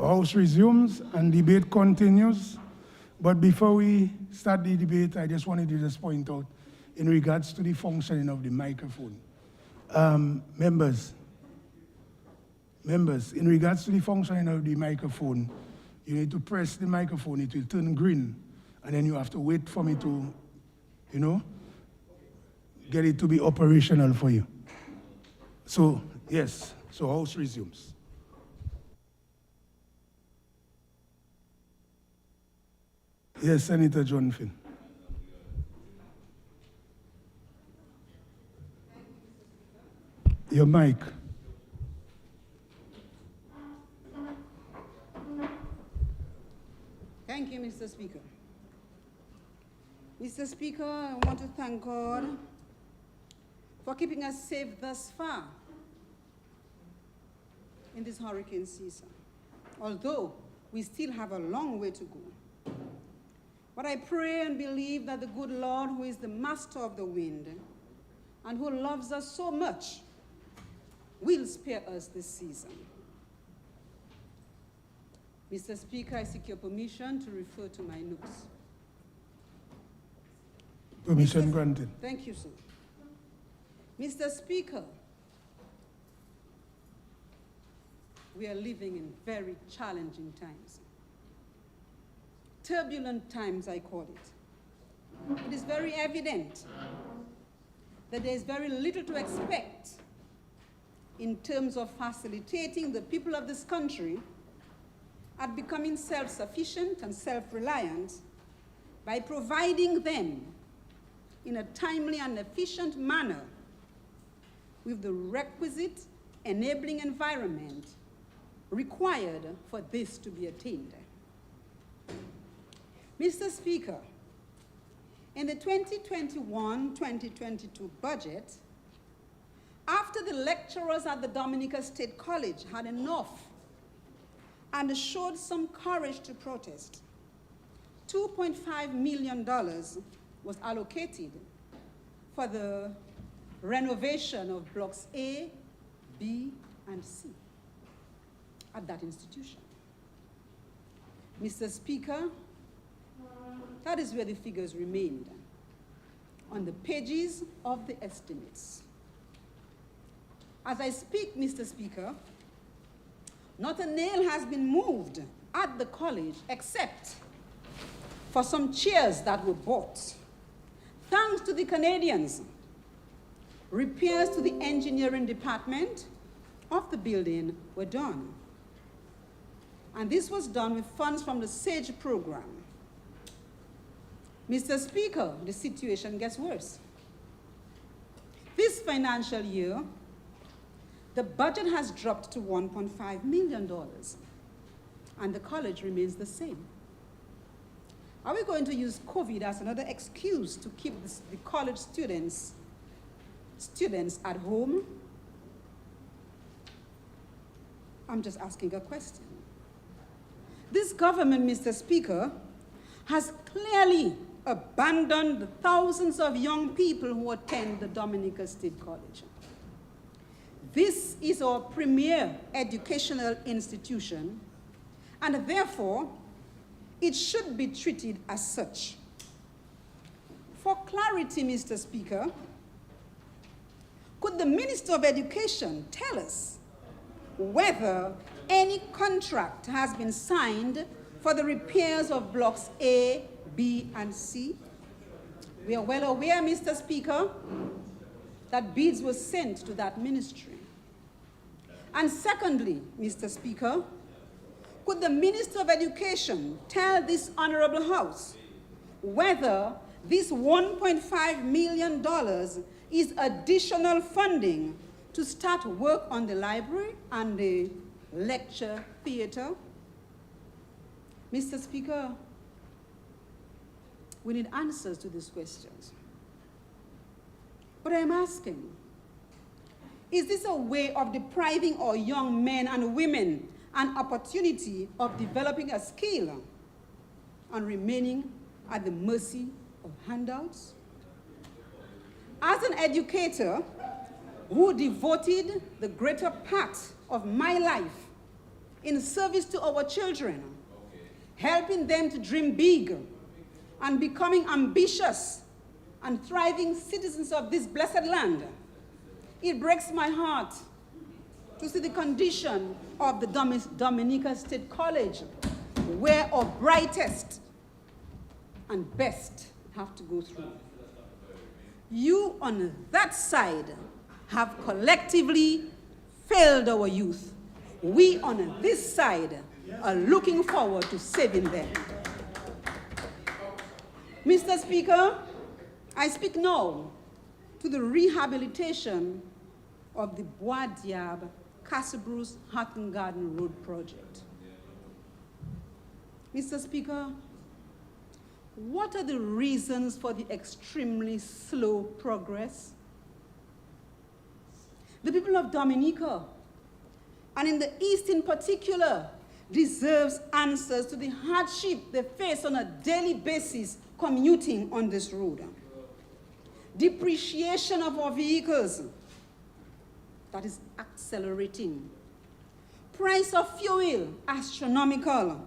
House resumes and debate continues. But before we start the debate, I just wanted to just point out in regards to the functioning of the microphone. Members, in regards to the functioning of the microphone, you need to press the microphone, it will turn green, and then you have to wait for me to, get it to be operational for you. So, yes, so House resumes. Yes, Senator John Finn. Your mic. Thank you, Mr. Speaker. Mr. Speaker, I want to thank God for keeping us safe thus far in this hurricane season, although we still have a long way to go. But I pray and believe that the good Lord, who is the master of the wind and who loves us so much, will spare us this season. Mr. Speaker, I seek your permission to refer to my notes. Permission granted. Thank you, sir. Mr. Speaker, we are living in very challenging times. Turbulent times, I call it. It is very evident that there is very little to expect in terms of facilitating the people of this country at becoming self-sufficient and self-reliant by providing them in a timely and efficient manner with the requisite enabling environment required for this to be attained. Mr. Speaker, in the 2021-2022 budget, after the lecturers at the Dominica State College had enough and showed some courage to protest, $2.5 million was allocated for the renovation of blocks A, B, and C at that institution. Mr. Speaker, that is where the figures remained, on the pages of the estimates. As I speak, Mr. Speaker, not a nail has been moved at the college except for some chairs that were bought. Thanks to the Canadians, repairs to the engineering department of the building were done. And this was done with funds from the SAGE program. Mr. Speaker, the situation gets worse. This financial year, the budget has dropped to $1.5 million, and the college remains the same. Are we going to use COVID as another excuse to keep the college students at home? I'm just asking a question. This government, Mr. Speaker, has clearly abandoned the thousands of young people who attend the Dominica State College. This is our premier educational institution, and therefore, it should be treated as such. For clarity, Mr. Speaker, could the Minister of Education tell us whether any contract has been signed for the repairs of blocks A, B, and C? We are well aware, Mr. Speaker, that bids were sent to that ministry. And secondly, Mr. Speaker, could the Minister of Education tell this Honorable House whether this $1.5 million is additional funding to start work on the library and the lecture theater? Mr. Speaker, we need answers to these questions. But I'm asking, is this a way of depriving our young men and women an opportunity of developing a skill and remaining at the mercy of handouts? As an educator who devoted the greater part of my life in service to our children, helping them to dream big and becoming ambitious and thriving citizens of this blessed land. It breaks my heart to see the condition of the Dominica State College, where our brightest and best have to go through. You on that side have collectively failed our youth. We on this side are looking forward to saving them. Mr. Speaker, I speak now to the rehabilitation of the Bois Diab Castlebruce Hatton Garden Road project. Mr. Speaker, what are the reasons for the extremely slow progress? The people of Dominica, and in the East in particular, deserves answers to the hardship they face on a daily basis commuting on this road. Depreciation of our vehicles, that is accelerating. Price of fuel, astronomical.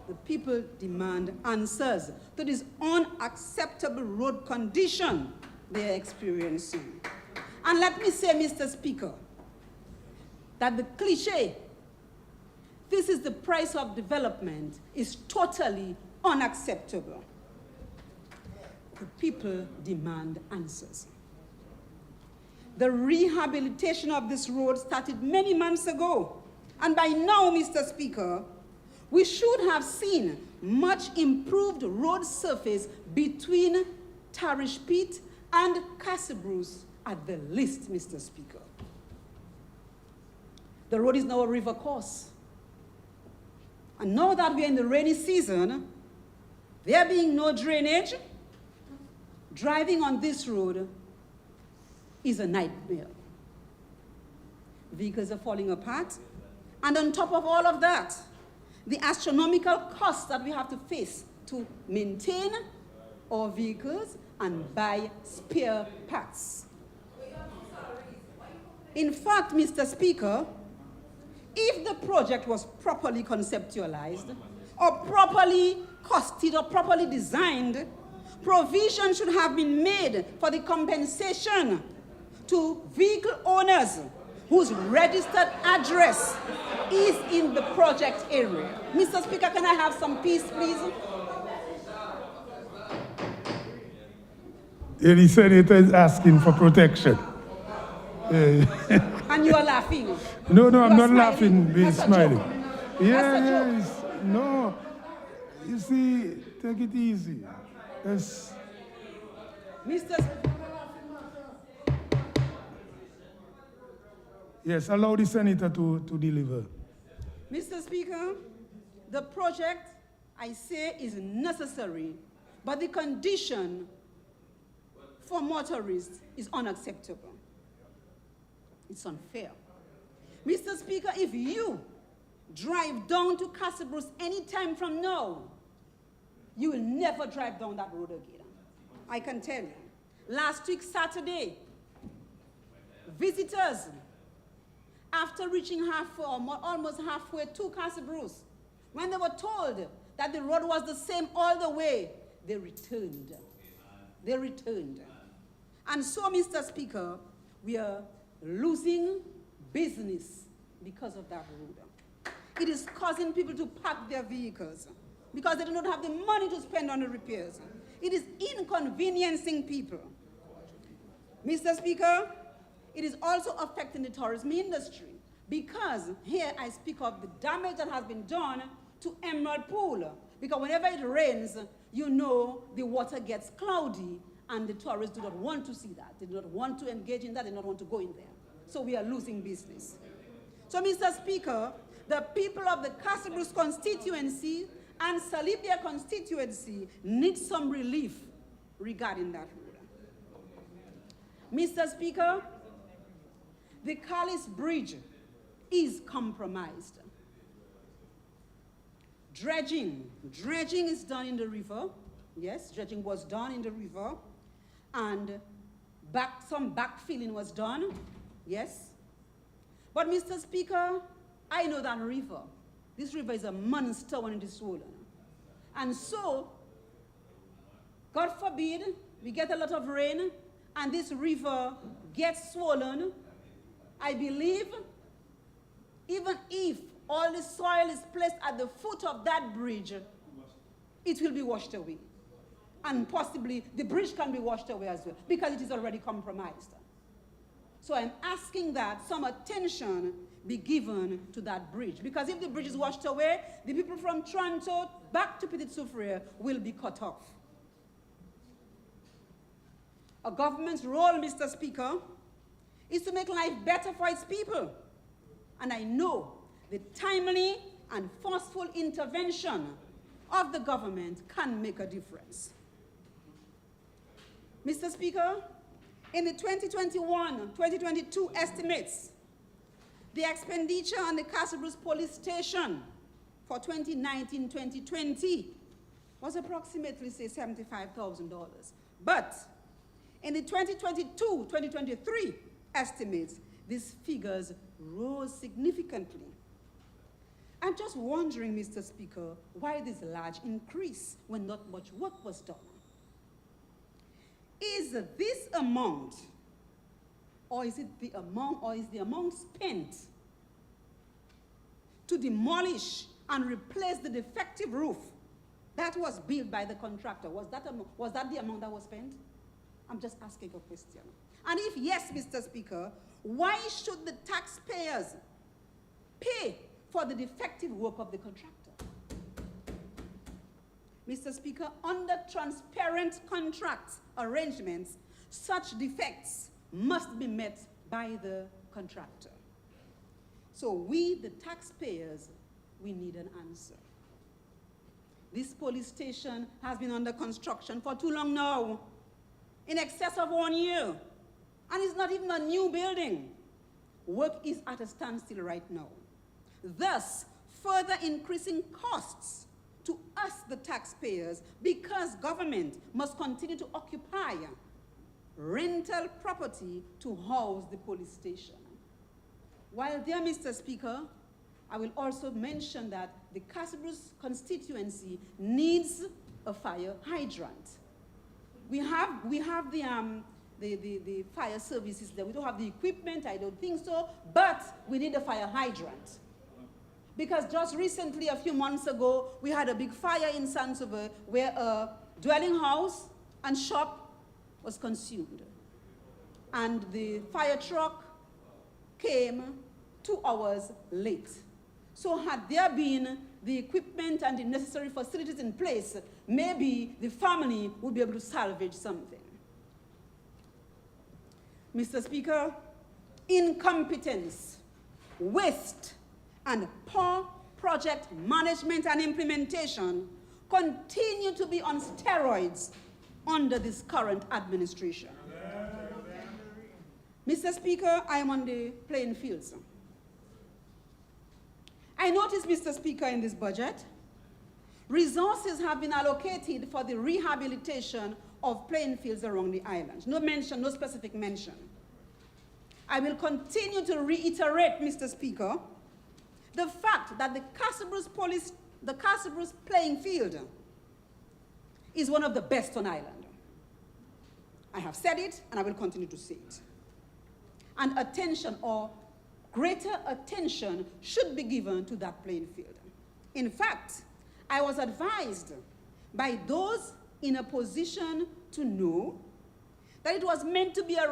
The people demand answers to this unacceptable road condition they are experiencing. And let me say, Mr. Speaker, that the cliche, this is the price of development, is totally unacceptable. The people demand answers. The rehabilitation of this road started many months ago. And by now, Mr. Speaker, we should have seen much improved road surface between Tarish Pit and Castlebruce at the least, Mr. Speaker. The road is now a river course. And now that we're in the rainy season, there being no drainage, driving on this road is a nightmare. Vehicles are falling apart. And on top of all of that, the astronomical costs that we have to face to maintain our vehicles and buy spare parts. In fact, Mr. Speaker, if the project was properly conceptualized, or properly costed, or properly designed, provision should have been made for the compensation to vehicle owners whose registered address is in the project area. Mr. Speaker, can I have some peace, please? The senator is asking for protection. And you are laughing. No, I'm not smiling. laughing, we're That's a smiling. joke. That's a joke. Yes, no. You see, take it easy. Yes. Mr. Yes, allow the senator to deliver. Mr. Speaker, the project, I say, is necessary, but the condition for motorists is unacceptable. It's unfair. Mr. Speaker, if you drive down to Castlebruce any time from now, you will never drive down that road again. I can tell you. Last week, Saturday, visitors, after reaching halfway, or almost halfway to Castlebruce, when they were told that the road was the same all the way, they returned. They returned. And so, Mr. Speaker, we are losing business because of that road. It is causing people to park their vehicles because they do not have the money to spend on the repairs. It is inconveniencing people. Mr. Speaker, it is also affecting the tourism industry because here I speak of the damage that has been done to Emerald Pool. Because whenever it rains, you know the water gets cloudy and the tourists do not want to see that. They do not want to engage in that. They do not want to go in there. So we are losing business. So, Mr. Speaker, the people of the Castlebruce constituency and Salibia constituency need some relief regarding that road. Mr. Speaker, the Callis Bridge is compromised. Dredging is done in the river. Yes, dredging was done in the river. And some backfilling was done. Yes. But Mr. Speaker, I know that river. This river is a monster when it is swollen. And so, God forbid, we get a lot of rain, and this river gets swollen. I believe, even if all the soil is placed at the foot of that bridge, it will be washed away. And possibly the bridge can be washed away as well, because it is already compromised. So I'm asking that some attention be given to that bridge, because if the bridge is washed away, the people from Toronto back to Petit Soufriere will be cut off. A government's role, Mr. Speaker, is to make life better for its people. And I know the timely and forceful intervention of the government can make a difference. Mr. Speaker, in the 2021-2022 estimates, the expenditure on the Castle Bruce Police Station for 2019-2020 was approximately, say, $75,000. But in the 2022-2023 estimates, these figures rose significantly. I'm just wondering, Mr. Speaker, why this large increase when not much work was done? Is this amount, or is the amount spent to demolish and replace the defective roof that was built by the contractor? Was that the amount that was spent? I'm just asking a question. And if yes, Mr. Speaker, why should the taxpayers pay for the defective work of the contractor? Mr. Speaker, under transparent contract arrangements, such defects must be met by the contractor. So we, the taxpayers, we need an answer. This police station has been under construction for too long now, in excess of 1 year. And it's not even a new building. Work is at a standstill right now, thus further increasing costs to us, the taxpayers, because government must continue to occupy rental property to house the police station. While there, Mr. Speaker, I will also mention that the Castle Bruce constituency needs a fire hydrant. We have the fire services there. We don't have the equipment, I don't think so, but we need a fire hydrant. Because just recently, a few months ago, we had a big fire in Saint-Sauveur where a dwelling house and shop was consumed. And the fire truck came 2 hours late. So had there been the equipment and the necessary facilities in place, maybe the family would be able to salvage something. Mr. Speaker, incompetence, waste, and poor project management and implementation continue to be on steroids under this current administration. Mr. Speaker, I am on the playing fields. I noticed, Mr. Speaker, in this budget, resources have been allocated for the rehabilitation of playing fields around the island. No mention, no specific mention. I will continue to reiterate, Mr. Speaker, the fact that the Castle Bruce playing field is one of the best on island. I have said it, and I will continue to say it. And attention, or greater attention, should be given to that playing field. In fact, I was advised by those in a position to know that it was meant to be a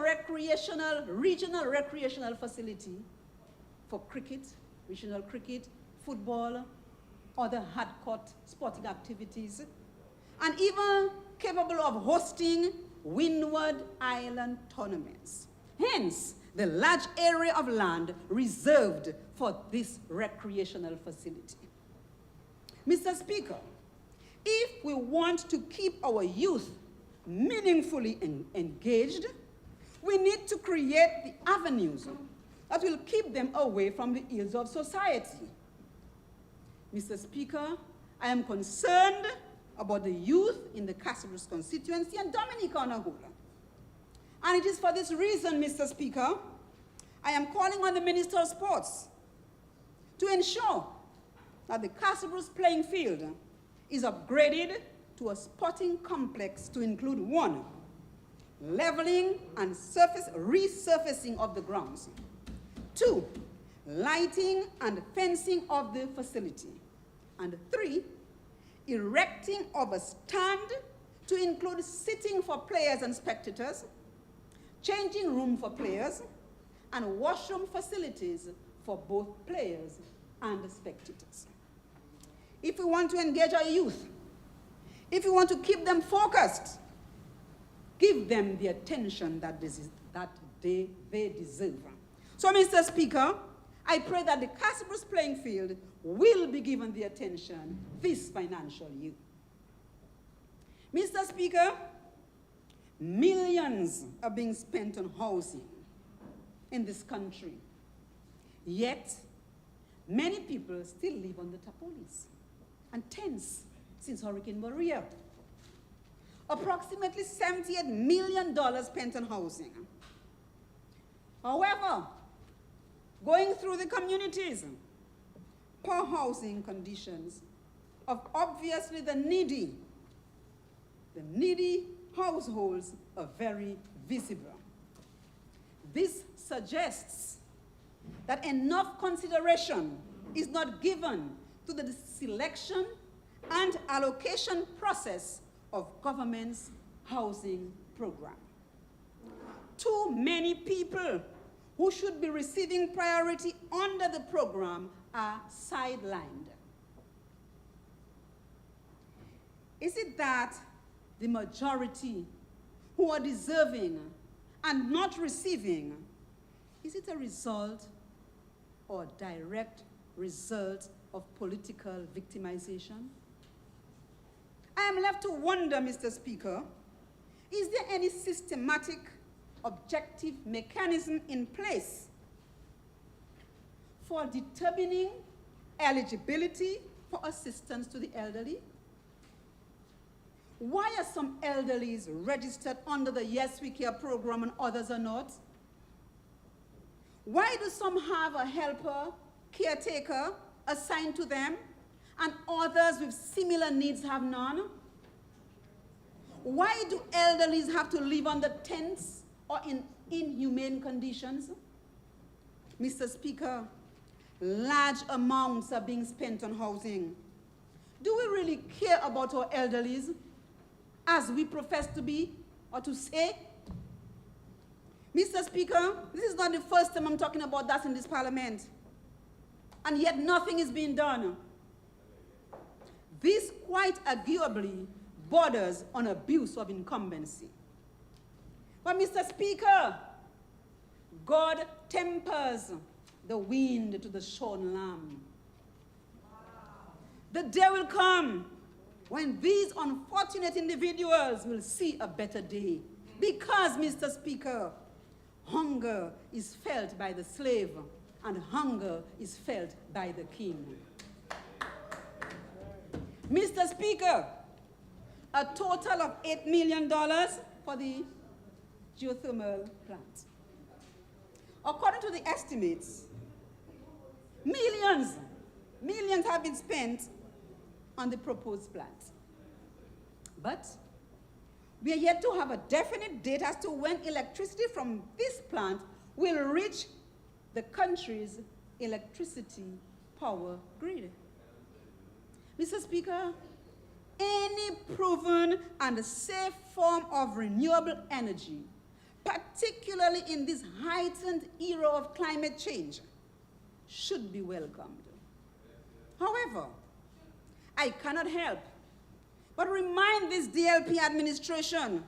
regional recreational facility for cricket, regional cricket, football, other hard-court sporting activities, and even capable of hosting Windward Island tournaments. Hence, the large area of land reserved for this recreational facility. Mr. Speaker, if we want to keep our youth meaningfully engaged, we need to create the avenues that will keep them away from the ills of society. Mr. Speaker, I am concerned about the youth in the Castle Bruce constituency and Dominica on a whole. And it is for this reason, Mr. Speaker, I am calling on the Minister of Sports to ensure that the Castle Bruce playing field is upgraded to a sporting complex to include 1, leveling and resurfacing of the grounds, 2, lighting and fencing of the facility, and 3, erecting of a stand to include sitting for players and spectators, changing room for players, and washroom facilities for both players and spectators. If we want to engage our youth, if we want to keep them focused, give them the attention that they deserve. So, Mr. Speaker, I pray that the Castle Bruce playing field will be given the attention this financial year. Mr. Speaker, millions are being spent on housing in this country, yet many people still live on the tarpaulins and tents since Hurricane Maria. Approximately $78 million spent on housing. However, going through the communities, poor housing conditions of obviously the needy households are very visible. This suggests that enough consideration is not given to the selection and allocation process of government's housing program. Too many people who should be receiving priority under the program are sidelined. Is it that the majority who are deserving and not receiving, is it a result or direct result of political victimization? I am left to wonder, Mr. Speaker, is there any systematic, objective mechanism in place for determining eligibility for assistance to the elderly? Why are some elderlies registered under the Yes We Care program and others are not? Why do some have a helper, caretaker assigned to them, and others with similar needs have none? Why do elderlies have to live under tents or in inhumane conditions? Mr. Speaker, large amounts are being spent on housing. Do we really care about our elderlies as we profess to be or to say? Mr. Speaker, this is not the first time I'm talking about that in this parliament, and yet nothing is being done. This quite arguably borders on abuse of incumbency. But Mr. Speaker, God tempers the wind to the shorn lamb. The day will come when these unfortunate individuals will see a better day. Because, Mr. Speaker, hunger is felt by the slave and hunger is felt by the king. Mr. Speaker, a total of $8 million for the geothermal plant. According to the estimates, millions have been spent on the proposed plant. But we are yet to have a definite date as to when electricity from this plant will reach the country's electricity power grid. Mr. Speaker, any proven and safe form of renewable energy, particularly in this heightened era of climate change, should be welcomed. However, I cannot help but remind this DLP administration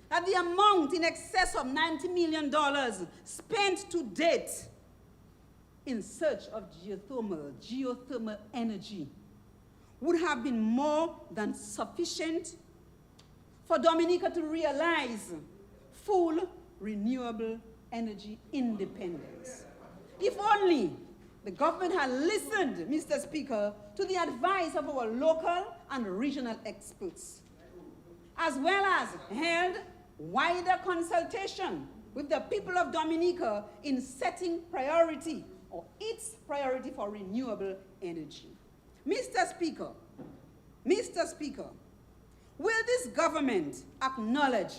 that the amount in excess of $90 million spent to date in search of geothermal energy would have been more than sufficient for Dominica to realize full renewable energy independence. If only the government had listened, Mr. Speaker, to the advice of our local and regional experts, as well as held wider consultation with the people of Dominica in setting priority or its priority for renewable energy. Mr. Speaker, will this government acknowledge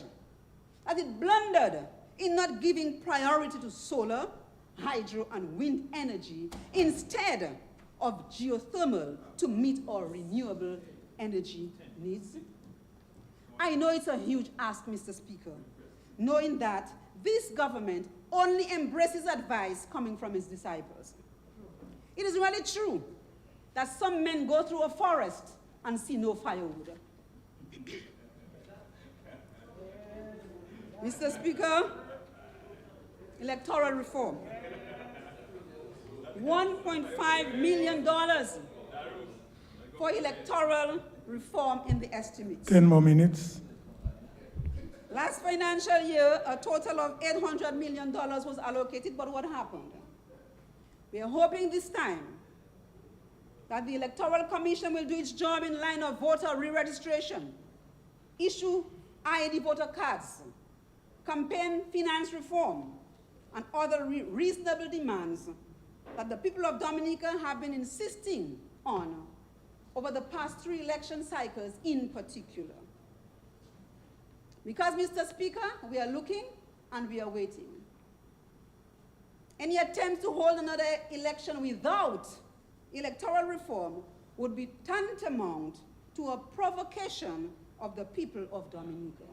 that it blundered in not giving priority to solar, hydro, and wind energy instead of geothermal to meet our renewable energy needs? I know it's a huge ask, Mr. Speaker, knowing that this government only embraces advice coming from its disciples. It is really true that some men go through a forest and see no firewood. Mr. Speaker, electoral reform. $1.5 million for electoral reform in the estimates. 10 more minutes. Last financial year, a total of $800 million was allocated, but what happened? We are hoping this time that the Electoral Commission will do its job in line of voter re-registration, issue ID voter cards, campaign finance reform, and other reasonable demands that the people of Dominica have been insisting on over the past 3 election cycles in particular. Because, Mr. Speaker, we are looking and we are waiting. Any attempt to hold another election without electoral reform would be tantamount to a provocation of the people of Dominica.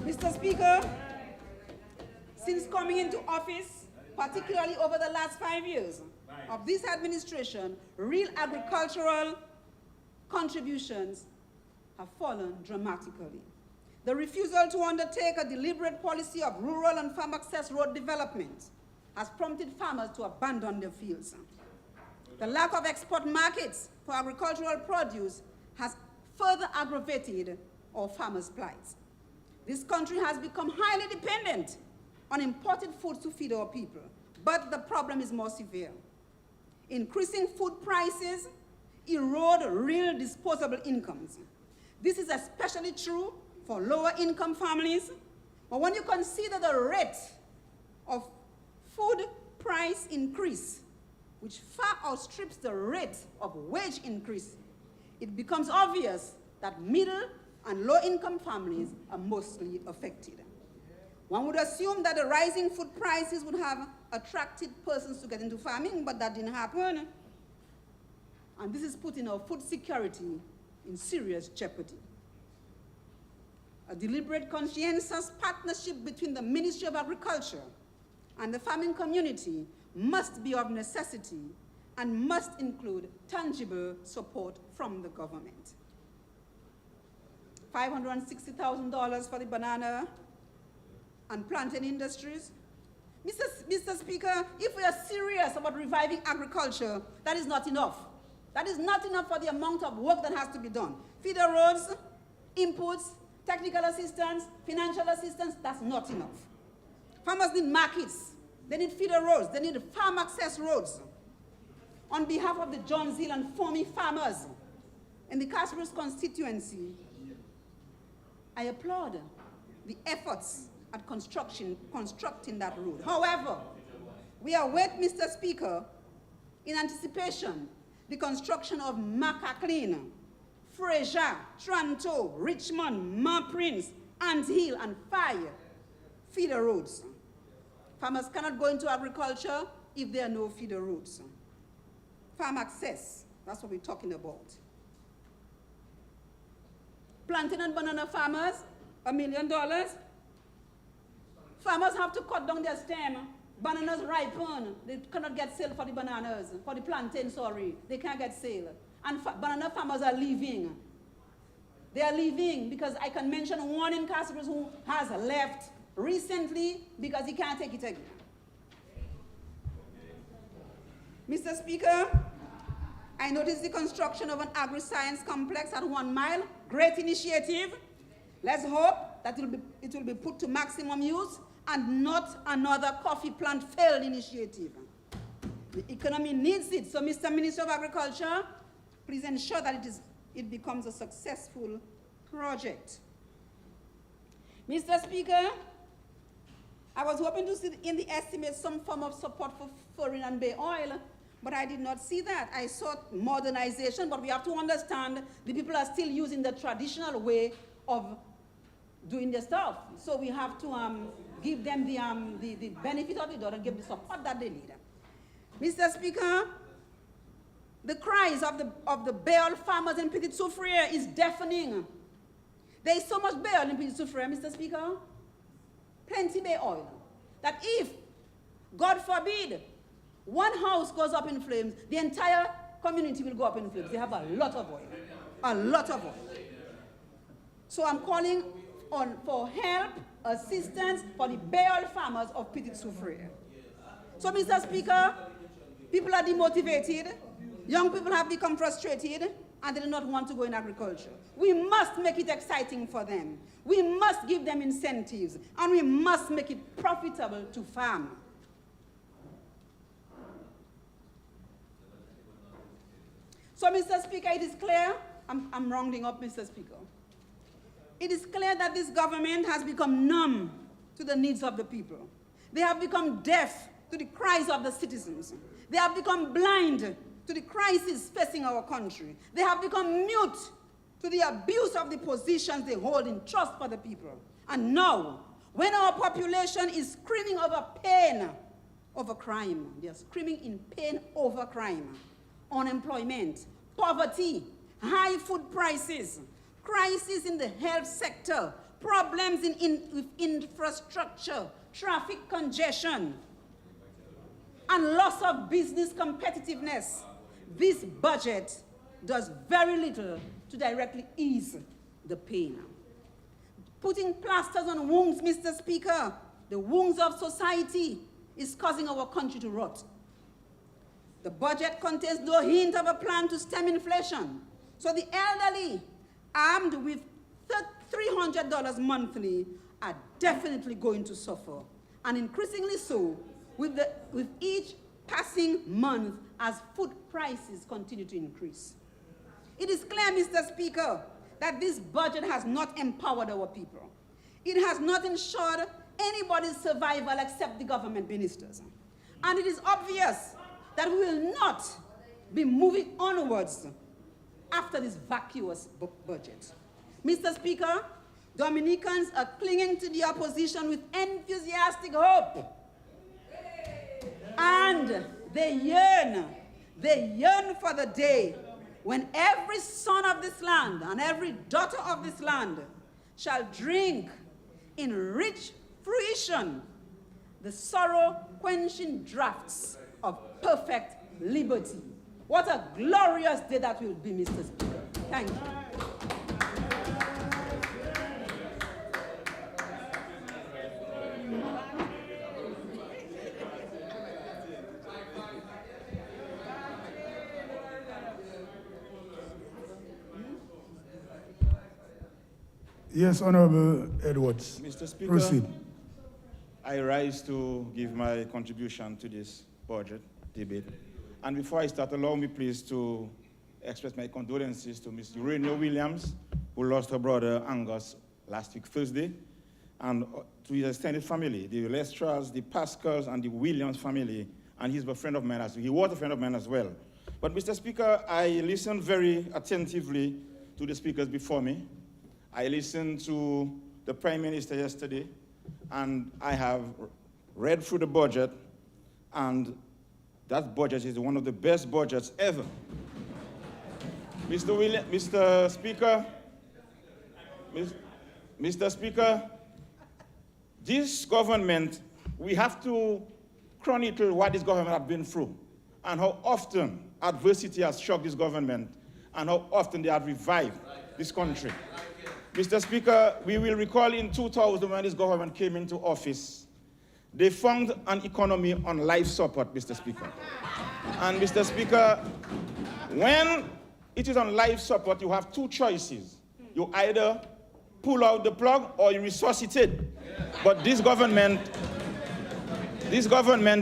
Mr. Speaker, since coming into office, particularly over the last 5 years of this administration, real agricultural contributions have fallen dramatically. The refusal to undertake a deliberate policy of rural and farm access road development has prompted farmers to abandon their fields. The lack of export markets for agricultural produce has further aggravated our farmers' plight. This country has become highly dependent on imported food to feed our people, but the problem is more severe. Increasing food prices erode real disposable incomes. This is especially true for lower income families, but when you consider the rate of food price increase, which far outstrips the rate of wage increase, it becomes obvious that middle and low income families are mostly affected. One would assume that the rising food prices would have attracted persons to get into farming, but that didn't happen. And this is putting our food security in serious jeopardy. A deliberate, conscientious partnership between the Ministry of Agriculture and the farming community must be of necessity and must include tangible support from the government. $560,000 for the banana and plantain industries. Mr. Speaker, if we are serious about reviving agriculture, that is not enough. That is not enough for the amount of work that has to be done. Feeder roads, inputs, technical assistance, financial assistance, that's not enough. Farmers need markets. They need feeder roads. They need farm access roads. On behalf of the John Zeal and Foamy farmers in the Casper's constituency, I applaud the efforts at constructing that road. However, we await, Mr. Speaker, in anticipation, the construction of Macaclean, Fraser, Tranto, Richmond, Mount Prince, Ant Hill, and 5 feeder roads. Farmers cannot go into agriculture if there are no feeder roads. Farm access, that's what we're talking about. Plantain and banana farmers, $1 million. Farmers have to cut down their stem. Bananas ripen. They cannot get sale for the bananas, for the plantain, sorry. They can't get sale. And banana farmers are leaving. They are leaving because I can mention one in Casper's who has left recently because he can't take it again. Mr. Speaker, I noticed the construction of an agri-science complex at 1 Mile. Great initiative. Let's hope that it will be put to maximum use and not another coffee plant failed initiative. The economy needs it. So, Mr. Minister of Agriculture, please ensure that it becomes a successful project. Mr. Speaker, I was hoping to see in the estimate some form of support for foreign and bay oil, but I did not see that. I saw modernization, but we have to understand the people are still using the traditional way of doing their stuff. So we have to give them the benefit of the doubt and give the support that they need. Mr. Speaker, the cries of the bay oil farmers in Petite Soufrière is deafening. There is so much bay oil in Petite Soufrière, Mr. Speaker, plenty bay oil, that if, God forbid, one house goes up in flames, the entire community will go up in flames. They have a lot of oil, a lot of oil. So I'm calling for help, assistance for the bay oil farmers of Petite Soufrière. So, Mr. Speaker, people are demotivated, young people have become frustrated, and they do not want to go in agriculture. We must make it exciting for them. We must give them incentives, and we must make it profitable to farm. So, Mr. Speaker, it is clear, I'm rounding up, Mr. Speaker. It is clear that this government has become numb to the needs of the people. They have become deaf to the cries of the citizens. They have become blind to the crisis facing our country. They have become mute to the abuse of the positions they hold in trust for the people. And now, when our population is screaming over pain, over crime, they are screaming in pain over crime, unemployment, poverty, high food prices, crisis in the health sector, problems with infrastructure, traffic congestion, and loss of business competitiveness. This budget does very little to directly ease the pain. Putting plasters on wounds, Mr. Speaker, the wounds of society, is causing our country to rot. The budget contains no hint of a plan to stem inflation. So the elderly, armed with $300 monthly, are definitely going to suffer, and increasingly so with each passing month as food prices continue to increase. It is clear, Mr. Speaker, that this budget has not empowered our people. It has not ensured anybody's survival except the government ministers. And it is obvious that we will not be moving onwards after this vacuous budget. Mr. Speaker, Dominicans are clinging to the opposition with enthusiastic hope. And they yearn for the day when every son of this land and every daughter of this land shall drink in rich fruition the sorrow-quenching draughts of perfect liberty. What a glorious day that will be, Mr. Speaker. Thank you. Yes, Honorable Edwards. Mr. Speaker, proceed. I rise to give my contribution to this budget debate. And before I start, allow me please to express my condolences to Ms. Urania Williams, who lost her brother Angus last week, Thursday, and to his extended family, the Electorals, the Pascals, and the Williams family, and he's a friend of mine as well. He was a friend of mine as well. But Mr. Speaker, I listened very attentively to the speakers before me. I listened to the Prime Minister yesterday, and I have read through the budget, and that budget is one of the best budgets ever. Mr. Speaker, this government, we have to chronicle what this government has been through and how often adversity has shocked this government and how often they have revived this country. Mr. Speaker, we will recall in 2000 when this government came into office, they found an economy on life support, Mr. Speaker. And Mr. Speaker, when it is on life support, you have two choices. You either pull out the plug or you resuscitate. But this government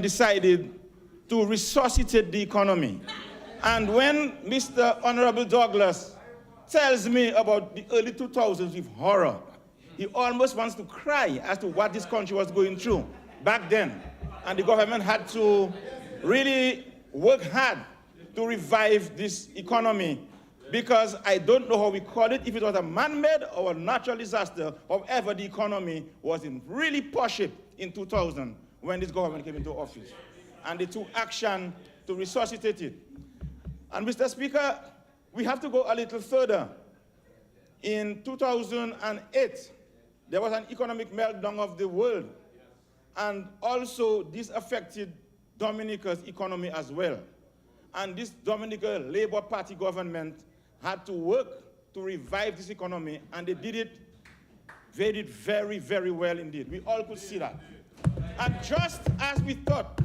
decided to resuscitate the economy. And when Mr. Honorable Douglas tells me about the early 2000s with horror, he almost wants to cry as to what this country was going through. back then. And the government had to really work hard to revive this economy, because I don't know how we call it, if it was a man-made or a natural disaster. However, the economy was in really poor shape in 2000 when this government came into office. And they took action to resuscitate it. And Mr. Speaker, we have to go a little further. In 2008, there was an economic meltdown of the world. And also, this affected Dominica's economy as well. And this Dominican Labour Party government had to work to revive this economy, and they did it very, very well indeed. We all could see that. And just as we thought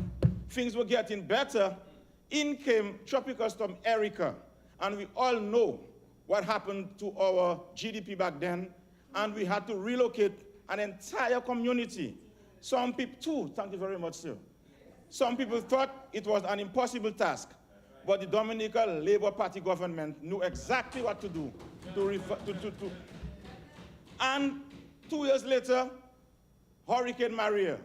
things were getting better, in came Tropical Storm Erica, and we all know what happened to our GDP back then, and we had to relocate an entire community. Some people, too, thank you very much, sir. Some people thought it was an impossible task, but the Dominican Labour Party government knew exactly what to do. And 2 years later, Hurricane Maria,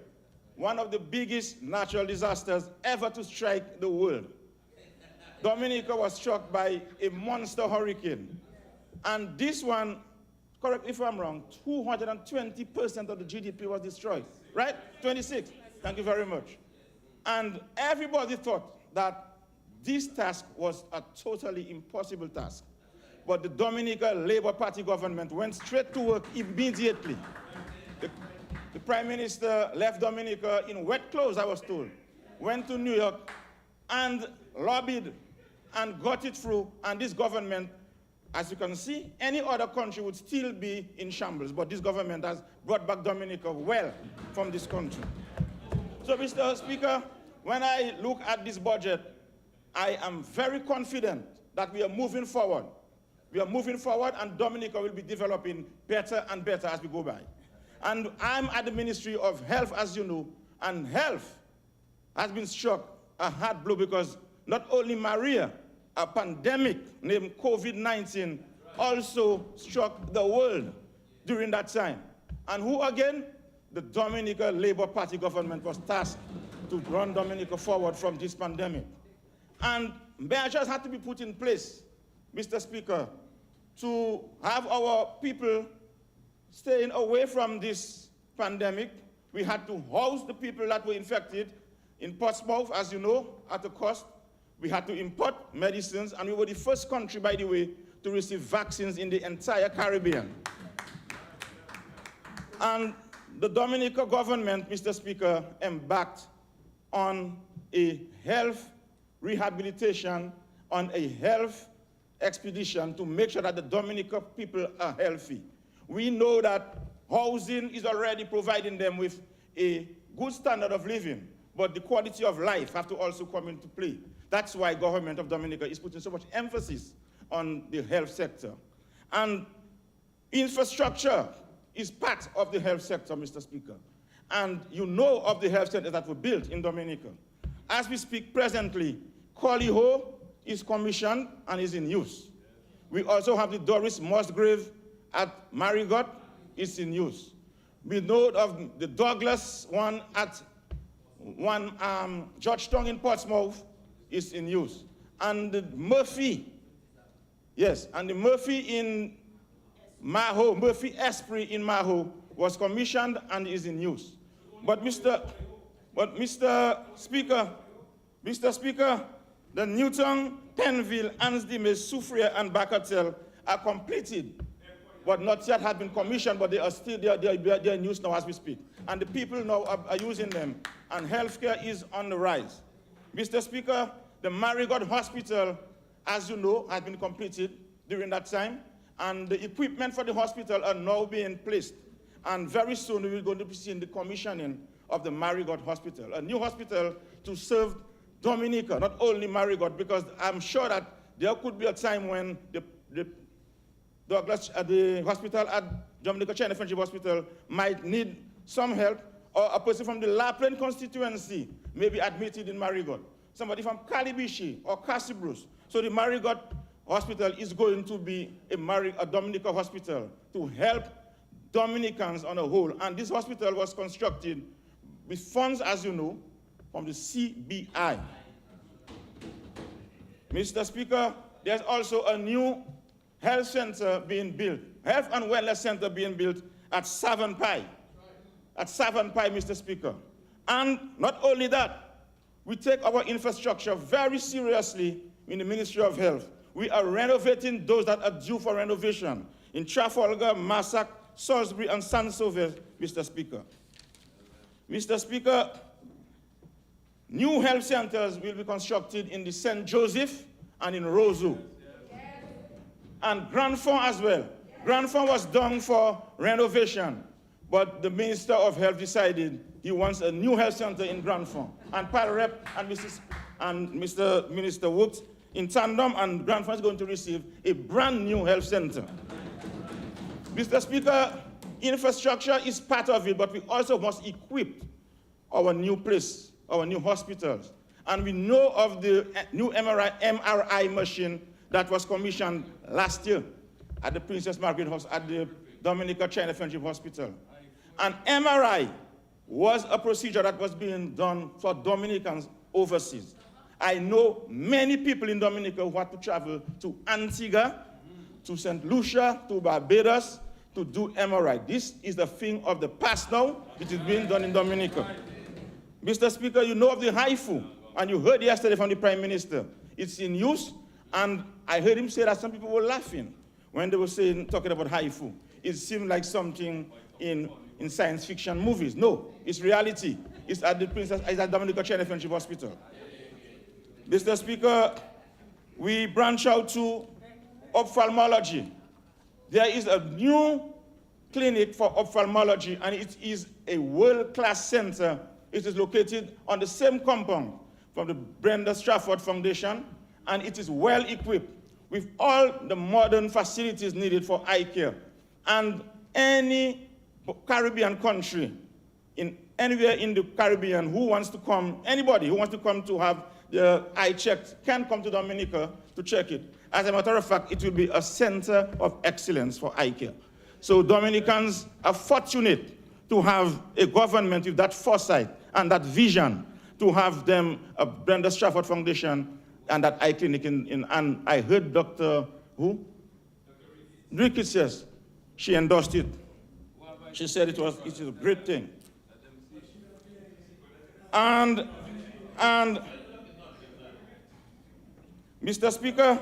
one of the biggest natural disasters ever to strike the world. Dominica was struck by a monster hurricane. And this one, correct me if I'm wrong, 220% of the GDP was destroyed, right? 26, thank you very much. And everybody thought that this task was a totally impossible task. But the Dominican Labour Party government went straight to work immediately. The Prime Minister left Dominica in wet clothes, I was told, went to New York and lobbied and got it through, and this government, as you can see, any other country would still be in shambles, but this government has brought back Dominica well from this country. So, Mr. Speaker, when I look at this budget, I am very confident that we are moving forward. We are moving forward, and Dominica will be developing better and better as we go by. And I'm at the Ministry of Health, as you know, and health has been struck a hard blow because not only Maria, a pandemic named COVID-19 also struck the world during that time. And who again? The Dominican Labour Party government was tasked to run Dominica forward from this pandemic. And measures had to be put in place, Mr. Speaker, to have our people staying away from this pandemic. We had to house the people that were infected in Portsmouth, as you know, at a cost. We had to import medicines, and we were the first country, by the way, to receive vaccines in the entire Caribbean. And the Dominican government, Mr. Speaker, embarked on a health rehabilitation, on a health expedition to make sure that the Dominican people are healthy. We know that housing is already providing them with a good standard of living, but the quality of life have to also come into play. That's why government of Dominica is putting so much emphasis on the health sector. And infrastructure is part of the health sector, Mr. Speaker. And you know of the health centers that were built in Dominica. As we speak presently, Coliho is commissioned and is in use. We also have the Doris Musgrave at Marigot, is in use. We know of the Douglas one at Georgetown in Portsmouth is in use. And the Murphy, yes, and the Murphy in Maho, Murphy Esprit in Maho was commissioned and is in use. But Mr. Speaker, the Newton, Penville, Ansdime, Soufriere, and Bacatel are completed, but not yet have been commissioned, but they are still they're in use now as we speak. And the people now are using them, and healthcare is on the rise. Mr. Speaker, the Marigot Hospital, as you know, has been completed during that time, and the equipment for the hospital are now being placed. And very soon we will go to be seeing the commissioning of the Marigot Hospital, a new hospital to serve Dominica, not only Marigot, because I'm sure that there could be a time when the hospital at Dominica China Friendship Hospital might need some help, or a person from the La Plaine constituency may be admitted in Marigot. Somebody from Calibishi or Cassibrus. So the Marigot Hospital is going to be a Dominica hospital to help Dominicans on a whole. And this hospital was constructed with funds, as you know, from the CBI. Mr. Speaker, there's also a new health center being built, health and wellness center being built at Savonpai. At Savonpai, Mr. Speaker. And not only that, we take our infrastructure very seriously in the Ministry of Health. We are renovating those that are due for renovation in Trafalgar, Massac, Salisbury, and Saint-Sauveur, Mr. Speaker. Mr. Speaker, new health centers will be constructed in the St. Joseph and in Roseau. And Grand Fond as well. Grand Fond was done for renovation, but the Minister of Health decided he wants a new health center in Grand Fond. And Parrep and Mr. Minister worked in tandem, and Grand Fond is going to receive a brand new health center. Mr. Speaker, infrastructure is part of it, but we also must equip our new place, our new hospitals. And we know of the new MRI machine that was commissioned last year at the Princess Margaret House, at the Dominica China Friendship Hospital. And MRI was a procedure that was being done for Dominicans overseas. I know many people in Dominica who had to travel to Antigua, to St. Lucia, to Barbados, to do MRI. This is the thing of the past now. It is being done in Dominica. Mr. Speaker, you know of the HIFU, and you heard yesterday from the Prime Minister. It's in use, and I heard him say that some people were laughing when they were talking about HIFU. It seemed like something in science fiction movies. No, it's reality. It's at the Dominica China Friendship Hospital. Mr. Speaker, we branch out to ophthalmology. There is a new clinic for ophthalmology, and it is a world-class center. It is located on the same compound from the Brenda Strafford Foundation, and it is well equipped with all the modern facilities needed for eye care. And any Caribbean country, anywhere in the Caribbean who wants to come, anybody who wants to come to have their eye checked can come to Dominica to check it. As a matter of fact, it will be a center of excellence for eye care. So Dominicans are fortunate to have a government with that foresight and that vision to have them a Brenda Strafford Foundation and that eye clinic and I heard Dr. who? Ricketts, yes. She endorsed it. She said it is a great thing. And Mr. Speaker,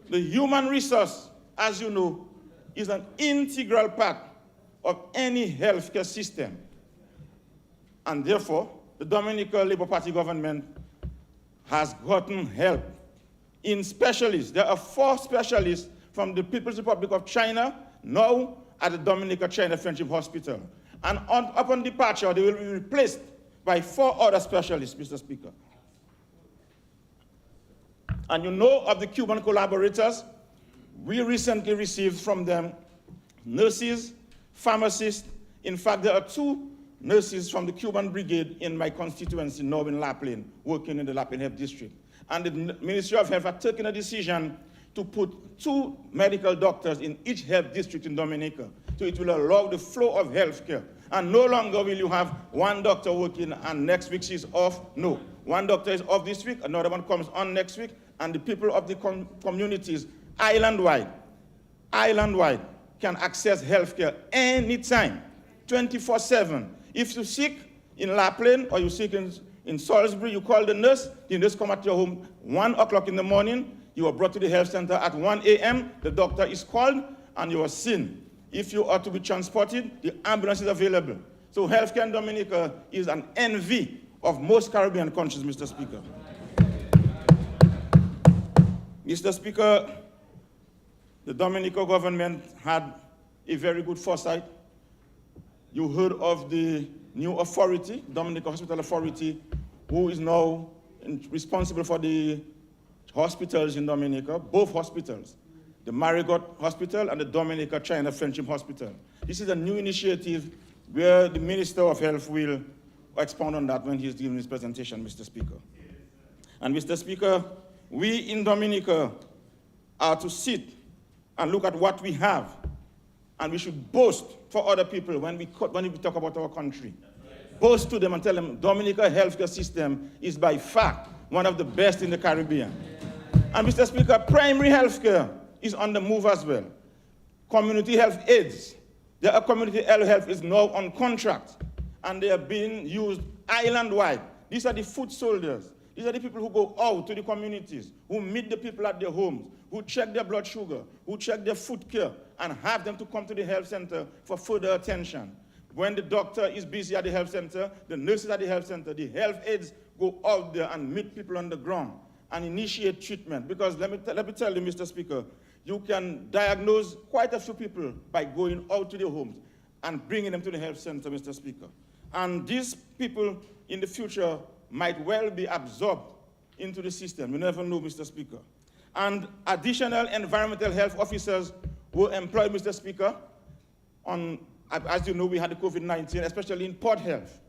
the human resource, as you know, is an integral part of any healthcare system. And therefore, the Dominica Labour Party government has gotten help in specialists. There are 4 specialists from the People's Republic of China now at the Dominica China Friendship Hospital. And upon departure, they will be replaced by 4 other specialists, Mr. Speaker. And you know of the Cuban collaborators, we recently received from them nurses, pharmacists. In fact, there are 2 nurses from the Cuban Brigade in my constituency, now in La Plaine, working in the La Plaine Health District. And the Ministry of Health has taken a decision to put 2 medical doctors in each health district in Dominica. So it will allow the flow of healthcare. And no longer will you have 1 doctor working and next week she's off. No, 1 doctor is off this week, another one comes on next week, and the people of the communities island-wide can access healthcare anytime, 24/7. If you're sick in La Plaine or you're sick in Salisbury, you call the nurse come at your home 1 o'clock in the morning, you are brought to the health center at 1 a.m., the doctor is called, and you are seen. If you are to be transported, the ambulance is available. So healthcare in Dominica is an envy of most Caribbean countries, Mr. Speaker. Mr. Speaker, the Dominica government had a very good foresight. You heard of the new authority, Dominica Hospital Authority, who is now responsible for the hospitals in Dominica, both hospitals, the Marigot Hospital and the Dominica China Friendship Hospital. This is a new initiative where the Minister of Health will expound on that when he's giving his presentation, Mr. Speaker. And Mr. Speaker, we in Dominica are to sit and look at what we have, and we should boast for other people when we talk about our country. boast to them and tell them Dominica healthcare system is by far one of the best in the Caribbean. And Mr. Speaker, primary healthcare is on the move as well. Community health aides, their community health is now on contract, and they are being used island-wide. These are the foot soldiers. These are the people who go out to the communities, who meet the people at their homes, who check their blood sugar, who check their foot care, and have them to come to the health center for further attention. When the doctor is busy at the health center, the nurses at the health center, the health aides go out there and meet people on the ground and initiate treatment. Because let me tell you, Mr. Speaker, you can diagnose quite a few people by going out to their homes and bringing them to the health center, Mr. Speaker. And these people in the future might well be absorbed into the system. You never know, Mr. Speaker. And additional environmental health officers were employed, Mr. Speaker, as you know, we had the COVID-19, especially in port health.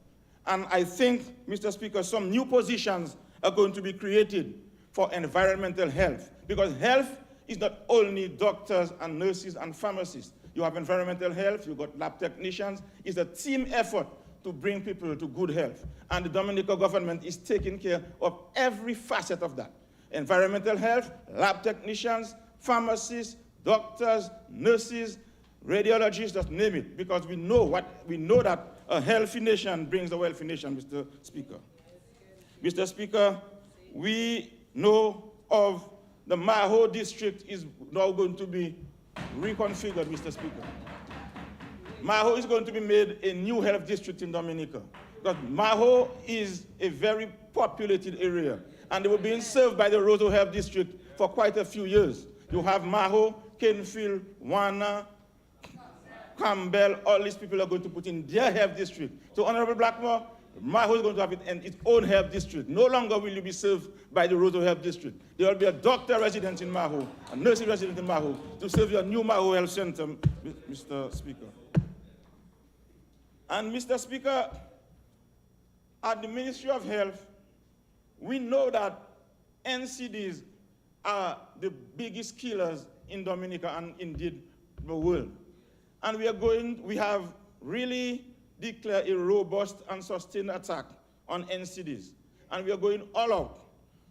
And I think, Mr. Speaker, some new positions are going to be created for environmental health, because health is not only doctors and nurses and pharmacists. You have environmental health, you've got lab technicians. It's a team effort to bring people to good health. And the Dominican government is taking care of every facet of that. Environmental health, lab technicians, pharmacists, doctors, nurses, radiologists, just name it, because we know that a healthy nation brings a wealthy nation, Mr. Speaker. Mr. Speaker, we know of the Maho district is now going to be reconfigured, Mr. Speaker. Maho is going to be made a new health district in Dominica, because Maho is a very populated area, and they were being served by the Roseau Health District for quite a few years. You have Maho, Kenfield, Wana, Campbell, all these people are going to put in their health district. So, Honorable Blackmore, Maho is going to have its own health district. No longer will you be served by the Roseau Health District. There will be a doctor resident in Maho, a nursing resident in Maho, to serve your new Maho Health Center, Mr. Speaker. And Mr. Speaker, at the Ministry of Health, we know that NCDs are the biggest killers in Dominica and indeed the world. And we have really declared a robust and sustained attack on NCDs. And we are going all out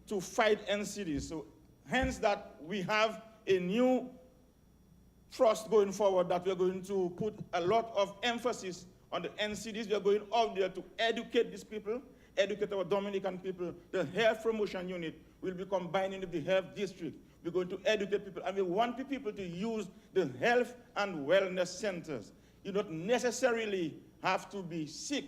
to fight NCDs. So hence that we have a new thrust going forward, that we are going to put a lot of emphasis on the NCDs. We are going out there to educate these people, educate our Dominican people. The health promotion unit will be combining with the health district. We're going to educate people, and we want people to use the health and wellness centers. You don't necessarily have to be sick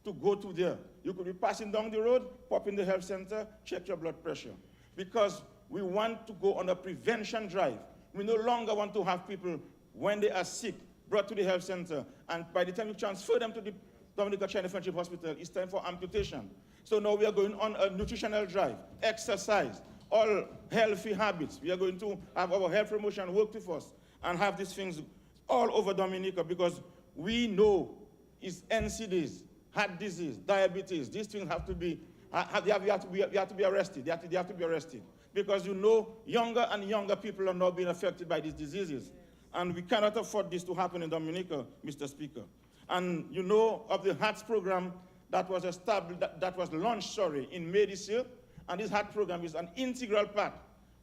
to go to there. You could be passing down the road, pop in the health center, check your blood pressure. Because we want to go on a prevention drive. We no longer want to have people, when they are sick, brought to the health center, and by the time you transfer them to the Dominica China Friendship Hospital, it's time for amputation. So now we are going on a nutritional drive, exercise, all healthy habits. We are going to have our health promotion work with us and have these things all over Dominica, because we know it's NCDs, heart disease, diabetes. These things have to be, arrested. They have to be arrested. Because you know, younger and younger people are now being affected by these diseases. And we cannot afford this to happen in Dominica, Mr. Speaker. And you know of the HARTS program that was established, that was launched, in May this year. And this HART program is an integral part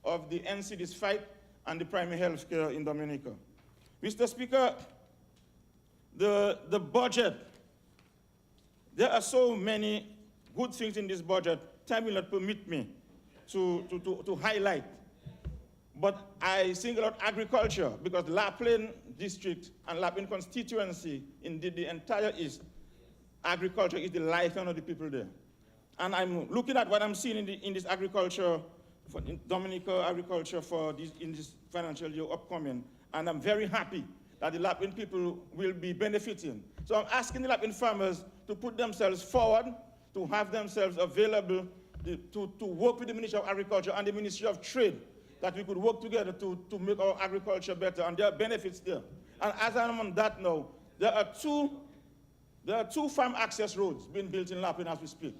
of the NCD's fight and the primary health care in Dominica. Mr. Speaker, the budget, there are so many good things in this budget. Time will not permit me to highlight. But I single out agriculture, because La Plaine district and La Plaine constituency, indeed the entire East, agriculture is the lifeline of the people there. And I'm looking at what I'm seeing in this agriculture, in Dominica agriculture in this financial year upcoming, and I'm very happy that the La Plaine people will be benefiting. So I'm asking the La Plaine farmers to put themselves forward, to have themselves available, to work with the Ministry of Agriculture and the Ministry of Trade, that we could work together to make our agriculture better, and there are benefits there. And as I'm on that now, there are two farm access roads being built in La Plaine as we speak.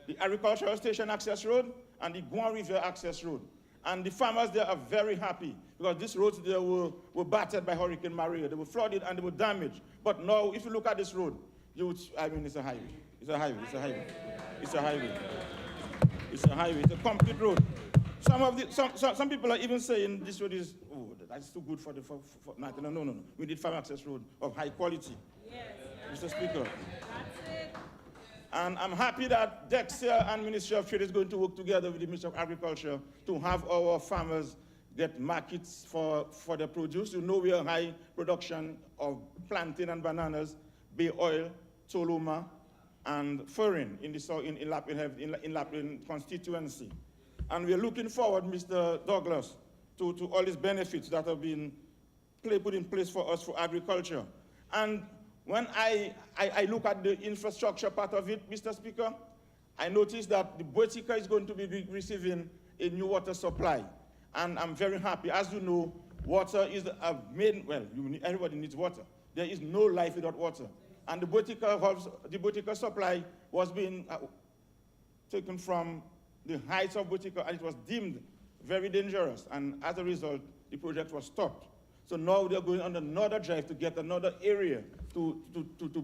The Agricultural Station Access Road and the Guan River Access Road. And the farmers there are very happy, because these roads there were battered by Hurricane Maria. They were flooded and they were damaged. But now, if you look at this road, it's a highway. It's a highway. It's a highway. It's a highway. It's a highway. It's a complete road. Some people are even saying this road is, oh, that's too good for the for no. We need farm access road of high quality. Yes. Mr. Speaker. That's it. And I'm happy that Dexter and Ministry of Trade is going to work together with the Ministry of Agriculture to have our farmers get markets for their produce. You know we have high production of plantain and bananas, bay oil, toluma, and furin in Lapland constituency. And we're looking forward, Mr. Douglas, to all these benefits that have been put in place for us for agriculture. And when I look at the infrastructure part of it, Mr. Speaker, I noticed that the Boetica is going to be receiving a new water supply. And I'm very happy. As you know, water is a main, well, everybody needs water. There is no life without water. And the Boetica supply was being taken from the heights of Boetica, and it was deemed very dangerous. And as a result, the project was stopped. So now they're going on another drive to get another area to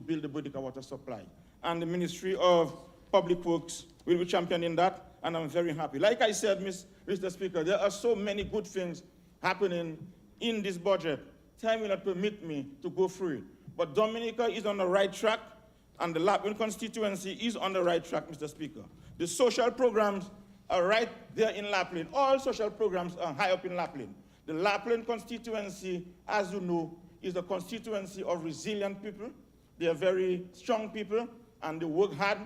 build the Boetica water supply. And the Ministry of Public Works will be championing that, and I'm very happy. Like I said, Mr. Speaker, there are so many good things happening in this budget. Time will not permit me to go through it. But Dominica is on the right track, and the Lapland constituency is on the right track, Mr. Speaker. The social programs are right there in Lapland. All social programs are high up in Lapland. The Lapland constituency, as you know, is a constituency of resilient people. They are very strong people, and they work hard,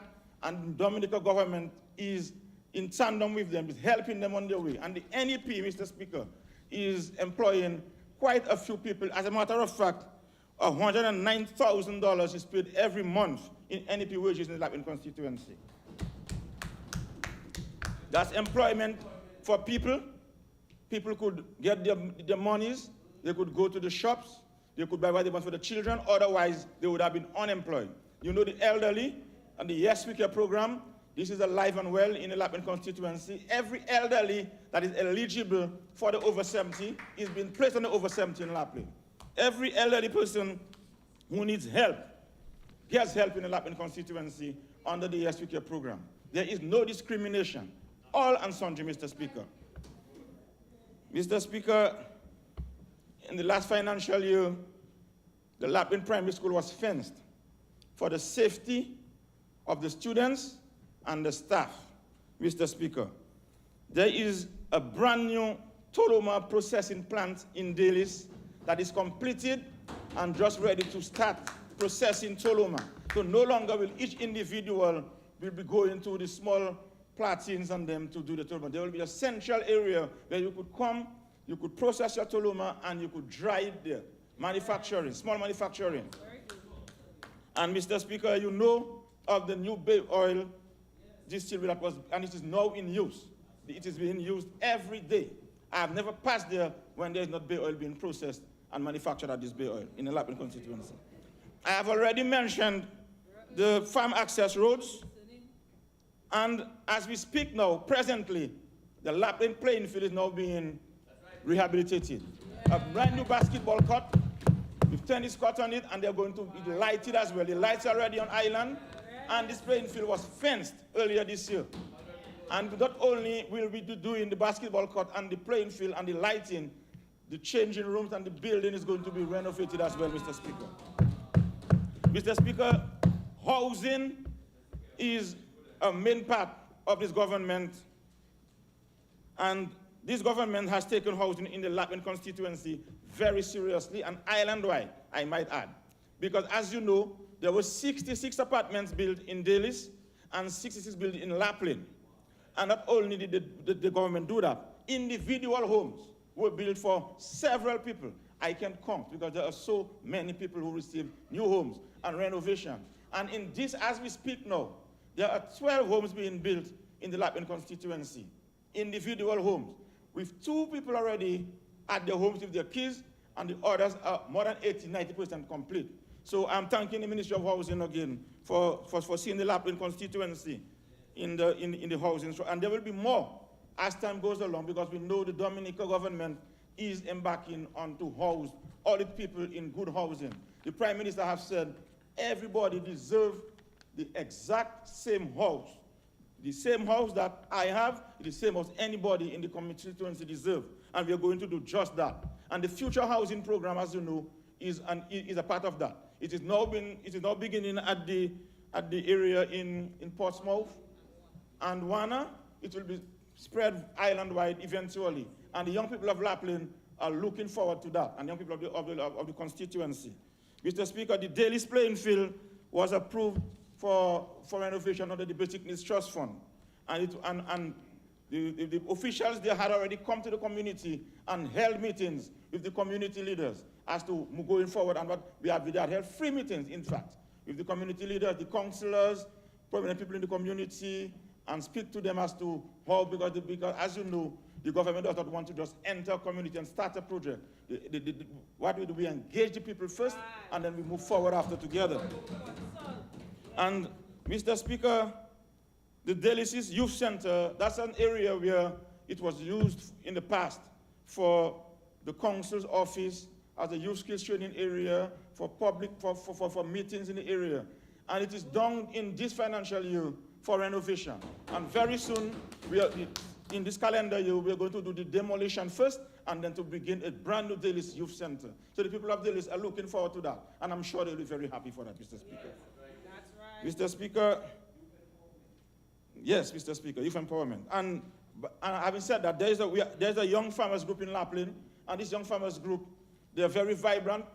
and the Dominica government is in tandem with them, is helping them on their way. And the NEP, Mr. Speaker, is employing quite a few people. As a matter of fact, $109,000 is paid every month in NEP wages in the Lapland constituency. That's employment for people. People could get their monies, they could go to the shops, they could buy what they want for the children, otherwise they would have been unemployed. You know the elderly and the Yes We Care program, this is alive and well in the Lapland constituency. Every elderly that is eligible for the over 70 is being placed on the over 70 in Lapland. Every elderly person who needs help gets help in the Lapland constituency under the Yes We Care program. There is no discrimination. All and sundry, Mr. Speaker. Mr. Speaker, in the last financial year, the Lapland Primary School was fenced for the safety of the students and the staff, Mr. Speaker. There is a brand new toloma processing plant in Dalis that is completed and just ready to start processing toloma. So no longer will each individual be going to the small platines and them to do the toloma. There will be a central area where you could come, you could process your toloma, and you could dry it there. Manufacturing, small manufacturing. And Mr. Speaker, you know of the new bay oil distillery that was, and it is now in use. It is being used every day. I have never passed there when there is not bay oil being processed and manufactured at this bay oil in the Lapland constituency. I have already mentioned the farm access roads. And as we speak now, presently, the Lapland playing field is now being rehabilitated. A brand new basketball court with tennis court on it, and they're going to be lighted as well. The lights are already on island, and this playing field was fenced earlier this year. And not only will we be doing the basketball court and the playing field and the lighting, the changing rooms and the building is going to be renovated as well, Mr. Speaker. Mr. Speaker, housing is a main part of this government, and this government has taken housing in the Lapland constituency very seriously, and island-wide, I might add. Because as you know, there were 66 apartments built in Dalis and 66 built in Lapland. And not only did the government do that, individual homes were built for several people. I can't count because there are so many people who receive new homes and renovation. And in this, as we speak now, there are 12 homes being built in the Lapland constituency, individual homes, with 2 people already at their homes with their kids, and the others are more than 80–90% complete. So I'm thanking the Ministry of Housing again for seeing the Lapland constituency in the housing. And there will be more as time goes along, because we know the Dominica government is embarking on to house all the people in good housing. The Prime Minister has said everybody deserves the exact same house. The same house that I have, the same house anybody in the constituency deserve. And we are going to do just that. And the future housing program, as you know, is a part of that. It is now beginning at the area in Portsmouth and Wana. It will be spread island-wide eventually. And the young people of Lapland are looking forward to that, and young people of the constituency. Mr. Speaker, the Daly's playing field was approved for renovation under the Basic Needs Trust Fund. And the officials there had already come to the community and held meetings with the community leaders as to going forward, and what we had held free meetings, in fact, with the community leaders, the councillors, prominent people in the community, and speak to them as to how, because as you know, the government does not want to just enter a community and start a project. What we do, we engage the people first, and then we move forward after together. And Mr. Speaker, the Delicis Youth Center, that's an area where it was used in the past for the council's office as a youth skills training area, for meetings in the area. And it is done in this financial year for renovation. And very soon, in this calendar year, we are going to do the demolition first, and then to begin a brand new Daly's Youth Center. So the people of Daly's are looking forward to that, and I'm sure they'll be very happy for that, Mr. Speaker. That's right. Mr. Speaker, yes, Mr. Speaker, youth empowerment. And having said that, there's a young farmers group in Lapland, and this young farmers group, they're very vibrant.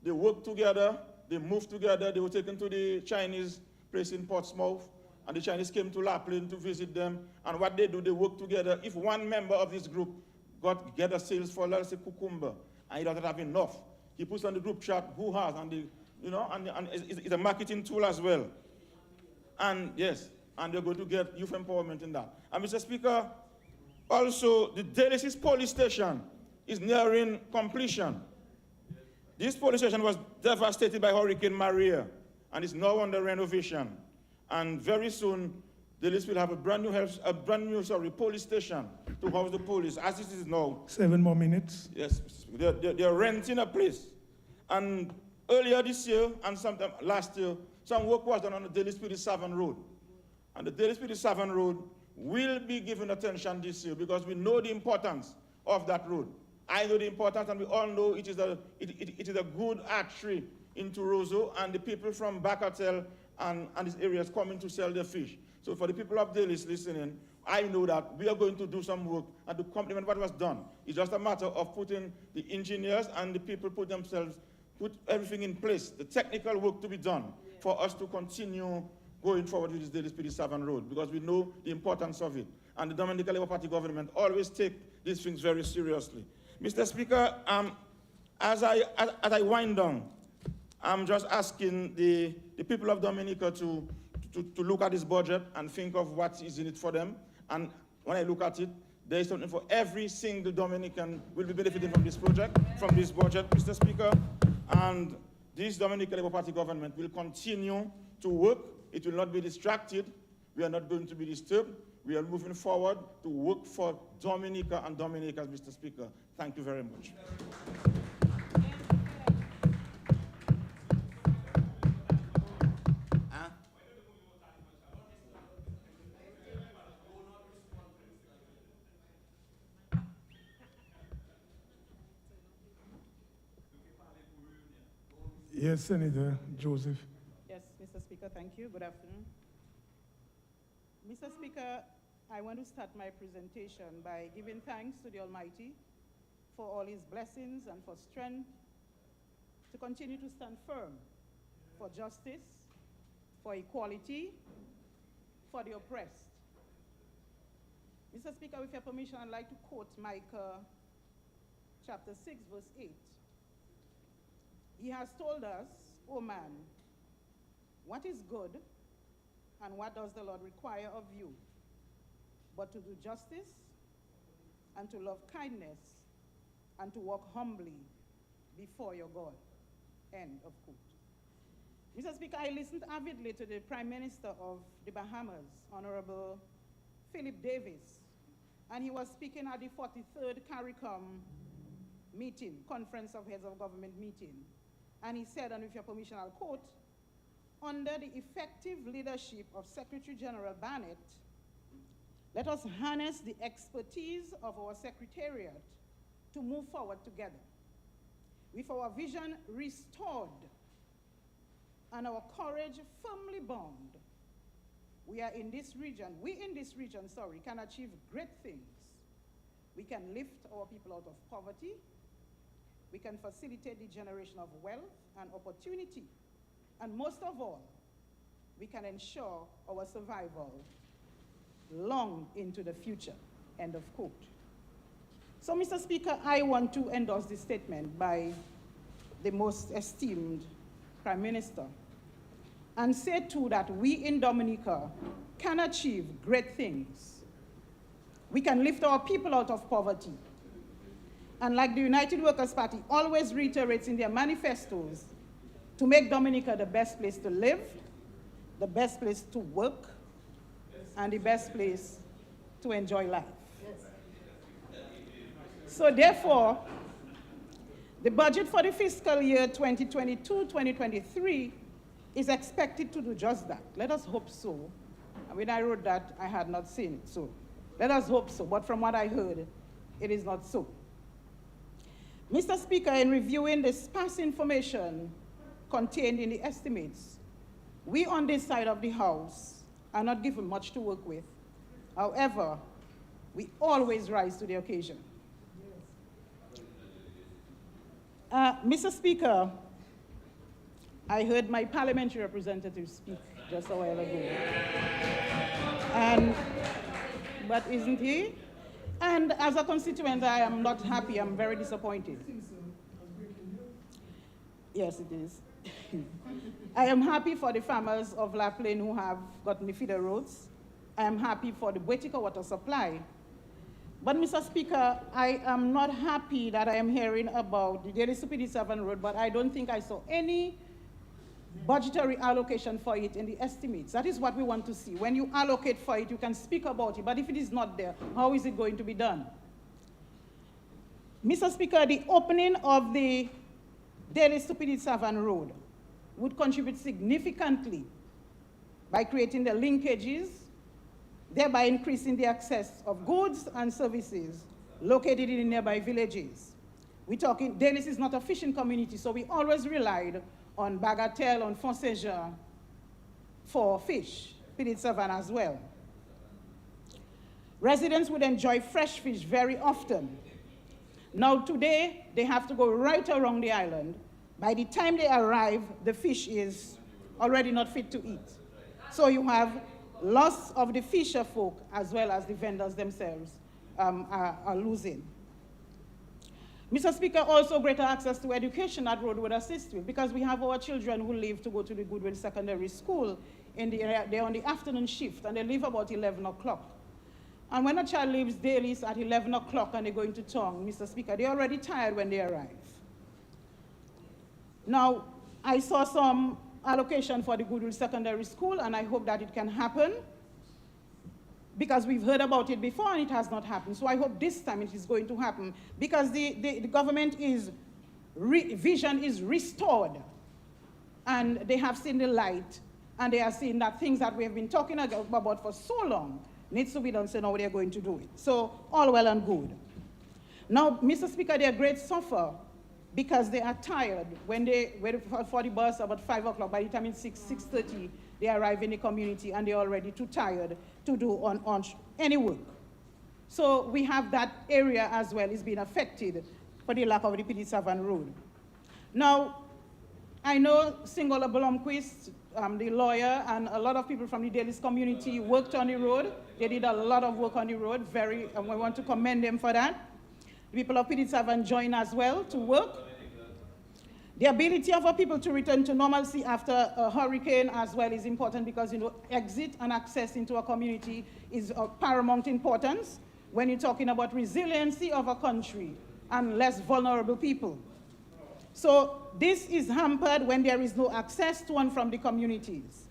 They work together, they move together. They were taken to the Chinese place in Portsmouth, and the Chinese came to Lapland to visit them. And what they do, they work together. If one member of this group get a sales for, let's say, cucumber, and he doesn't have enough, he puts on the group chat who has, and it's a marketing tool as well. And yes, and they're going to get youth empowerment in that. And Mr. Speaker, also the Delicis police station is nearing completion. This police station was devastated by Hurricane Maria, and is now under renovation. And very soon, Daly's will have a brand new police station to house the police, as it is now. 7 more minutes. Yes, they're renting a place. And earlier this year, and sometime last year, some work was done on the Daly's Spirit Savon Road. And the Daly's Spirit Savon Road will be given attention this year, because we know the importance of that road. I know the importance, and we all know it is a good artery into Roseau, and the people from Bacatel and these areas coming to sell their fish. So for the people of Daly's listening, I know that we are going to do some work and to complement what was done. It's just a matter of putting the engineers and the people put everything in place, the technical work to be done for us to continue going forward with this Daly's Spirit Savon Road, because we know the importance of it. And the Dominican Labour Party government always take these things very seriously. Mr. Speaker, as I wind down, I'm just asking the people of Dominica to look at this budget and think of what is in it for them. And when I look at it, there is something for every single Dominican will be benefiting from this project, from this budget, Mr. Speaker. And this Dominican Labour Party government will continue to work. It will not be distracted. We are not going to be disturbed. We are moving forward to work for Dominica and Dominicans, Mr. Speaker. Thank you very much. Yes, Senator Joseph. Yes, Mr. Speaker, thank you. Good afternoon. Mr. Speaker, I want to start my presentation by giving thanks to the Almighty for all his blessings and for strength to continue to stand firm for justice, for equality, for the oppressed. Mr. Speaker, with your permission, I'd like to quote Micah chapter 6, verse 8. He has told us, O man, what is good and what does the Lord require of you, but to do justice and to love kindness and to walk humbly before your God. End of quote. Mr. Speaker, I listened avidly to the Prime Minister of the Bahamas, Honorable Philip Davis, and he was speaking at the 43rd CARICOM meeting, Conference of Heads of Government meeting. And he said, and with your permission, I'll quote, under the effective leadership of Secretary General Barnett, let us harness the expertise of our Secretariat to move forward together. With our vision restored and our courage firmly bound, we in this region, can achieve great things. We can lift our people out of poverty. We can facilitate the generation of wealth and opportunity. And most of all, we can ensure our survival long into the future, end of quote. So, Mr. Speaker, I want to endorse this statement by the most esteemed Prime Minister and say too that we in Dominica can achieve great things. We can lift our people out of poverty. And like the United Workers' Party always reiterates in their manifestos, to make Dominica the best place to live, the best place to work, and the best place to enjoy life. So therefore, the budget for the fiscal year 2022-2023 is expected to do just that. Let us hope so. And when I wrote that, I had not seen it, so let us hope so. But from what I heard, it is not so. Mr. Speaker, in reviewing the sparse information contained in the estimates, we on this side of the House are not given much to work with. However, we always rise to the occasion. Mr. Speaker, I heard my parliamentary representative speak just a while ago. But isn't he? And as a constituent, I am not happy. I'm very disappointed. Yes, it is. I am happy for the farmers of La Plaine who have gotten the feeder roads. I am happy for the Boetica water supply. But, Mr. Speaker, I am not happy that I am hearing about the Daily Stupidity 7 road, but I don't think I saw any budgetary allocation for it in the estimates. That is what we want to see. When you allocate for it, you can speak about it, but if it is not there, how is it going to be done? Mr. Speaker, the opening of the Daily Stupidity 7 road would contribute significantly by creating the linkages, thereby increasing the access of goods and services located in nearby villages. We're talking, Dalis is not a fishing community, so we always relied on Bagatelle, on Fonseja for fish, Pidit Savannah as well. Residents would enjoy fresh fish very often. Now today, they have to go right around the island. By the time they arrive, the fish is already not fit to eat. So you have loss of the fisher folk as well as the vendors themselves are losing. Mr. Speaker, also greater access to education that road would assist with, because we have our children who leave to go to the Goodwill Secondary School. They're on the afternoon shift and they leave about 11 o'clock. And when a child leaves daily at 11 o'clock and they go into town, Mr. Speaker, they're already tired when they arrive. Now, I saw some allocation for the Goodwill Secondary School, and I hope that it can happen, because we've heard about it before and it has not happened. So I hope this time it is going to happen, because the government vision is restored, and they have seen the light, and they are seeing that things that we have been talking about for so long needs to be done, so now they are going to do it. So all well and good. Now, Mr. Speaker, they are great suffer because they are tired when they wait for the bus about 5 o'clock. By the time it's 6:30, they arrive in the community and they're already too tired to do on any work. So we have that area as well is being affected for the lack of the Pidit Savan Road. Now, I know Singola Blomquist, the lawyer, and a lot of people from the Dalis community worked on the road. They did a lot of work on the road, and we want to commend them for that. The people of Pidit Savan join as well to work. The ability of our people to return to normalcy after a hurricane as well is important, because, you know, exit and access into a community is of paramount importance when you're talking about resiliency of a country and less vulnerable people. So this is hampered when there is no access to and from the communities.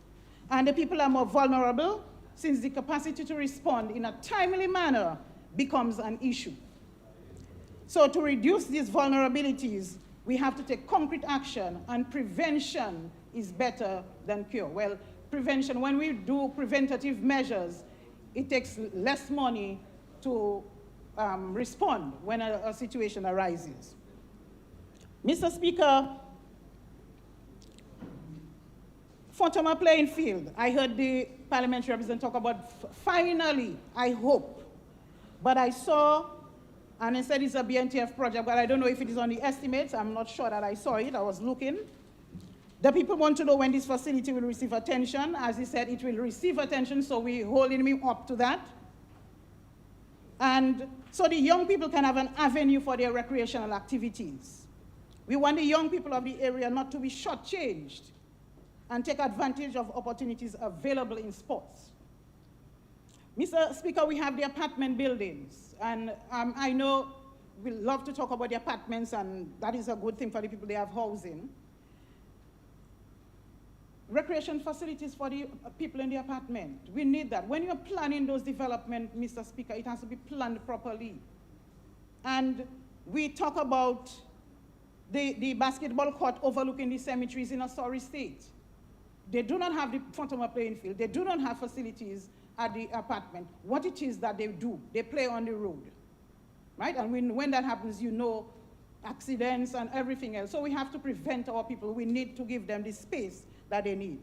And the people are more vulnerable since the capacity to respond in a timely manner becomes an issue. So to reduce these vulnerabilities, we have to take concrete action, and prevention is better than cure. Well, prevention, when we do preventative measures, it takes less money to respond when a situation arises. Mr. Speaker, Fortuma playing field. I heard the parliamentary representative talk about finally, I hope. But I saw, and it said it's a BNTF project, but I don't know if it is on the estimates. I'm not sure that I saw it. I was looking. The people want to know when this facility will receive attention. As he said, it will receive attention, so we're holding him up to that. And so the young people can have an avenue for their recreational activities. We want the young people of the area not to be shortchanged and take advantage of opportunities available in sports. Mr. Speaker, we have the apartment buildings, and I know we love to talk about the apartments, and that is a good thing for the people they have housing. Recreation facilities for the people in the apartment. We need that. When you're planning those developments, Mr. Speaker, it has to be planned properly. And we talk about the basketball court overlooking the cemeteries in a sorry state. They do not have the Fortuma playing field. They do not have facilities at the apartment. What it is that they do, they play on the road, right? And when that happens, you know, accidents and everything else. So we have to prevent our people. We need to give them the space that they need.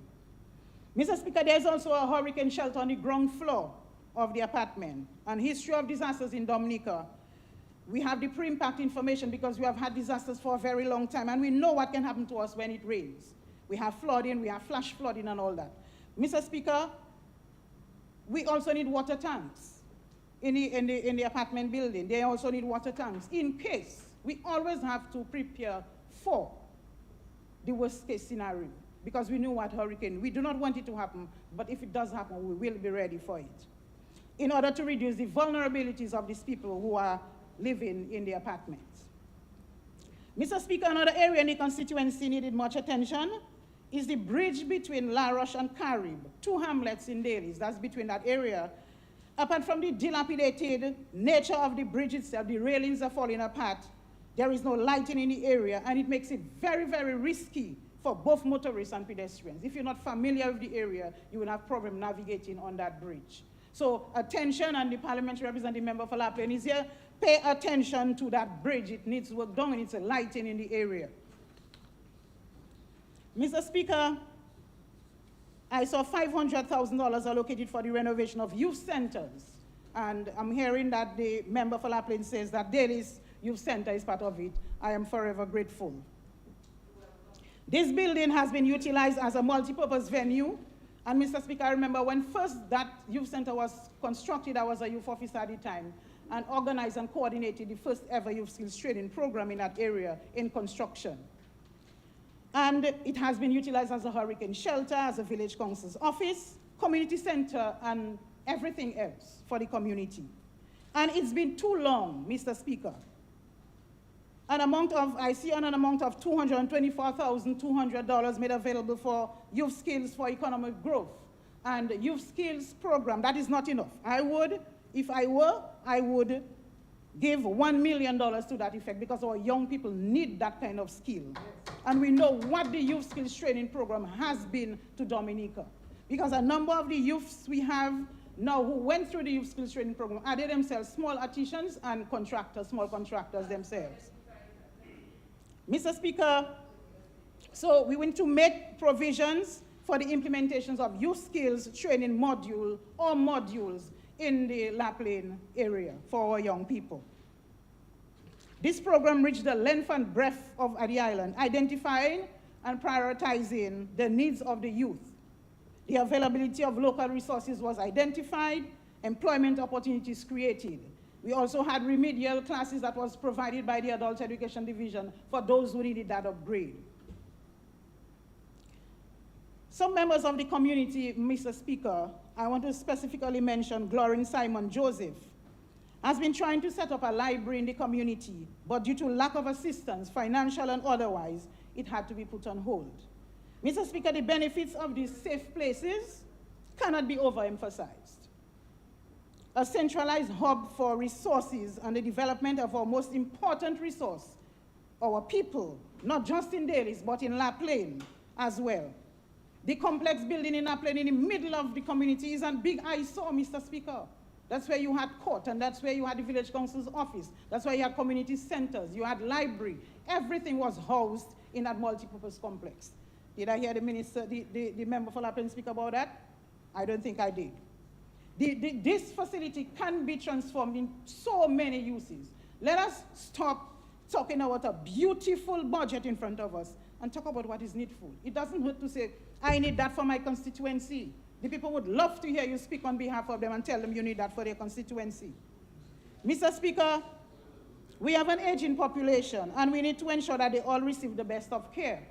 Mr. Speaker, there's also a hurricane shelter on the ground floor of the apartment. And history of disasters in Dominica, we have the pre-impact information because we have had disasters for a very long time, and we know what can happen to us when it rains. We have flooding, we have flash flooding and all that. Mr. Speaker, we also need water tanks in the apartment building. They also need water tanks in case. We always have to prepare for the worst case scenario because we know what hurricane, we do not want it to happen, but if it does happen, we will be ready for it in order to reduce the vulnerabilities of these people who are living in the apartments. Mr. Speaker, another area in the constituency needed much attention is the bridge between La Roche and Carib, 2 hamlets in Dailies, that's between that area. Apart from the dilapidated nature of the bridge itself, the railings are falling apart, there is no lighting in the area, and it makes it very, very risky for both motorists and pedestrians. If you're not familiar with the area, you will have problem navigating on that bridge. So attention, and the parliamentary representative member for La Plaine is here, pay attention to that bridge. It needs work done, and it's a lighting in the area. Mr. Speaker, I saw $500,000 allocated for the renovation of youth centers. And I'm hearing that the member for La Plaine says that Daly's Youth Center is part of it. I am forever grateful. This building has been utilized as a multi-purpose venue. And Mr. Speaker, I remember when first that youth center was constructed, I was a youth officer at the time, and organized and coordinated the first ever youth skills training program in that area in construction. And it has been utilized as a hurricane shelter, as a village council's office, community center, and everything else for the community. And it's been too long, Mr. Speaker. I see an amount of $224,200 made available for youth skills for economic growth and youth skills program. That is not enough. If I were, I would give $1 million to that effect because our young people need that kind of skill. And we know what the youth skills training program has been to Dominica. Because a number of the youths we have now who went through the youth skills training program are they themselves small artisans and contractors, small contractors themselves. Mr. Speaker, so we want to make provisions for the implementations of youth skills training module or modules in the La Plaine area for our young people. This program reached the length and breadth of the island, identifying and prioritizing the needs of the youth. The availability of local resources was identified, employment opportunities created. We also had remedial classes that was provided by the Adult Education Division for those who needed that upgrade. Some members of the community, Mr. Speaker, I want to specifically mention Glorin Simon Joseph, has been trying to set up a library in the community, but due to lack of assistance, financial and otherwise, it had to be put on hold. Mr. Speaker, the benefits of these safe places cannot be overemphasized. A centralized hub for resources and the development of our most important resource, our people, not just in Dailies, but in La Plaine as well. The complex building in Upland in the middle of the community is a big eyesore, Mr. Speaker. That's where you had court, and that's where you had the village council's office. That's where you had community centers, you had library. Everything was housed in that multipurpose complex. Did I hear the minister, the member for Upland speak about that? I don't think I did. This facility can be transformed in so many uses. Let us stop talking about a beautiful budget in front of us and talk about what is needful. It doesn't hurt to say, I need that for my constituency. The people would love to hear you speak on behalf of them and tell them you need that for their constituency. Mr. Speaker, we have an aging population, and we need to ensure that they all receive the best of care.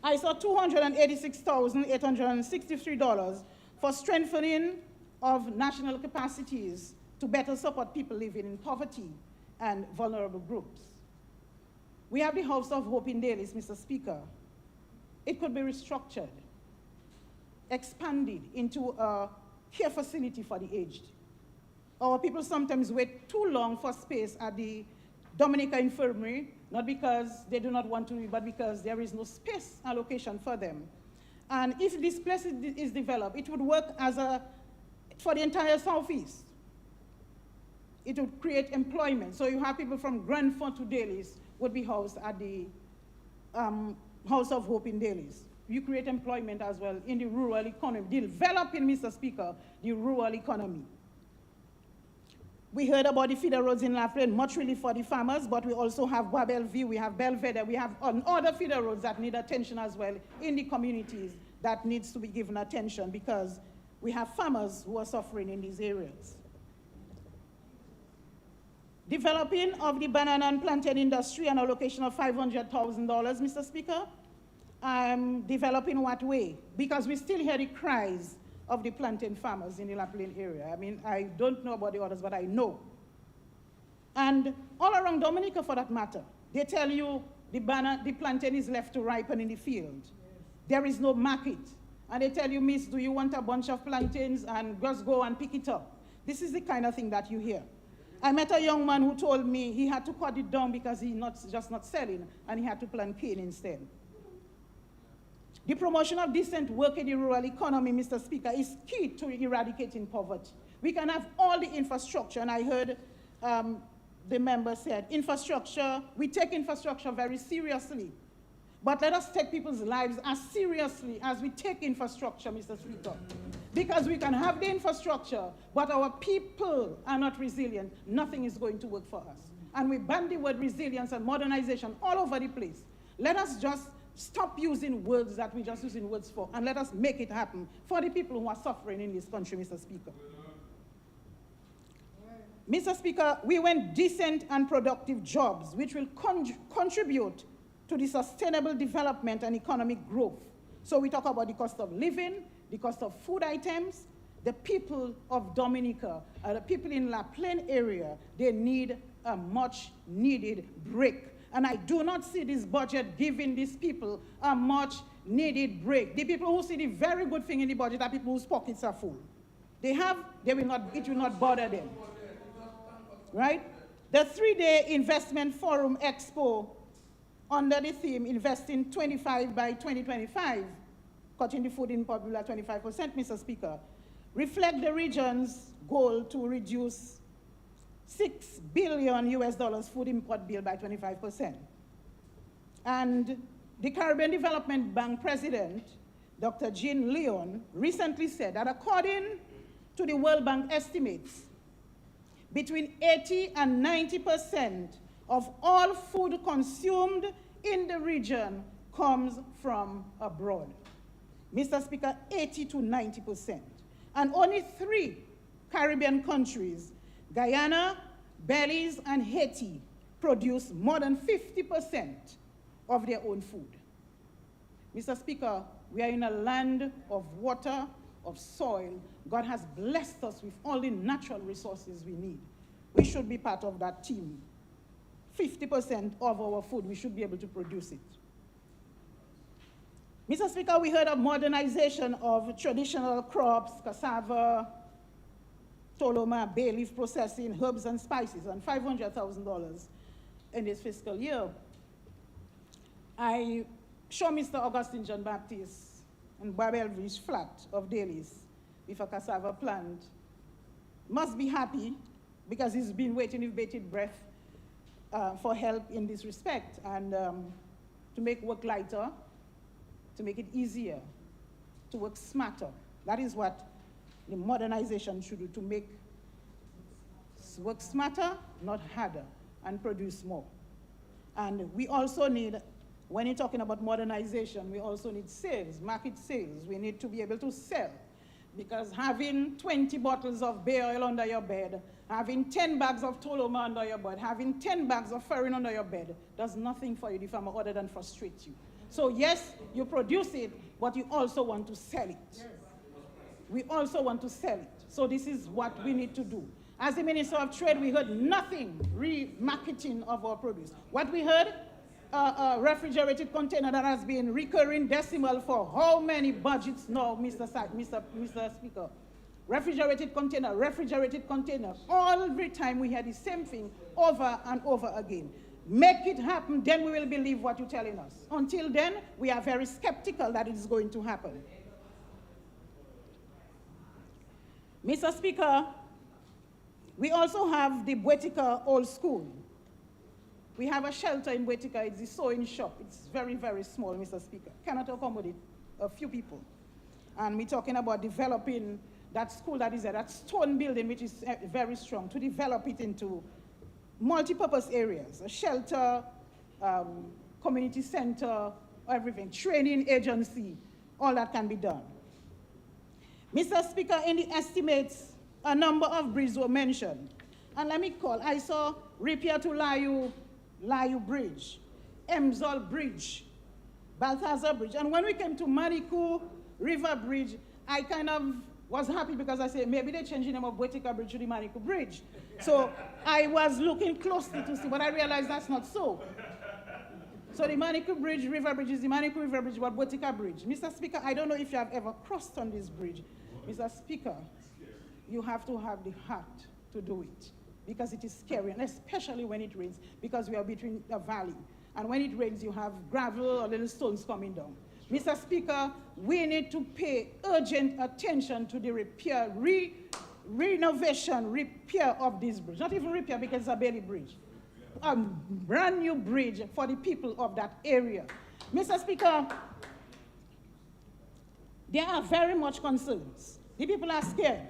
I saw $286,863 for strengthening of national capacities to better support people living in poverty and vulnerable groups. We have the House of Hope in Dailies, Mr. Speaker. It could be restructured, expanded into a care facility for the aged. Our people sometimes wait too long for space at the Dominica Infirmary, not because they do not want to, but because there is no space allocation for them. And if this place is developed, it would work for the entire Southeast. It would create employment. So you have people from Grand Font to Dailies would be housed at the House of Hope in Dailies. You create employment as well in the rural economy, developing, Mr. Speaker, the rural economy. We heard about the feeder roads in Lafayette, much relief for the farmers, but we also have Bellevue, we have Belvedere, we have other feeder roads that need attention as well in the communities that needs to be given attention because we have farmers who are suffering in these areas. Developing of the banana and plantain industry, an allocation of $500,000, Mr. Speaker. Developing what way? Because we still hear the cries of the plantain farmers in the Lapland area. I mean, I don't know about the others, but I know. And all around Dominica, for that matter, they tell you the plantain is left to ripen in the field. There is no market. And they tell you, miss, do you want a bunch of plantains? And just go and pick it up. This is the kind of thing that you hear. I met a young man who told me he had to cut it down because he's just not selling, and he had to plant cane instead. The promotion of decent work in the rural economy, Mr. Speaker, is key to eradicating poverty. We can have all the infrastructure, and I heard the member said, infrastructure, we take infrastructure very seriously. But let us take people's lives as seriously as we take infrastructure, Mr. Speaker. Because we can have the infrastructure, but our people are not resilient, nothing is going to work for us. And we ban the word resilience and modernization all over the place. Let us just stop using words that we're just using words for, and let us make it happen for the people who are suffering in this country, Mr. Speaker. Mr. Speaker, we want decent and productive jobs which will contribute to the sustainable development and economic growth. So we talk about the cost of living, the cost of food items. The people of Dominica, the people in La Plaine area, they need a much needed break. And I do not see this budget giving these people a much needed break. The people who see the very good thing in the budget are people whose pockets are full. It will not bother them. Right? The 3-day investment forum expo under the theme Investing 25 by 2025, cutting the food in popular 25%, Mr. Speaker, reflect the region's goal to reduce $6 billion food import bill by 25%. And the Caribbean Development Bank president, Dr. Jean Leon, recently said that according to the World Bank estimates, between 80 and 90% of all food consumed in the region comes from abroad. Mr. Speaker, 80 to 90%. And only 3 Caribbean countries, Guyana, Belize, and Haiti, produce more than 50% of their own food. Mr. Speaker, we are in a land of water, of soil. God has blessed us with all the natural resources we need. We should be part of that team. 50% of our food, we should be able to produce it. Mr. Speaker, we heard of modernization of traditional crops, cassava, toloma, bay leaf processing, herbs and spices, and $500,000 in this fiscal year. I show Mr. Augustine John Baptiste and Babelbridge flat of Dailies with a cassava plant must be happy because he's been waiting with bated breath for help in this respect and to make work lighter, to make it easier, to work smarter. That is what the modernization should do, to make work smarter, not harder, and produce more. And we also need, when you're talking about modernization, we also need sales, market sales. We need to be able to sell. Because having 20 bottles of bay oil under your bed, having 10 bags of Toloma under your bed, having 10 bags of Ferrin under your bed does nothing for you, the farmer, other than frustrate you. So yes, you produce it, but you also want to sell it. Yes. We also want to sell it. So this is what we need to do. As the Minister of Trade, we heard nothing remarketing of our produce. What we heard, a refrigerated container that has been recurring decimal for how many budgets now, Mr. Speaker? Refrigerated container. Every time we hear the same thing over and over again. Make it happen, then we will believe what you're telling us. Until then, we are very skeptical that it is going to happen. Mr. Speaker, we also have the Bwetika Old School. We have a shelter in Bwetika. It's a sewing shop. It's very, very small, Mr. Speaker. Cannot accommodate a few people. And we're talking about developing that school that is there, that stone building, which is very strong, to develop it into multi-purpose areas, a shelter, community center, everything, training agency, all that can be done. Mr. Speaker, in the estimates, a number of bridges were mentioned. And let me call, I saw Repair to Layu Bridge, Emzol Bridge, Balthazar Bridge. And when we came to Manikou River Bridge, I kind of was happy because I said, maybe they're changing the name of Bwetika Bridge to the Manikou Bridge. So I was looking closely to see, but I realized that's not so. So the Manikou Bridge, River Bridge is the Manikou River Bridge, but Bwetika Bridge. Mr. Speaker, I don't know if you have ever crossed on this bridge. Mr. Speaker, you have to have the heart to do it because it is scary, and especially when it rains, because we are between a valley. And when it rains, you have gravel or little stones coming down. Mr. Speaker, we need to pay urgent attention to the repair, renovation, repair of this bridge. Not even repair because it's a Bailey bridge. A brand new bridge for the people of that area. Mr. Speaker, there are very much concerns. The people are scared.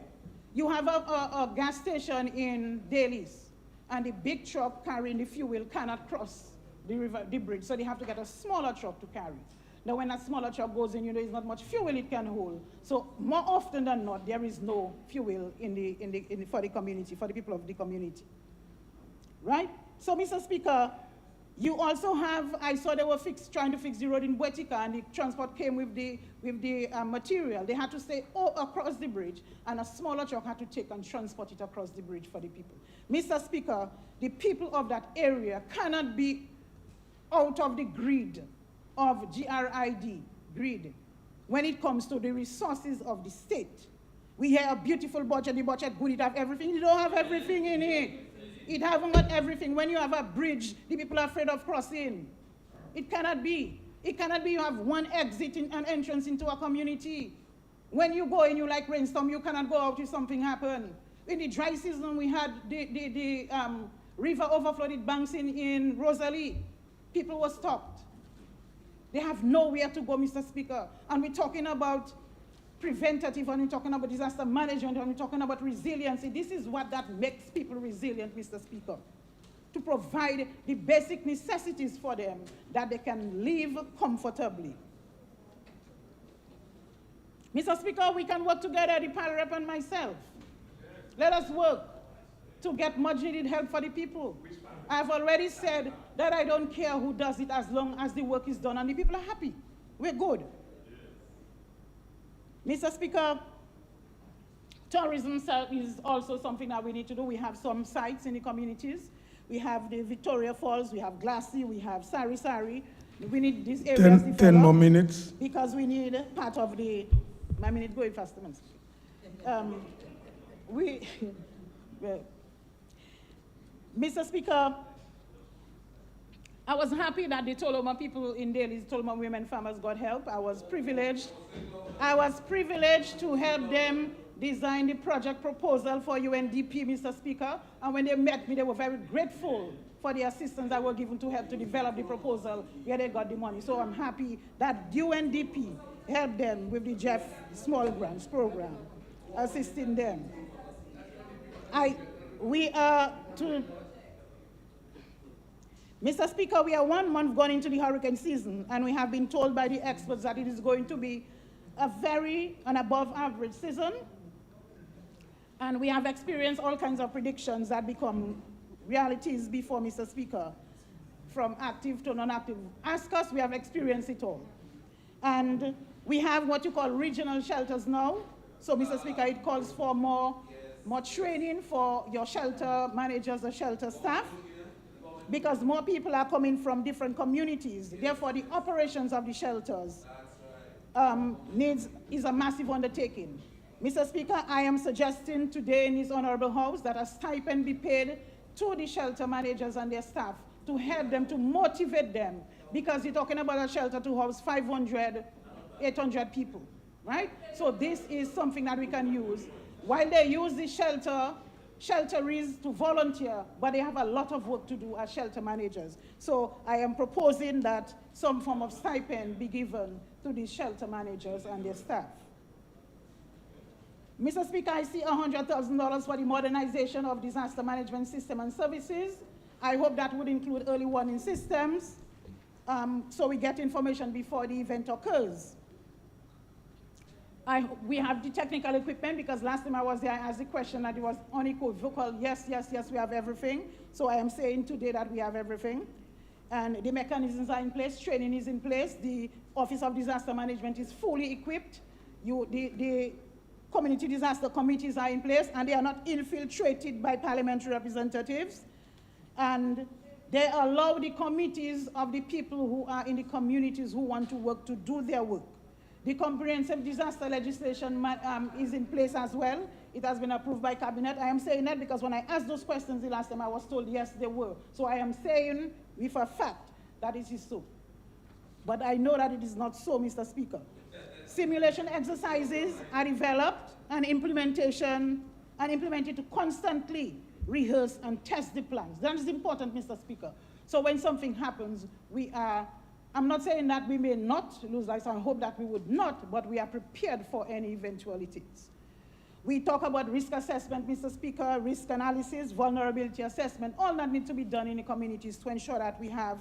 You have a gas station in Dailies, and the big truck carrying the fuel cannot cross the bridge, so they have to get a smaller truck to carry. Now, when a smaller truck goes in, there's not much fuel it can hold. So more often than not, there is no fuel for the community, for the people of the community. Right? So, Mr. Speaker, you also have, I saw they were trying to fix the road in Bwetika, and the transport came with the material. They had to stay across the bridge, and a smaller truck had to take and transport it across the bridge for the people. Mr. Speaker, the people of that area cannot be out of the grid of grid when it comes to the resources of the state. We hear a beautiful budget, the budget good, it have everything. You don't have everything in it. It haven't got everything. When you have a bridge, the people are afraid of crossing. It cannot be. It cannot be you have one exit and entrance into a community. When you go in, you like rainstorm, you cannot go out if something happened. In the dry season, we had the river overflowed banks in Rosalie. People were stopped. They have nowhere to go, Mr. Speaker. And we're talking about preventative, and we're talking about disaster management, and we're talking about resiliency. This is what that makes people resilient, Mr. Speaker. To provide the basic necessities for them that they can live comfortably. Mr. Speaker, we can work together, the Pal Rep and myself. Let us work to get much needed help for the people. I've already said that I don't care who does it as long as the work is done and the people are happy. We're good. Mr. Speaker, tourism is also something that we need to do. We have some sites in the communities. We have the Victoria Falls, we have Glassy, we have Sari Sari. We need these areas 10 more minutes. because we need part of the, my minute going faster. Mr. Speaker, our was happy that the Toloma people in Daly, Toloma women farmers got help. I was privileged to help them design the project proposal for UNDP, Mr. Speaker. And when they met me, they were very grateful for the assistance that were given to help to develop the proposal where they got the money. So I'm happy that UNDP helped them with the Jeff Small Grants program, assisting them. Mr. Speaker, we are 1 month gone into the hurricane season, and we have been told by the experts that it is going to be a very and above average season. And we have experienced all kinds of predictions that become realities before, Mr. Speaker, from active to non-active. Ask us, we have experienced it all. And we have what you call regional shelters now. So, Mr. Speaker, it calls for more training for your shelter managers or shelter staff, because more people are coming from different communities. Therefore, the operations of the shelters is a massive undertaking. Mr. Speaker, I am suggesting today in this honorable house that a stipend be paid to the shelter managers and their staff to help them, to motivate them, because you're talking about a shelter to house 500, 800 people, right? So this is something that we can use. While they use the shelteries to volunteer, but they have a lot of work to do as shelter managers. So I am proposing that some form of stipend be given to these shelter managers and their staff. Mr. Speaker, I see $100,000 for the modernization of disaster management system and services. I hope that would include early warning systems, so we get information before the event occurs. We have the technical equipment, because last time I was there, I asked the question that it was unequivocal. Yes, yes, yes, we have everything. So I am saying today that we have everything. And the mechanisms are in place, training is in place, the Office of Disaster Management is fully equipped. The community disaster committees are in place, and they are not infiltrated by parliamentary representatives. And they allow the committees of the people who are in the communities who want to work to do their work. The comprehensive disaster legislation is in place as well. It has been approved by cabinet. I am saying that because when I asked those questions the last time, I was told yes, they were. So I am saying with a fact that it is so. But I know that it is not so, Mr. Speaker. Simulation exercises are developed and implemented to constantly rehearse and test the plans. That is important, Mr. Speaker. So when something happens, I'm not saying that we may not lose lives, I hope that we would not, but we are prepared for any eventualities. We talk about risk assessment, Mr. Speaker, risk analysis, vulnerability assessment, all that needs to be done in the communities to ensure that we have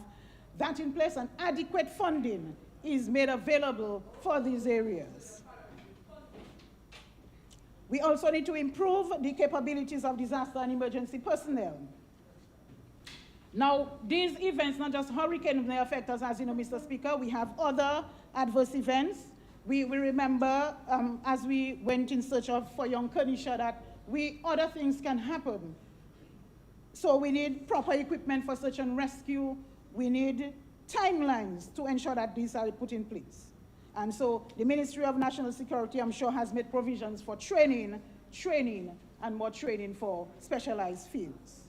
that in place and adequate funding is made available for these areas. We also need to improve the capabilities of disaster and emergency personnel. Now, these events, not just hurricanes, may affect us, as you know, Mr. Speaker. We have other adverse events. We remember, as we went in search for young Kenisha, that other things can happen. So we need proper equipment for search and rescue. We need timelines to ensure that these are put in place. And so the Ministry of National Security, I'm sure, has made provisions for training, and more training for specialized fields.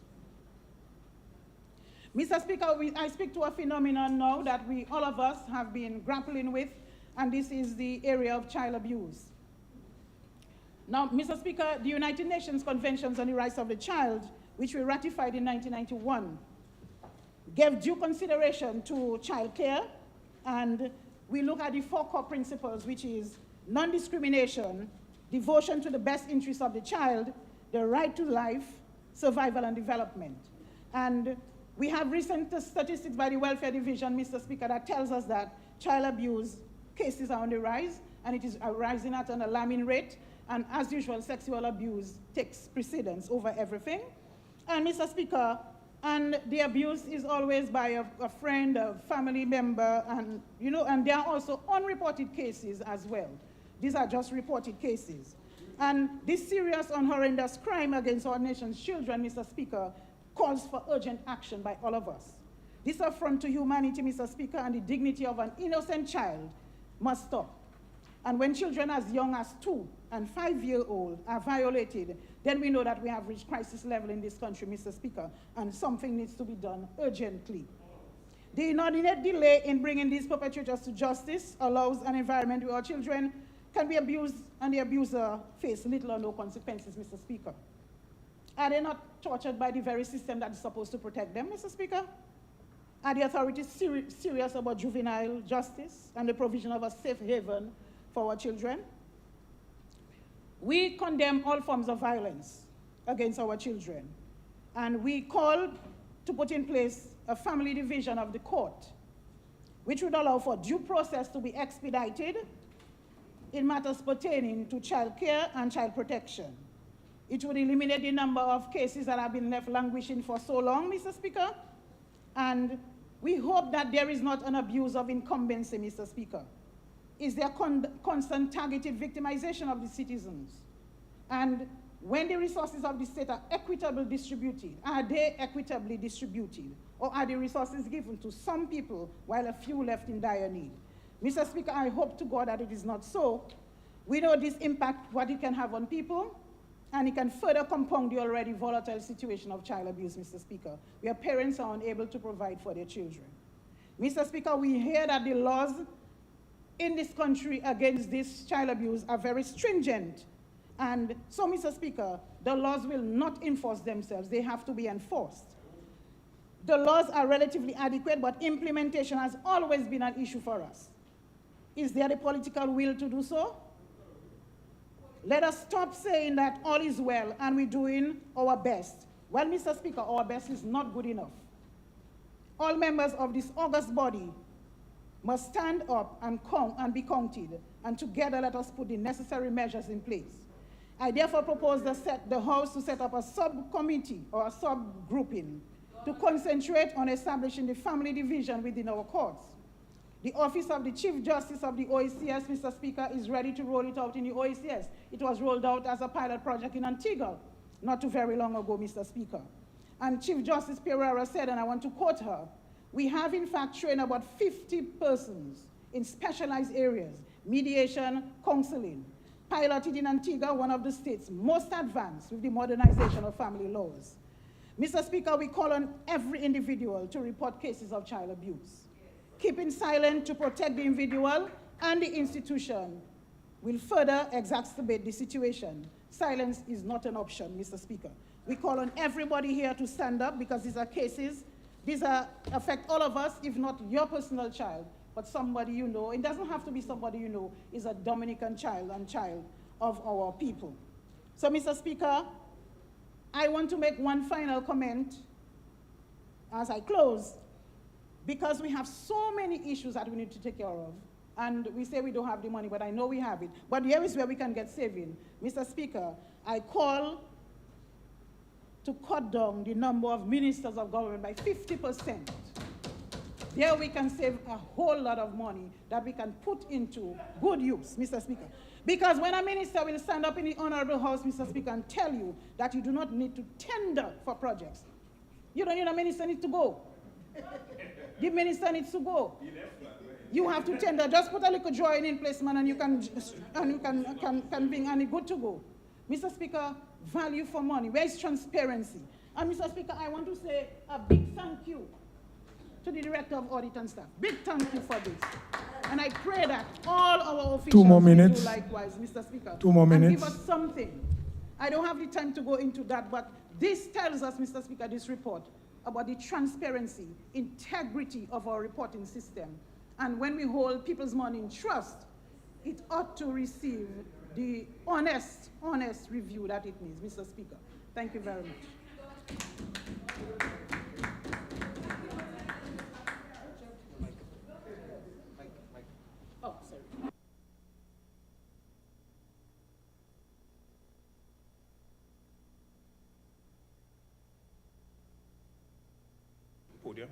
Mr. Speaker, I speak to a phenomenon now that all of us have been grappling with, and this is the area of child abuse. Now, Mr. Speaker, the United Nations Conventions on the Rights of the Child, which we ratified in 1991, gave due consideration to child care, and we look at the 4 core principles, which is non-discrimination, devotion to the best interests of the child, the right to life, survival and development. And we have recent statistics by the Welfare Division, Mr. Speaker, that tells us that child abuse cases are on the rise, and it is rising at an alarming rate. And as usual, sexual abuse takes precedence over everything. And Mr. Speaker, and the abuse is always by a friend, a family member, and and there are also unreported cases as well. These are just reported cases. And this serious and horrendous crime against our nation's children, Mr. Speaker, calls for urgent action by all of us. This affront to humanity, Mr. Speaker, and the dignity of an innocent child must stop. And when children as young as 2 and 5-year-old are violated, then we know that we have reached crisis level in this country, Mr. Speaker, and something needs to be done urgently. The inordinate delay in bringing these perpetrators to justice allows an environment where our children can be abused and the abuser face little or no consequences, Mr. Speaker. Are they not tortured by the very system that is supposed to protect them, Mr. Speaker? Are the authorities serious about juvenile justice and the provision of a safe haven for our children? We condemn all forms of violence against our children, and we call to put in place a family division of the court, which would allow for due process to be expedited in matters pertaining to child care and child protection. It would eliminate the number of cases that have been left languishing for so long, Mr. Speaker, and we hope that there is not an abuse of incumbency, Mr. Speaker. Is there constant targeted victimization of the citizens? And when the resources of the state are equitably distributed, are they equitably distributed? Or are the resources given to some people while a few left in dire need? Mr. Speaker, I hope to God that it is not so. We know this impact, what it can have on people, and it can further compound the already volatile situation of child abuse, Mr. Speaker, where parents are unable to provide for their children. Mr. Speaker, we hear that the laws in this country against this child abuse are very stringent. And so, Mr. Speaker, the laws will not enforce themselves. They have to be enforced. The laws are relatively adequate, but implementation has always been an issue for us. Is there the political will to do so? Let us stop saying that all is well and we're doing our best. Well, Mr. Speaker, our best is not good enough. All members of this august body must stand up and be counted, and together let us put the necessary measures in place. I therefore propose the House to set up a subcommittee or a subgrouping to concentrate on establishing the family division within our courts. The Office of the Chief Justice of the OECS, Mr. Speaker, is ready to roll it out in the OECS. It was rolled out as a pilot project in Antigua not too very long ago, Mr. Speaker. And Chief Justice Pereira said, and I want to quote her, "We have in fact trained about 50 persons in specialized areas, mediation, counseling, piloted in Antigua, one of the states most advanced with the modernization of family laws." Mr. Speaker, we call on every individual to report cases of child abuse. Keeping silent to protect the individual and the institution will further exacerbate the situation. Silence is not an option, Mr. Speaker. We call on everybody here to stand up because these are cases, affect all of us, if not your personal child, but somebody you know. It doesn't have to be somebody you know, is a Dominican child and child of our people. So, Mr. Speaker, I want to make one final comment as I close, because we have so many issues that we need to take care of. And we say we don't have the money, but I know we have it. But here is where we can get saving. Mr. Speaker, I call to cut down the number of ministers of government by 50%. There we can save a whole lot of money that we can put into good use, Mr. Speaker. Because when a minister will stand up in the Honorable House, Mr. Speaker, and tell you that you do not need to tender for projects, you don't need a minister need to go. The minister needs to go. You have to tender. Just put a little drawing in place, man, and you can bring, and it's good to go. Mr. Speaker, value for money. Where is transparency? And Mr. Speaker, I want to say a big thank you to the Director of Audit and Staff. Big thank you for this. And I pray that all our officials 2 more minutes. will do likewise, Mr. Speaker. 2 more minutes. And give us something. I don't have the time to go into that, but this tells us, Mr. Speaker, this report, about the transparency, integrity of our reporting system. And when we hold people's money in trust, it ought to receive the honest review that it needs, Mr. Speaker. Thank you very much. Oh, sorry. Podium.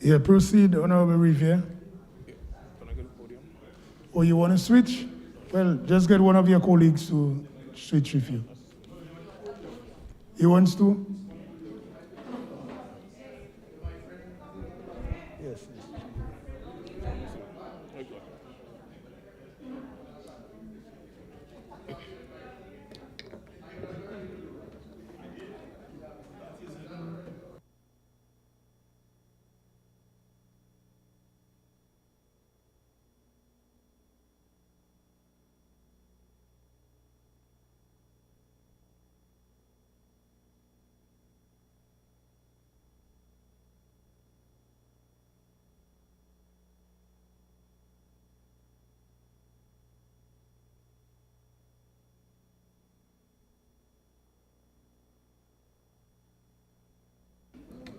Yeah, proceed, Honorable Riviere. Can I get a podium? Or you want to switch? Well, just get one of your colleagues to switch with you. He wants to? Yes.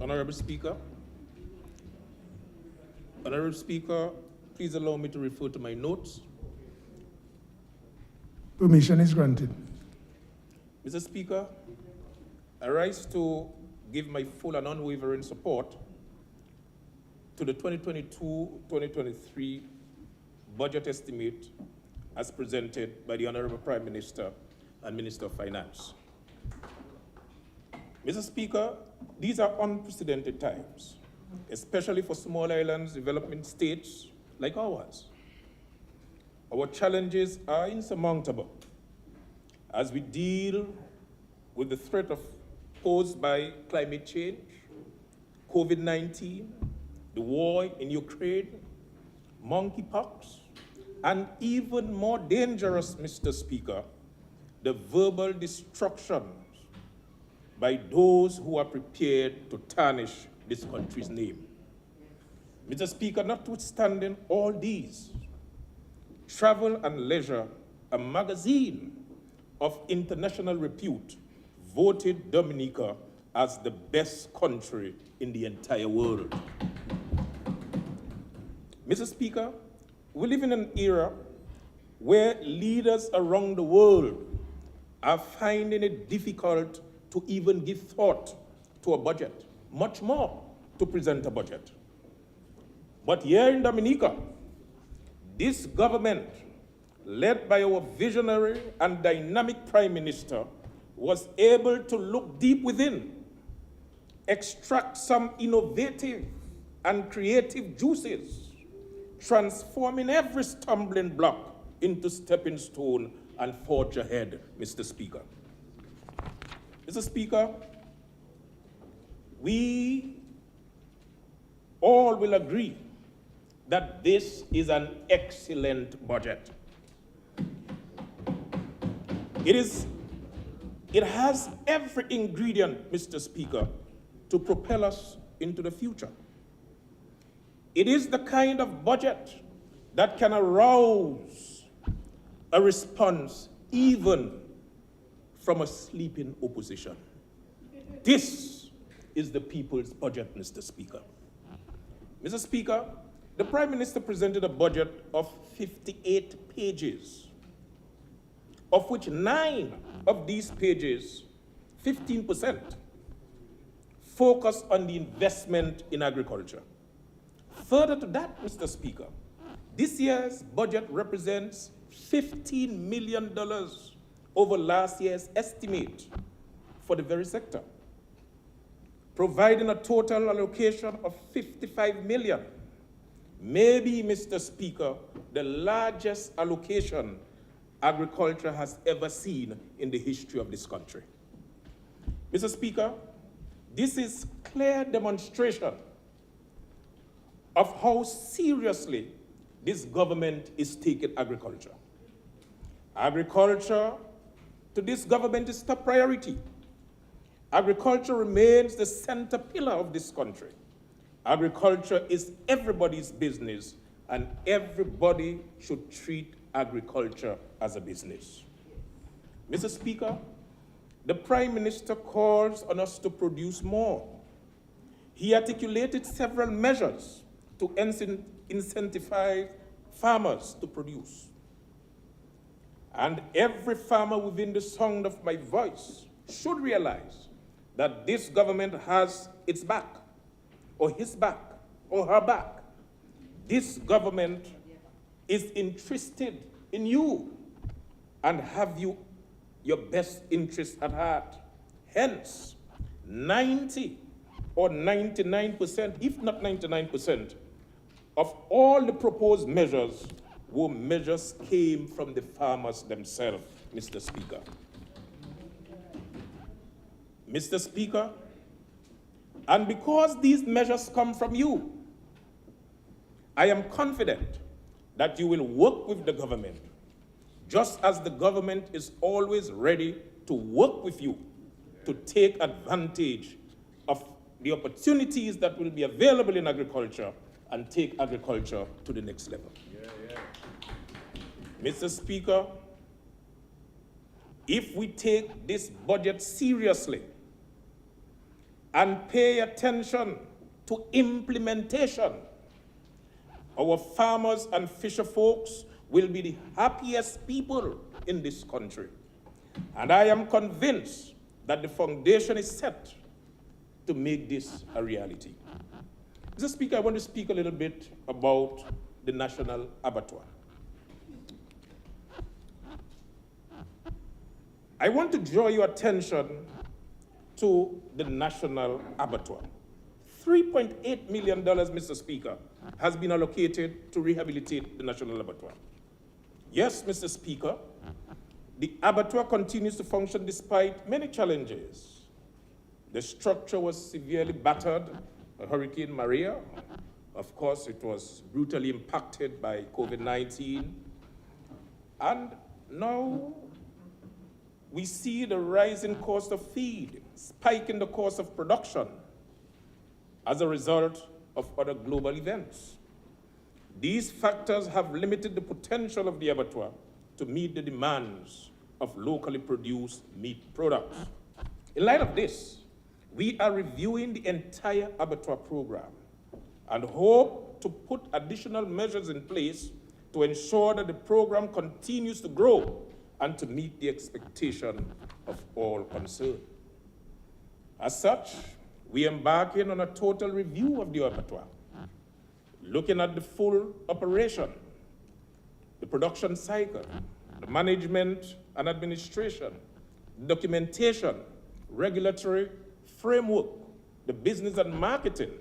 Honorable Speaker, please allow me to refer to my notes. Permission is granted. Mr. Speaker, I rise to give my full and unwavering support to the 2022-2023 budget estimate as presented by the Honorable Prime Minister and Minister of Finance. Mr. Speaker, these are unprecedented times, especially for small islands, developing states like ours. Our challenges are insurmountable as we deal with the threat posed by climate change, COVID-19, the war in Ukraine, monkeypox, and even more dangerous, Mr. Speaker, the verbal destruction by those who are prepared to tarnish this country's name. Mr. Speaker, notwithstanding all these, Travel and Leisure, a magazine of international repute, voted Dominica as the best country in the entire world. Mr. Speaker, we live in an era where leaders around the world are finding it difficult to even give thought to a budget, much more to present a budget. But here in Dominica, this government, led by our visionary and dynamic Prime Minister, was able to look deep within, extract some innovative and creative juices, transforming every stumbling block into stepping stone and forge ahead, Mr. Speaker. Mr. Speaker, we all will agree that this is an excellent budget. It has every ingredient, Mr. Speaker, to propel us into the future. It is the kind of budget that can arouse a response even from a sleeping opposition. This is the people's budget, Mr. Speaker. Mr. Speaker, the Prime Minister presented a budget of 58 pages, of which 9 of these pages, 15%, focus on the investment in agriculture. Further to that, Mr. Speaker, this year's budget represents $15 million over last year's estimate for the very sector, providing a total allocation of $55 million. Maybe, Mr. Speaker, the largest allocation agriculture has ever seen in the history of this country. Mr. Speaker, this is clear demonstration of how seriously this government is taking agriculture. Agriculture to this government is top priority. Agriculture remains the center pillar of this country. Agriculture is everybody's business, and everybody should treat agriculture as a business. Mr. Speaker, the Prime Minister calls on us to produce more. He articulated several measures to incentivize farmers to produce. And every farmer within the sound of my voice should realize that this government has its back, or his back, or her back. This government is interested in you and have your best interest at heart. Hence, 90 or 99%, if not 99%, of all the proposed measures came from the farmers themselves, Mr. Speaker. Mr. Speaker, and because these measures come from you, I am confident that you will work with the government, just as the government is always ready to work with you to take advantage of the opportunities that will be available in agriculture and take agriculture to the next level. Mr. Speaker, if we take this budget seriously, and pay attention to implementation, our farmers and fisher folks will be the happiest people in this country. And I am convinced that the foundation is set to make this a reality. Mr. Speaker, I want to speak a little bit about the National Abattoir. I want to draw your attention to the National Abattoir. $3.8 million, Mr. Speaker, has been allocated to rehabilitate the National Abattoir. Yes, Mr. Speaker, the abattoir continues to function despite many challenges. The structure was severely battered by Hurricane Maria. Of course, it was brutally impacted by COVID-19. And now we see the rising cost of feed, spike in the cost of production as a result of other global events. These factors have limited the potential of the abattoir to meet the demands of locally produced meat products. In light of this, we are reviewing the entire abattoir program and hope to put additional measures in place to ensure that the program continues to grow and to meet the expectation of all concerned. As such, we are embarking on a total review of the abattoir, looking at the full operation, the production cycle, the management and administration, documentation, regulatory framework, the business and marketing,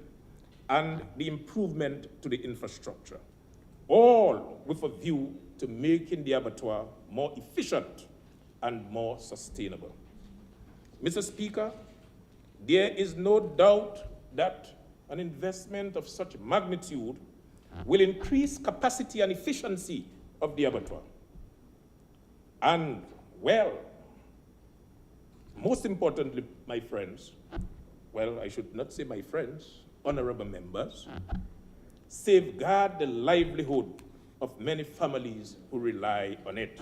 and the improvement to the infrastructure, all with a view to making the abattoir more efficient and more sustainable. Mr. Speaker, there is no doubt that an investment of such magnitude will increase capacity and efficiency of the abattoir. And, well, most importantly, my friends, well, I should not say my friends, honorable members, safeguard the livelihood of many families who rely on it.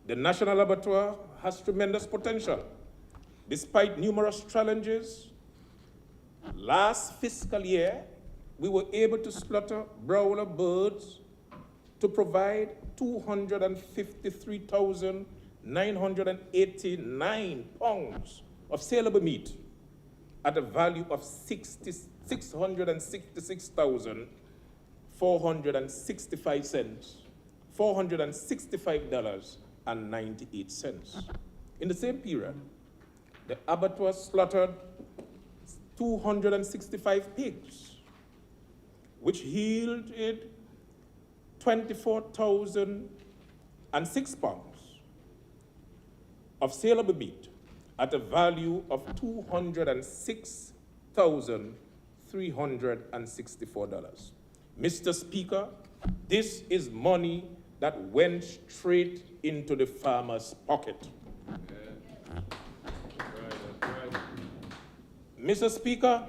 The National Abattoir has tremendous potential. Despite numerous challenges, last fiscal year, we were able to slaughter broiler birds to provide 253,989 pounds of saleable meat at a value of $465.98. In the same period, the abattoir slaughtered 265 pigs, which yielded 24,006 pounds of saleable meat at a value of $206,364. Mr. Speaker, this is money that went straight into the farmer's pocket. Mr. Speaker,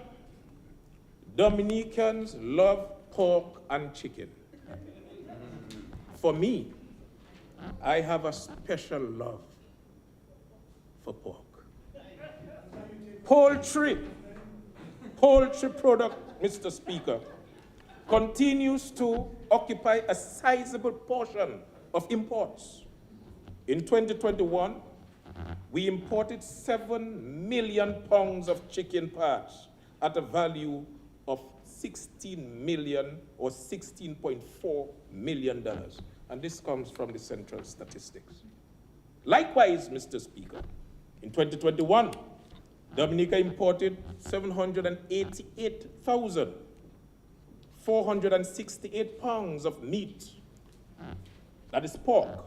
Dominicans love pork and chicken. For me, I have a special love for pork. Poultry product, Mr. Speaker, continues to occupy a sizable portion of imports. In 2021, we imported 7 million pounds of chicken parts at a value of $16 million or $16.4 million. And this comes from the Central Statistics. Likewise, Mr. Speaker, in 2021, Dominica imported 788,468 pounds of meat, that is pork,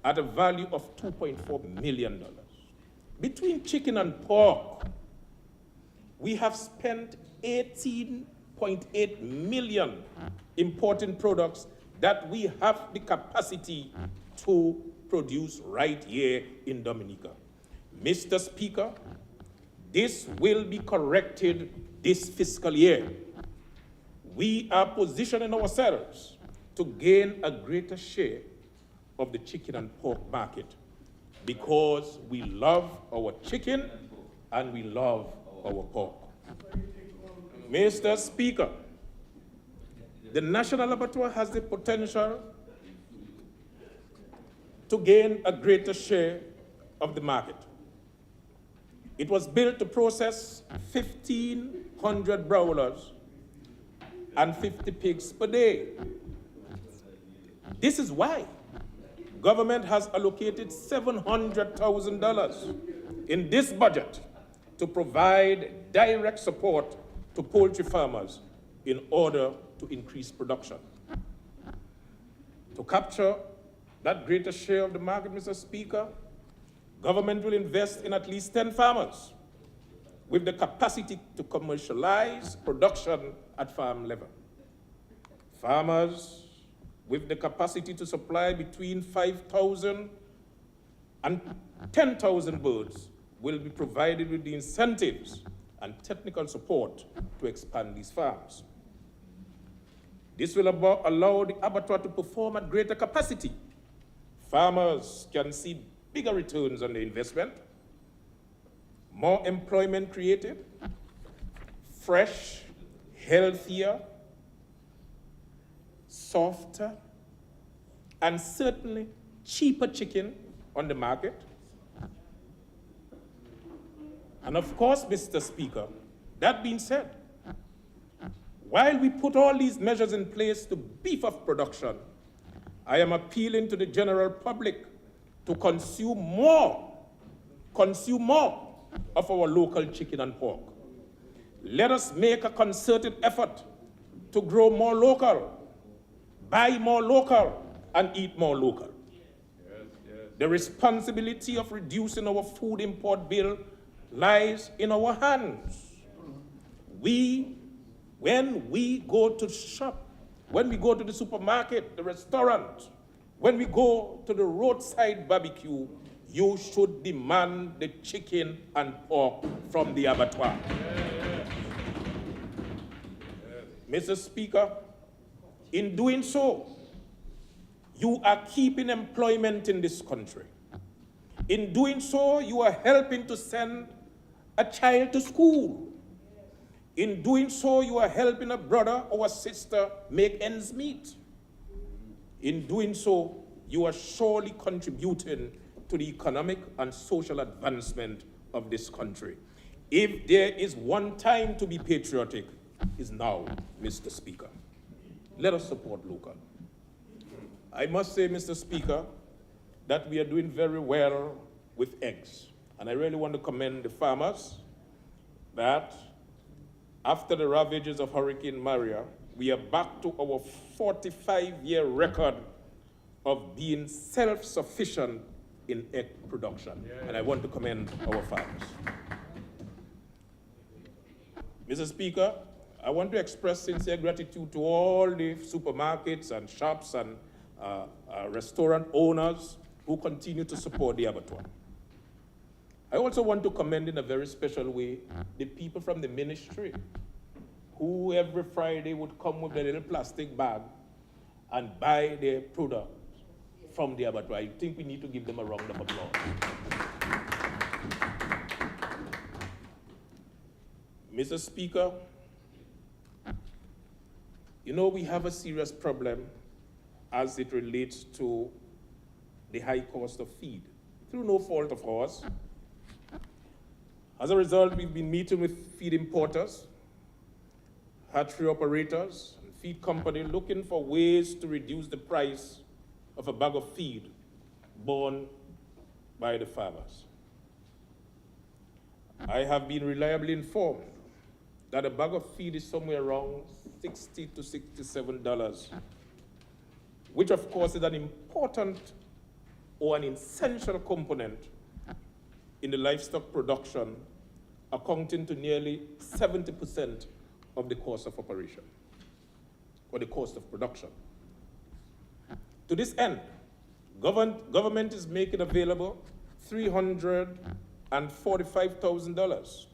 at a value of $2.4 million. Between chicken and pork, we have spent $18.8 million importing products that we have the capacity to produce right here in Dominica. Mr. Speaker, this will be corrected this fiscal year. We are positioning ourselves to gain a greater share of the chicken and pork market because we love our chicken and we love our pork. Mr. Speaker, the National Abattoir has the potential to gain a greater share of the market. It was built to process 1,500 broilers and 50 pigs per day. This is why government has allocated $700,000 in this budget to provide direct support to poultry farmers in order to increase production. To capture that greater share of the market, Mr. Speaker, government will invest in at least 10 farmers with the capacity to commercialize production at farm level. Farmers with the capacity to supply between 5,000 and 10,000 birds will be provided with the incentives and technical support to expand these farms. This will allow the abattoir to perform at greater capacity. Farmers can see bigger returns on the investment, more employment created, fresh, healthier, softer, and certainly cheaper chicken on the market. And of course, Mr. Speaker, that being said, while we put all these measures in place to beef up production, I am appealing to the general public to consume more of our local chicken and pork. Let us make a concerted effort to grow more local, buy more local, and eat more local. The responsibility of reducing our food import bill lies in our hands. When we go to shop, when we go to the supermarket, the restaurant, when we go to the roadside barbecue, you should demand the chicken and pork from the abattoir. Mr. Speaker, in doing so, you are keeping employment in this country. In doing so, you are helping to send a child to school. In doing so, you are helping a brother or a sister make ends meet. In doing so, you are surely contributing to the economic and social advancement of this country. If there is one time to be patriotic, is now, Mr. Speaker. Let us support local. I must say, Mr. Speaker, that we are doing very well with eggs. And I really want to commend the farmers that after the ravages of Hurricane Maria, we are back to our 45-year record of being self-sufficient in egg production. Yeah. And I want to commend our farmers. Mr. Speaker, I want to express sincere gratitude to all the supermarkets and shops and restaurant owners who continue to support the abattoir. I also want to commend in a very special way the people from the ministry who every Friday would come with their little plastic bag and buy their product from the abattoir. I think we need to give them a round of applause. Mr. Speaker, you know we have a serious problem as it relates to the high cost of feed, through no fault of ours. As a result, we've been meeting with feed importers, hatchery operators, and feed companies looking for ways to reduce the price of a bag of feed borne by the farmers. I have been reliably informed that a bag of feed is somewhere around $60 to $67, which of course is an important or an essential component in the livestock production, accounting to nearly 70% of the cost of operation, or the cost of production. To this end, government is making available $345,000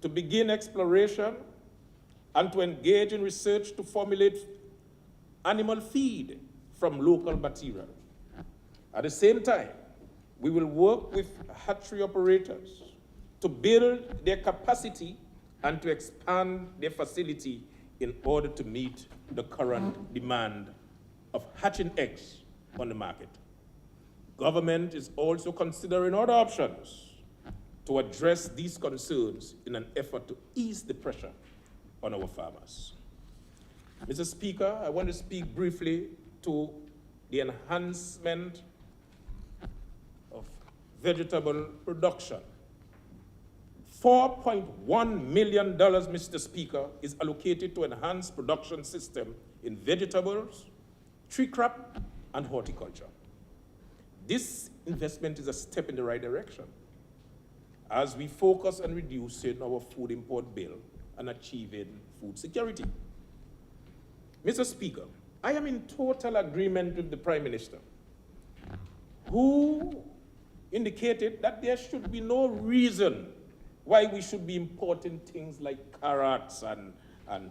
to begin exploration and to engage in research to formulate animal feed from local material. At the same time, we will work with hatchery operators to build their capacity and to expand their facility in order to meet the current demand of hatching eggs on the market. Government is also considering other options to address these concerns in an effort to ease the pressure on our farmers. Mr. Speaker, I want to speak briefly to the enhancement of vegetable production. $4.1 million, Mr. Speaker, is allocated to enhance production system in vegetables, tree crop, and horticulture. This investment is a step in the right direction as we focus on reducing our food import bill and achieving food security. Mr. Speaker, I am in total agreement with the Prime Minister, who indicated that there should be no reason why we should be importing things like carrots and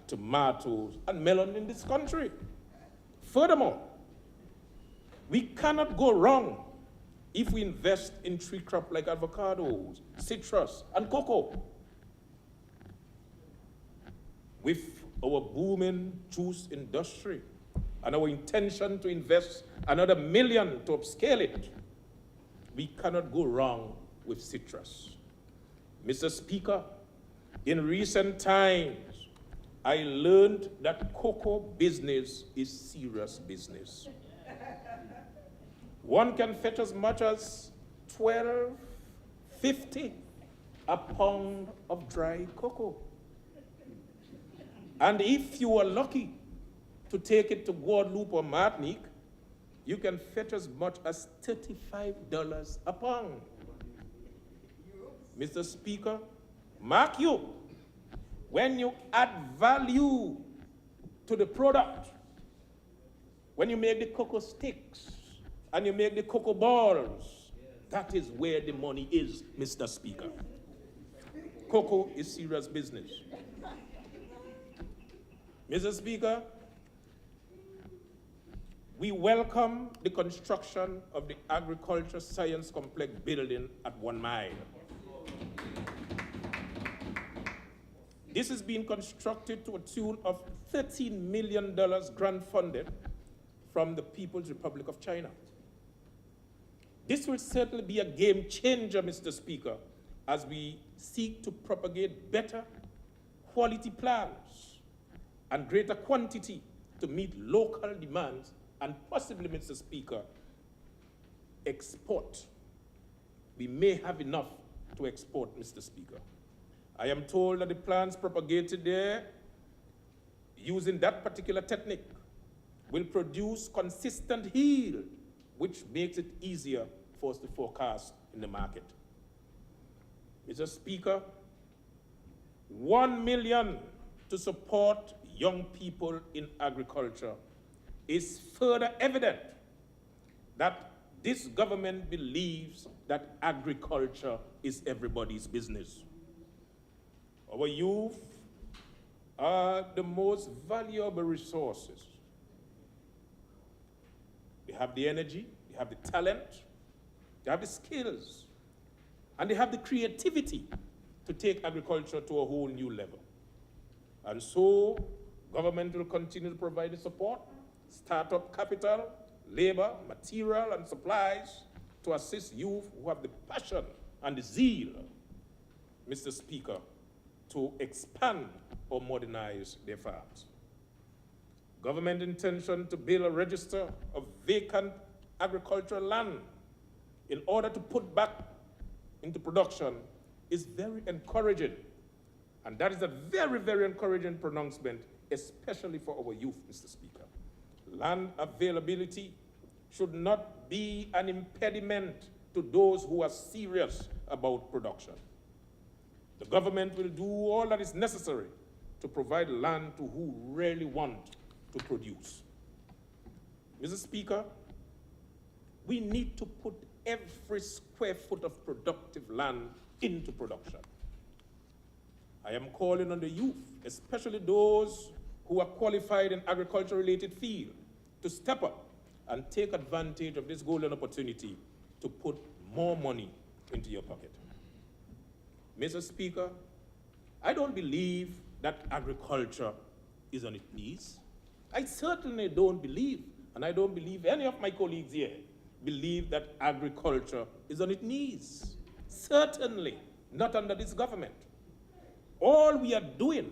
tomatoes and melon in this country. Furthermore, we cannot go wrong if we invest in tree crop like avocados, citrus, and cocoa. With our booming juice industry and our intention to invest another $1 million to upscale it, we cannot go wrong with citrus. Mr. Speaker, in recent times, I learned that cocoa business is serious business. One can fetch as much as $12.50 a pound of dry cocoa. And if you are lucky to take it to Guadeloupe or Martinique, you can fetch as much as $35 a pound. Mr. Speaker, mark you, when you add value to the product, when you make the cocoa sticks and you make the cocoa balls, that is where the money is, Mr. Speaker. Cocoa is serious business. Mr. Speaker, we welcome the construction of the Agriculture Science Complex building at 1 Mile. This is being constructed to a tune of $13 million grant funded from the People's Republic of China. This will certainly be a game changer, Mr. Speaker, as we seek to propagate better quality plants and greater quantity to meet local demands and possibly, Mr. Speaker, export. We may have enough to export, Mr. Speaker. I am told that the plants propagated there using that particular technique will produce consistent yield, which makes it easier for us to forecast in the market. Mr. Speaker, $1 million to support young people in agriculture is further evident that this government believes that agriculture is everybody's business. Our youth are the most valuable resources. They have the energy, they have the talent, they have the skills, and they have the creativity to take agriculture to a whole new level. And so, government will continue to provide the support, startup capital, labor, material, and supplies to assist youth who have the passion and the zeal, Mr. Speaker, to expand or modernize their farms. Government intention to build a register of vacant agricultural land in order to put back into production is very encouraging. And that is a very, very encouraging pronouncement, especially for our youth, Mr. Speaker. Land availability should not be an impediment to those who are serious about production. The government will do all that is necessary to provide land to who really want to produce. Mr. Speaker, we need to put every square foot of productive land into production. I am calling on the youth, especially those who are qualified in agriculture-related field, to step up and take advantage of this golden opportunity to put more money into your pocket. Mr. Speaker, I don't believe that agriculture is on its knees. I certainly don't believe, and I don't believe any of my colleagues here believe that agriculture is on its knees. Certainly not under this government. All we are doing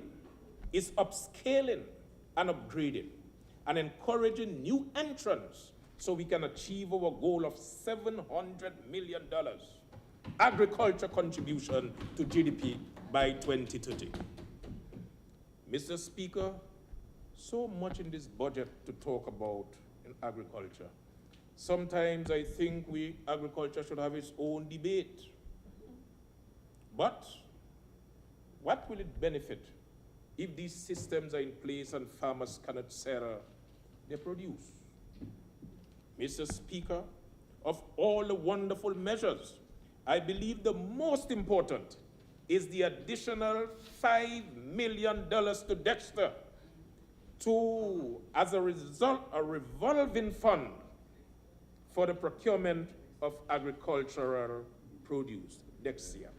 is upscaling and upgrading and encouraging new entrants so we can achieve our goal of $700 million agriculture contribution to GDP by 2030. Mr. Speaker, so much in this budget to talk about in agriculture. Sometimes I think agriculture should have its own debate. But what will it benefit if these systems are in place and farmers cannot sell their produce? Mr. Speaker, of all the wonderful measures, I believe the most important is the additional $5 million to Dexter as a result, a revolving fund for the procurement of agricultural produce, Dexia.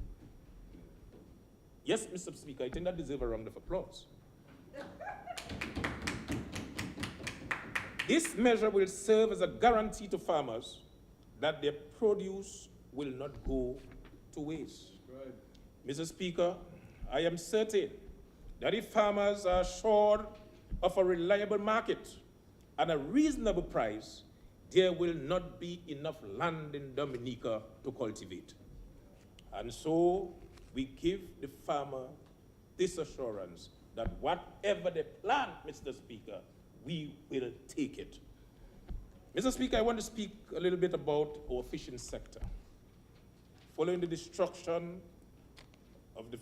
Yes, Mr. Speaker, I think that deserves a round of applause. This measure will serve as a guarantee to farmers that their produce will not go to waste. Right. Mr. Speaker, I am certain that if farmers are assured of a reliable market and a reasonable price, there will not be enough land in Dominica to cultivate. And so we give the farmer this assurance that whatever they plant, Mr. Speaker, we will take it. Mr. Speaker, I want to speak a little bit about our fishing sector. Following the destruction of the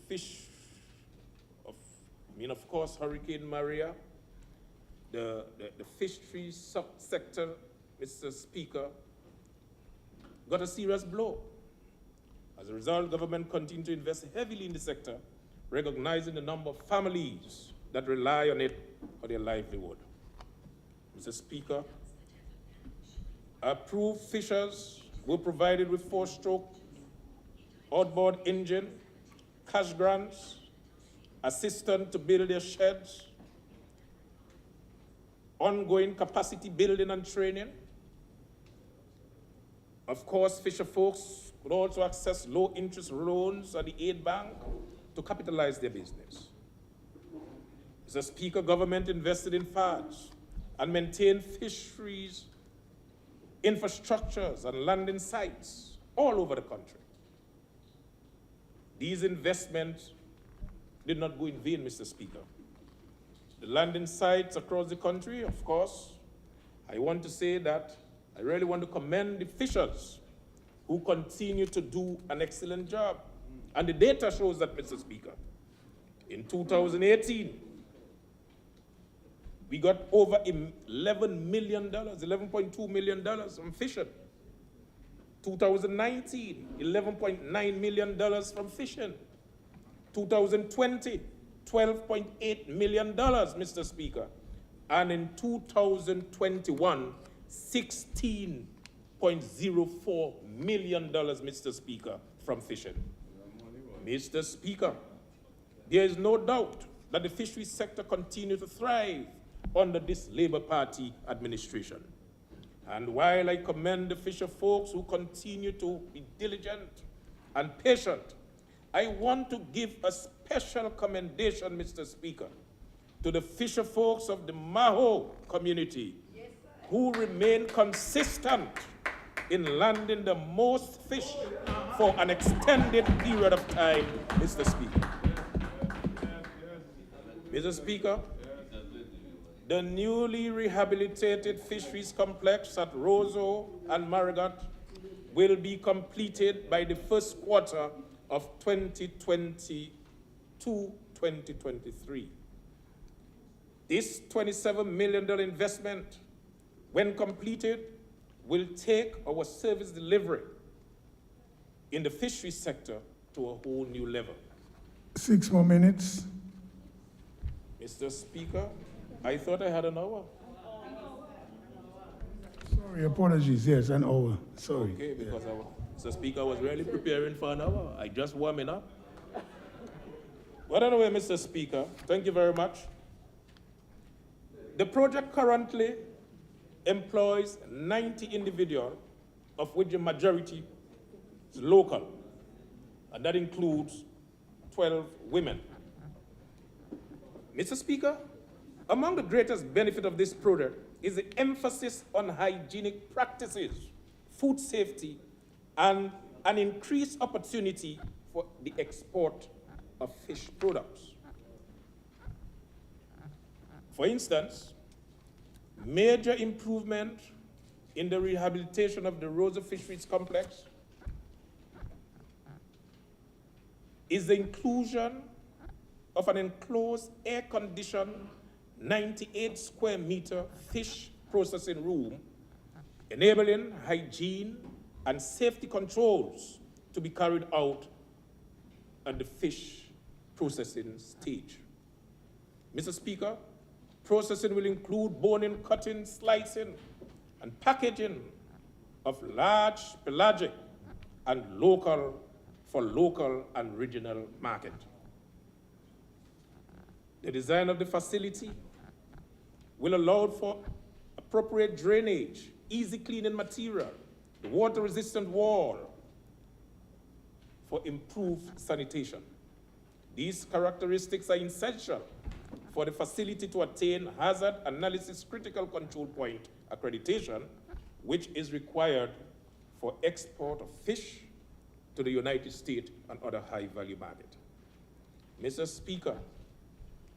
of course, Hurricane Maria, the fisheries sector, Mr. Speaker, got a serious blow. As a result, government continued to invest heavily in the sector, recognizing the number of families that rely on it for their livelihood. Mr. Speaker, approved fishers were provided with 4-stroke outboard engine, cash grants, assistance to build their sheds, ongoing capacity building and training. Of course, fisher folks could also access low-interest loans at the aid bank to capitalize their business. Mr. Speaker, government invested in FADs and maintained fisheries infrastructures and landing sites all over the country. These investments did not go in vain, Mr. Speaker. The landing sites across the country, of course, I want to say that I really want to commend the fishers who continue to do an excellent job. And the data shows that, Mr. Speaker. In 2018, we got over $11 million, $11.2 million from fishing. 2019, $11.9 million from fishing. 2020, $12.8 million, Mr. Speaker. And in 2021, $16.04 million, Mr. Speaker, from fishing. Mr. Speaker, there is no doubt that the fisheries sector continues to thrive under this Labour Party administration. And while I commend the fisher folks who continue to be diligent and patient, I want to give a special commendation, Mr. Speaker, to the fisher folks of the Maho community who remain consistent in landing the most fish for an extended period of time, Mr. Speaker. Mr. Speaker, the newly rehabilitated fisheries complex at Roseau and Marigot will be completed by the first quarter of 2022-2023. This $27 million investment, when completed, will take our service delivery in the fisheries sector to a whole new level. 6 more minutes. Mr. Speaker, I thought I had an hour. Sorry, apologies. Yes, an hour. Sorry. Okay, because Mr. Speaker, I was really preparing for an hour. I just warming up. But anyway, Mr. Speaker, thank you very much. The project currently employs 90 individuals, of which the majority is local, and that includes 12 women. Mr. Speaker, among the greatest benefit of this project is the emphasis on hygienic practices, food safety, and an increased opportunity for the export of fish products. For instance, major improvement in the rehabilitation of the Rosa Fisheries complex is the inclusion of an enclosed, air-conditioned, 98 square meter fish processing room, enabling hygiene and safety controls to be carried out at the fish processing stage. Mr. Speaker, processing will include boning, cutting, slicing, and packaging of large pelagic and local and regional market. The design of the facility will allow for appropriate drainage, easy cleaning material, the water-resistant wall for improved sanitation. These characteristics are essential for the facility to attain hazard analysis critical control point accreditation, which is required for export of fish to the United States and other high-value markets. Mr. Speaker,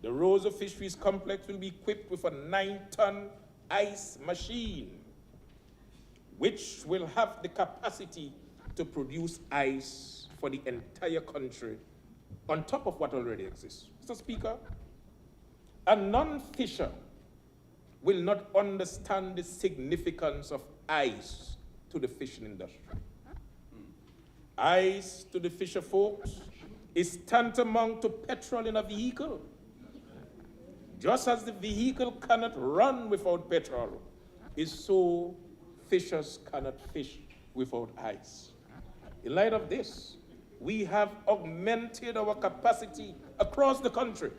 the Rosa Fisheries complex will be equipped with a 9-ton ice machine, which will have the capacity to produce ice for the entire country on top of what already exists. Mr. Speaker, a non-fisher will not understand the significance of ice to the fishing industry. Ice to the fisher folks is tantamount to petrol in a vehicle. Just as the vehicle cannot run without petrol, is so fishers cannot fish without ice. In light of this, we have augmented our capacity across the country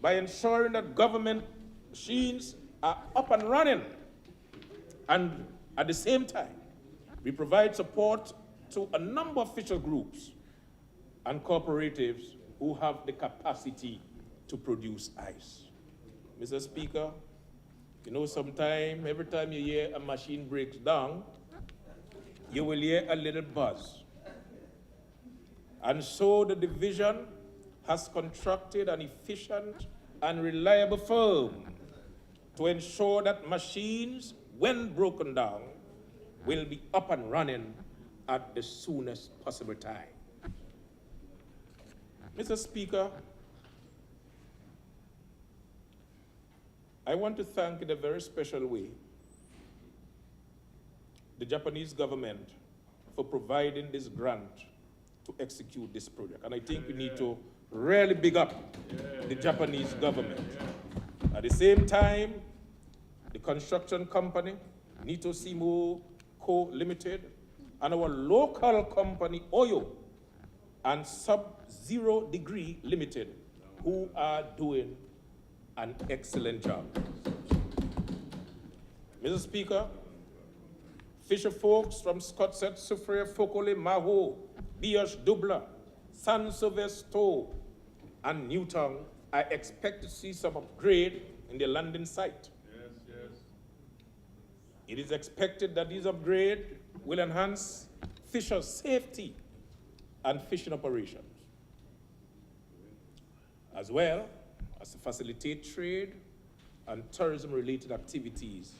by ensuring that government machines are up and running. And at the same time, we provide support to a number of fisher groups and cooperatives who have the capacity to produce ice. Mr. Speaker, you know, every time you hear a machine breaks down, you will hear a little buzz. And so the division has constructed an efficient and reliable firm to ensure that machines, when broken down, will be up and running at the soonest possible time. Mr. Speaker, I want to thank in a very special way the Japanese government for providing this grant to execute this project. And I think we need to really big up the Japanese government. At the same time, the construction company, Nito Simo Co. Limited, and our local company, Oyo, and Sub-Zero Degree Limited, who are doing an excellent job. Mr. Speaker, fisher folks from Scotset, Soufriere, Fokole, Maho, Biash, Dubla, San Silvestre, and Newtown are expected to see some upgrade in their landing site. Yes. It is expected that these upgrades will enhance fisher safety and fishing operations, as well as to facilitate trade and tourism-related activities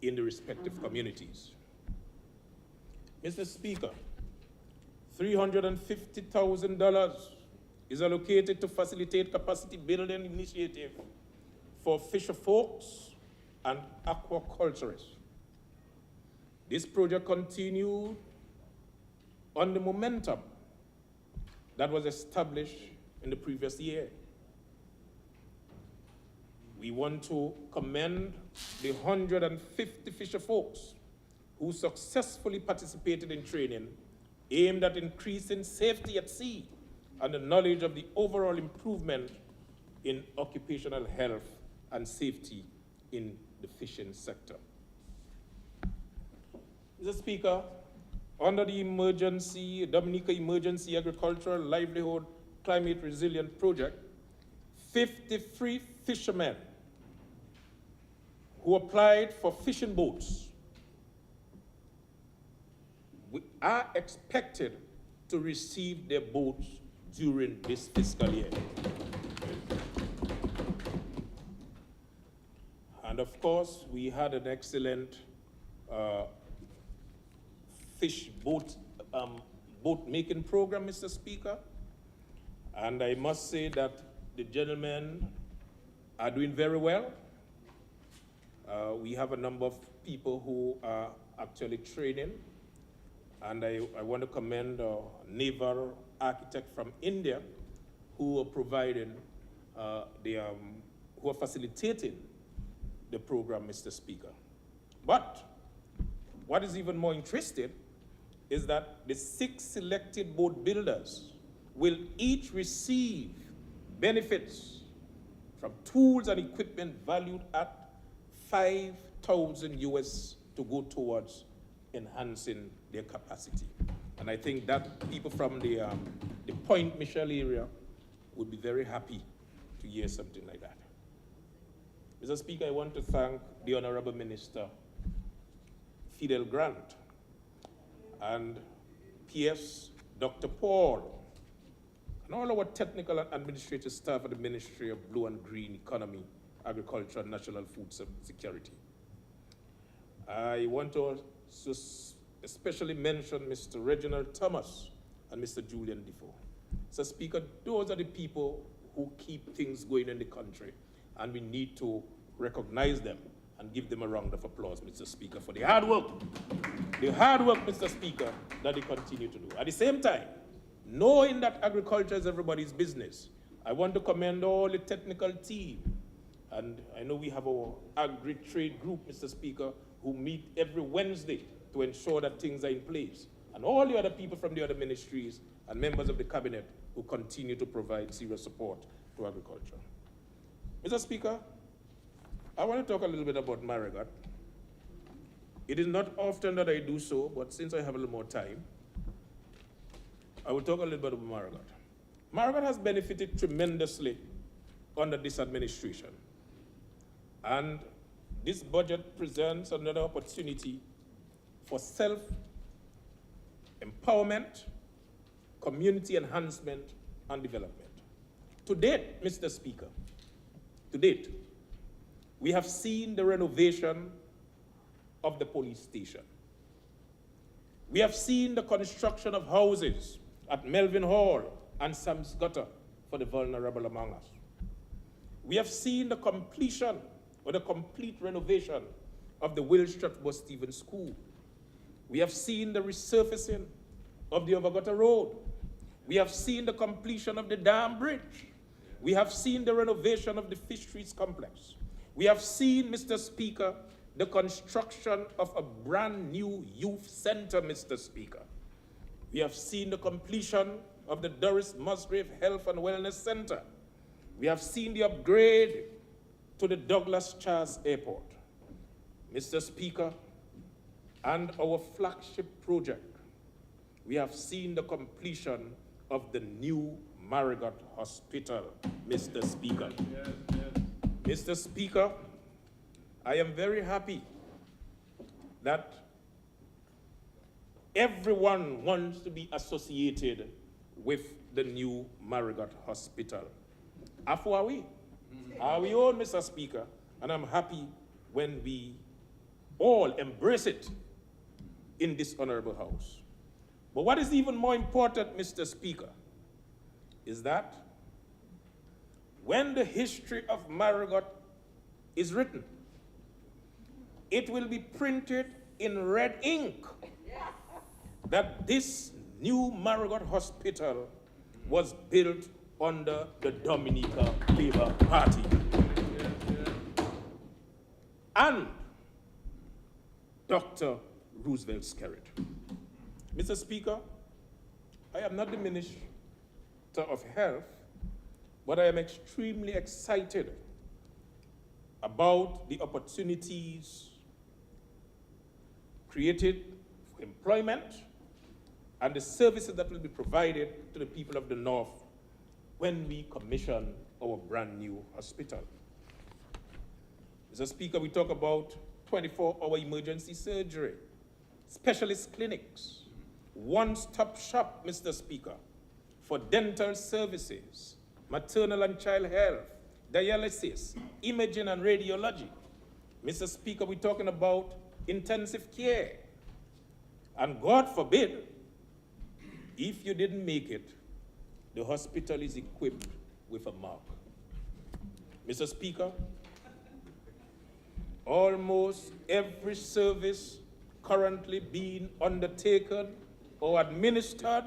in the respective communities. Mr. Speaker, $350,000 is allocated to facilitate capacity building initiative for fisher folks and aquaculturists. This project continued on the momentum that was established in the previous year. We want to commend the 150 fisher folks who successfully participated in training aimed at increasing safety at sea and the knowledge of the overall improvement in occupational health and safety in the fishing sector. Mr. Speaker, under the Dominica Emergency Agricultural Livelihood Climate Resilient Project, 53 fishermen who applied for fishing boats are expected to receive their boats during this fiscal year. And of course, we had an excellent boat making program, Mr. Speaker. And I must say that the gentlemen are doing very well. We have a number of people who are actually training. And I want to commend a naval architect from India who are providing, who are facilitating the program, Mr. Speaker. But what is even more interesting is that the 6 selected boat builders will each receive benefits from tools and equipment valued at $5,000 US to go towards enhancing their capacity. And I think that people from the Point Michel area would be very happy to hear something like that. Mr. Speaker, I want to thank the Honorable Minister, Fidel Grant, and PS Dr. Paul, and all our technical and administrative staff at the Ministry of Blue and Green Economy, Agriculture, and National Food Security. I want to especially mention Mr. Reginald Thomas and Mr. Julian Defoe. So, Speaker, those are the people who keep things going in the country, and we need to recognize them and give them a round of applause, Mr. Speaker, for the hard work, Mr. Speaker, that they continue to do. At the same time, knowing that agriculture is everybody's business, I want to commend all the technical team. And I know we have our agri-trade group, Mr. Speaker, who meet every Wednesday to ensure that things are in place. And all the other people from the other ministries and members of the cabinet who continue to provide serious support to agriculture. Mr. Speaker, I want to talk a little bit about Marigot. It is not often that I do so, but since I have a little more time, I will talk a little bit about Marigot. Marigot has benefited tremendously under this administration. And this budget presents another opportunity for self-empowerment, community enhancement, and development. To date, Mr. Speaker, we have seen the renovation of the police station. We have seen the construction of houses at Melvin Hall and Sam's Gutter for the vulnerable among us. We have seen the completion or the complete renovation of the Will Strathmore Stevens School. We have seen the resurfacing of the Overgutter Road. We have seen the completion of the Dam Bridge. We have seen the renovation of the Fisheries complex. We have seen, Mr. Speaker, the construction of a brand new youth center, Mr. Speaker. We have seen the completion of the Doris Musgrave Health and Wellness Center. We have seen the upgrade to the Douglas Charles Airport. Mr. Speaker, and our flagship project, we have seen the completion of the new Marigot Hospital, Mr. Speaker. Yes, yes. Mr. Speaker, I am very happy that everyone wants to be associated with the new Marigot Hospital. Afu are we? Are we all, Mr. Speaker? And I'm happy when we all embrace it in this honorable house. But what is even more important, Mr. Speaker, is that when the history of Marigot is written, it will be printed in red ink that this new Marigot Hospital was built under the Dominica Labour Party. And Dr. Roosevelt Skerrit. Mr. Speaker, I am not diminished Minister of Health, but I am extremely excited about the opportunities created for employment and the services that will be provided to the people of the North when we commission our brand new hospital. Mr. Speaker, we talk about 24-hour emergency surgery, specialist clinics, one-stop shop, Mr. Speaker, for dental services, maternal and child health, dialysis, imaging and radiology. Mr. Speaker, we're talking about intensive care. And God forbid, if you didn't make it, the hospital is equipped with a mark. Mr. Speaker, almost every service currently being undertaken or administered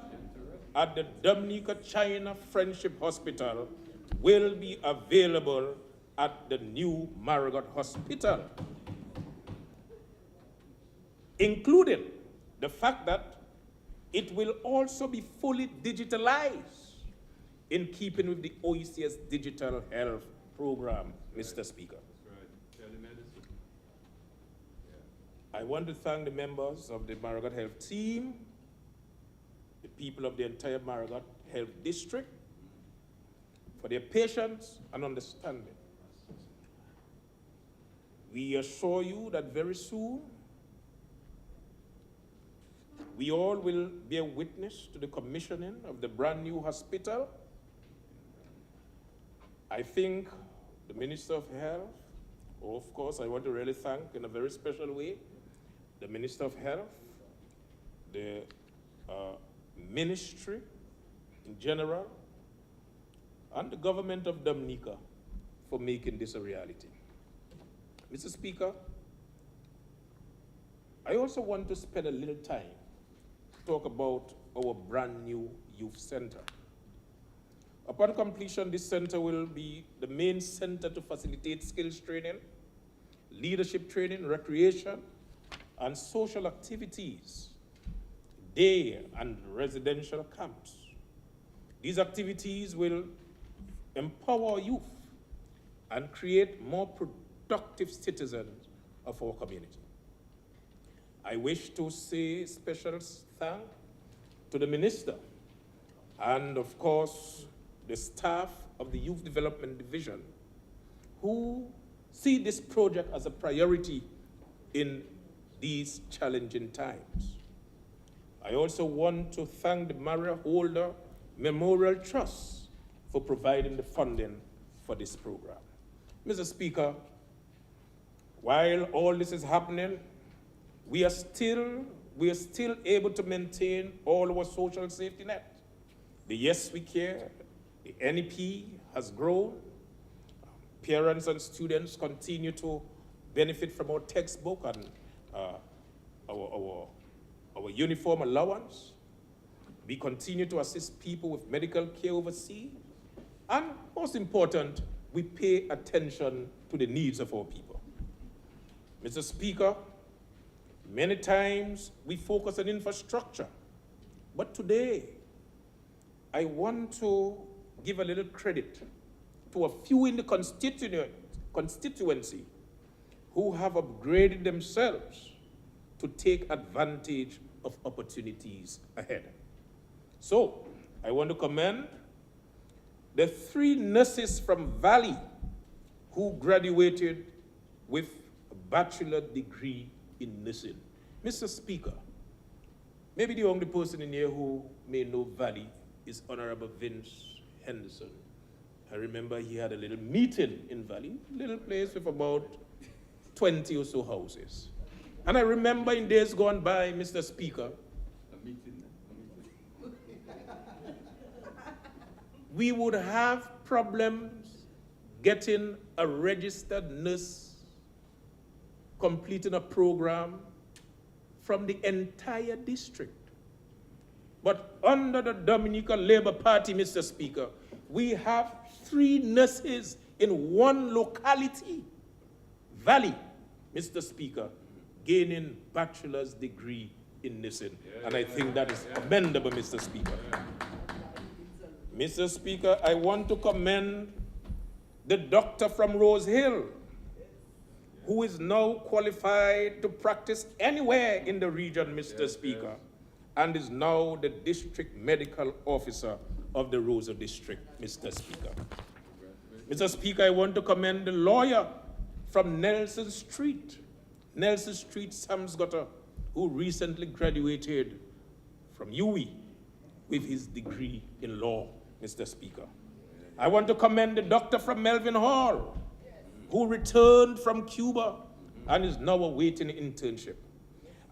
at the Dominica China Friendship Hospital will be available at the new Marigot Hospital, including the fact that it will also be fully digitalized in keeping with the OECS Digital Health Program, Mr. Speaker. I want to thank the members of the Marigot Health team, the people of the entire Marigot Health District, for their patience and understanding. We assure you that very soon, we all will bear witness to the commissioning of the brand new hospital. I think the Minister of Health, of course, I want to really thank in a very special way the Minister of Health, the ministry in general, and the government of Dominica for making this a reality. Mr. Speaker, I also want to spend a little time to talk about our brand new youth center. Upon completion, this center will be the main center to facilitate skills training, leadership training, recreation, and social activities, day and residential camps. These activities will empower youth and create more productive citizens of our community. I wish to say special thanks to the Minister and, of course, the staff of the Youth Development Division who see this project as a priority in these challenging times. I also want to thank the Maria Holder Memorial Trust for providing the funding for this program. Mr. Speaker, while all this is happening, we are still able to maintain all our social safety net. The Yes We Care, the NEP has grown. Parents and students continue to benefit from our textbook and our uniform allowance. We continue to assist people with medical care overseas. And most important, we pay attention to the needs of our people. Mr. Speaker, many times we focus on infrastructure, but today I want to give a little credit to a few in the constituency who have upgraded themselves to take advantage of opportunities ahead. So, I want to commend the 3 nurses from Valley who graduated with a bachelor degree in nursing. Mr. Speaker, maybe the only person in here who may know Valley is Honorable Vince Henderson. I remember he had a little meeting in Valley, little place with about 20 or so houses. And I remember in days gone by, Mr. Speaker, we would have problems getting a registered nurse completing a program from the entire district. But under the Dominica Labour Party, Mr. Speaker, we have 3 nurses in one locality, Valley, Mr. Speaker, gaining bachelor's degree in nursing. And I think that is commendable, Mr. Speaker. Mr. Speaker, I want to commend the doctor from Rose Hill, who is now qualified to practice anywhere in the region, Mr. Speaker, and is now the district medical officer of the Rosa district, Mr. Speaker. Mr. Speaker, I want to commend the lawyer from Nelson Street, Samsgutter, who recently graduated from UWI with his degree in law, Mr. Speaker. I want to commend the doctor from Melvin Hall, who returned from Cuba and is now awaiting an internship.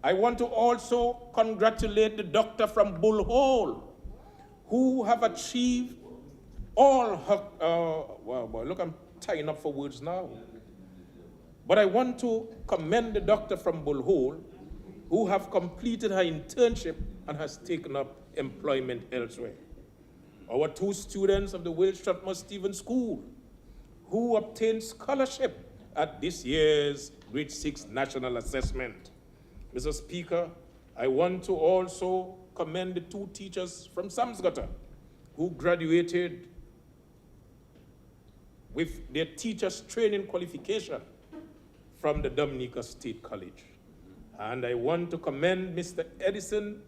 I want to also congratulate the doctor from Bull Hall, who have achieved all her, wow, look, I'm tying up for words now. But I want to commend the doctor from Bull Hall, who have completed her internship and has taken up employment elsewhere. Our 2 students of the Will Strathmore Stevens School, who obtained scholarship at this year's Grade 6 National Assessment. Mr. Speaker, I want to also commend the 2 teachers from Samsgutter who graduated with their teacher's training qualification from the Dominica State College. And I want to commend Mr. Addison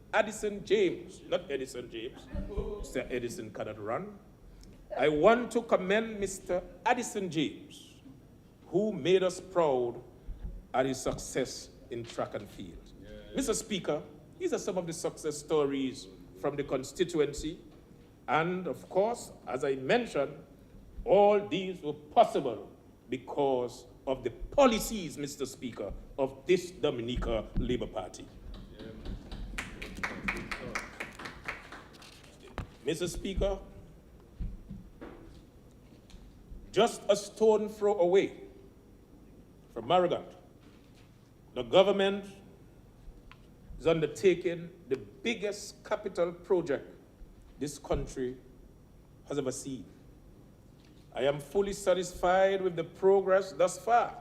James, not Edison James, Mr. Edison cannot run. I want to commend Mr. Addison James, who made us proud at his success in track and field. Mr. Speaker, these are some of the success stories from the constituency. And of course, as I mentioned, all these were possible because of the policies, Mr. Speaker, of this Dominica Labour Party. Mr. Speaker, just a stone throw away from Marigot, the government is undertaking the biggest capital project this country has ever seen. I am fully satisfied with the progress thus far,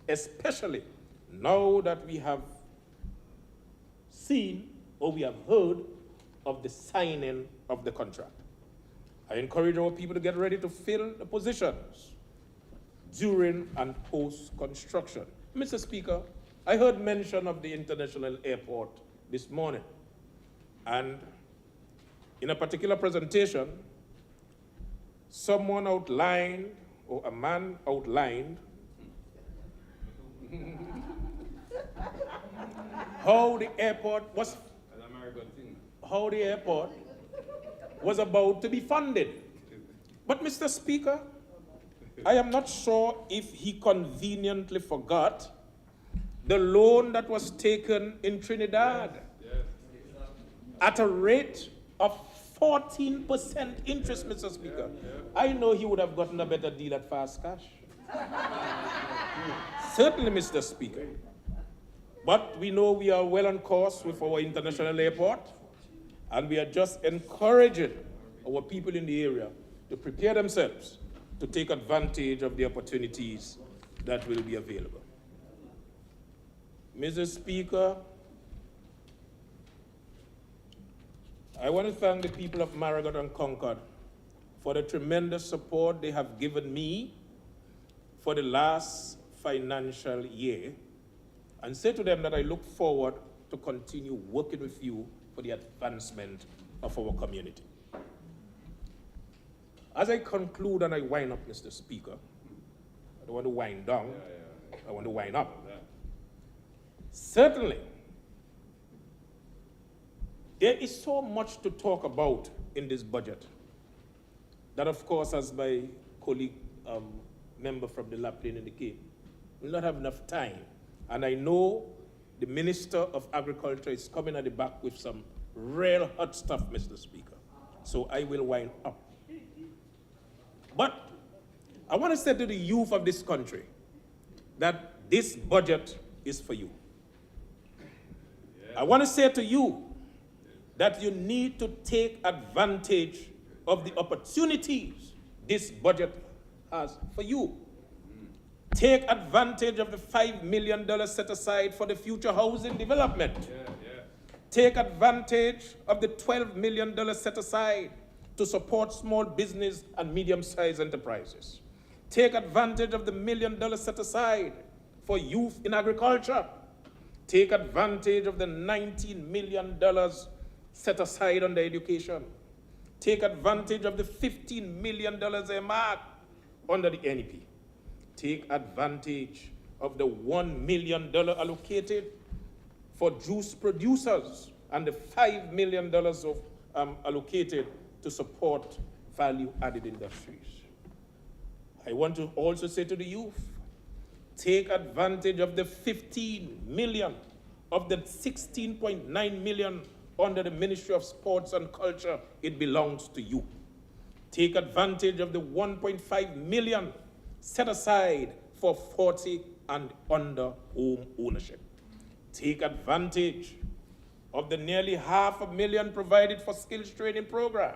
especially now that we have seen or we have heard of the signing of the contract. I encourage our people to get ready to fill the positions during and post-construction. Mr. Speaker, I heard mention of the international airport this morning, and in a particular presentation, someone outlined, or a man outlined, how the airport was about to be funded. But Mr. Speaker, I am not sure if he conveniently forgot the loan that was taken in Trinidad at a rate of 14% interest, Mr. Speaker. I know he would have gotten a better deal at Fast Cash. Certainly, Mr. Speaker. But we know we are well on course with our international airport, and we are just encouraging our people in the area to prepare themselves to take advantage of the opportunities that will be available. Mr. Speaker, I want to thank the people of Marigot and Concord for the tremendous support they have given me for the last financial year, and say to them that I look forward to continue working with you for the advancement of our community. As I conclude and I wind up, Mr. Speaker, I don't want to wind down, I want to wind up. Certainly, there is so much to talk about in this budget that, of course, as my colleague, member from the Laplane indicated, we'll not have enough time. And I know the Minister of Agriculture is coming at the back with some real hot stuff, Mr. Speaker. So I will wind up. But I want to say to the youth of this country that this budget is for you. I want to say to you that you need to take advantage of the opportunities this budget has for you. Take advantage of the $5 million set aside for the future housing development. Take advantage of the $12 million set aside to support small business and medium-sized enterprises. Take advantage of the $1 million set aside for youth in agriculture. Take advantage of the $19 million set aside under education. Take advantage of the $15 million earmarked under the NEP. Take advantage of the $1 million allocated for juice producers and the $5 million allocated to support value-added industries. I want to also say to the youth, take advantage of the 15 million of the 16.9 million under the Ministry of Sports and Culture. It belongs to you. Take advantage of the 1.5 million set aside for 40 and under home ownership. Take advantage of the nearly $500,000 provided for skills training program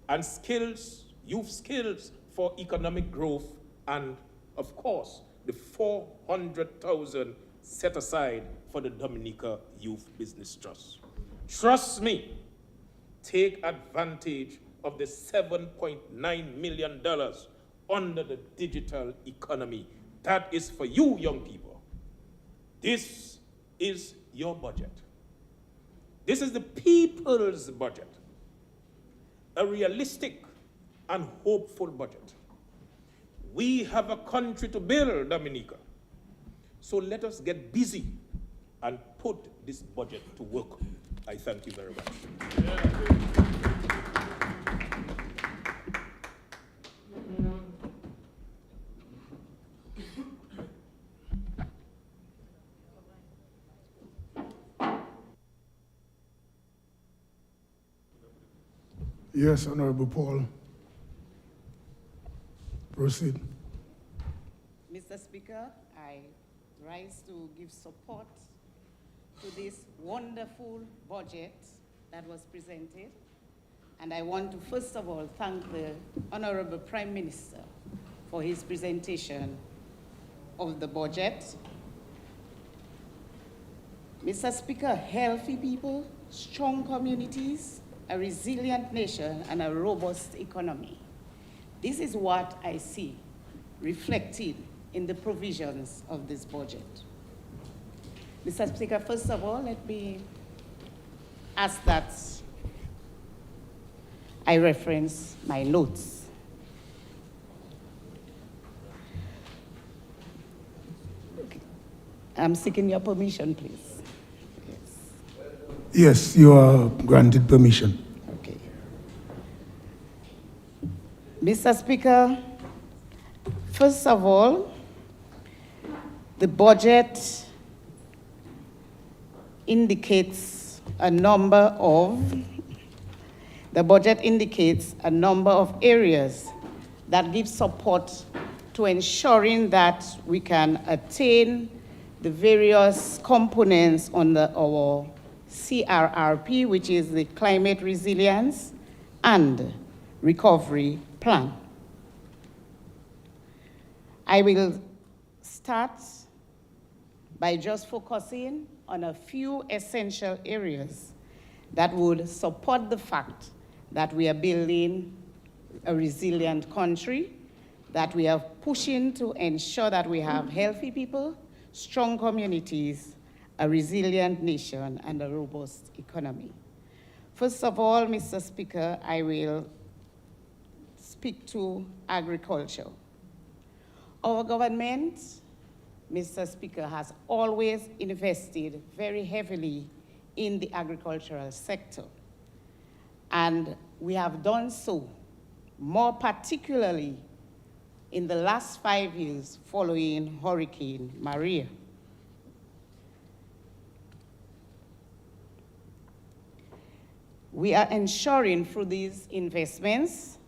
and skills, youth skills for economic growth, and of course, the $400,000 set aside for the Dominica Youth Business Trust. Trust me, take advantage of the $7.9 million under the digital economy. That is for you, young people. This is your budget. This is the people's budget. A realistic and hopeful budget. We have a country to build, Dominica. So let us get busy and put this budget to work. I thank you very much. Yes, Honorable Paul. Proceed. Mr. Speaker, I rise to give support to this wonderful budget that was presented. And I want to first of all thank the Honorable Prime Minister for his presentation of the budget. Mr. Speaker, healthy people, strong communities, a resilient nation, and a robust economy. This is what I see reflected in the provisions of this budget. Mr. Speaker, first of all, let me ask that I reference my notes. Okay. I'm seeking your permission, please. Yes, you are granted permission. Okay. Mr. Speaker, first of all, the budget indicates a number of areas that give support to ensuring that we can attain the various components under our CRRP, which is the Climate Resilience and Recovery Plan. I will start by just focusing on a few essential areas that would support the fact that we are building a resilient country, that we are pushing to ensure that we have healthy people, strong communities, a resilient nation, and a robust economy. First of all, Mr. Speaker, I will speak to agriculture. Our government, Mr. Speaker, has always invested very heavily in the agricultural sector. And we have done so more particularly in the last 5 years following Hurricane Maria. We are ensuring through these investments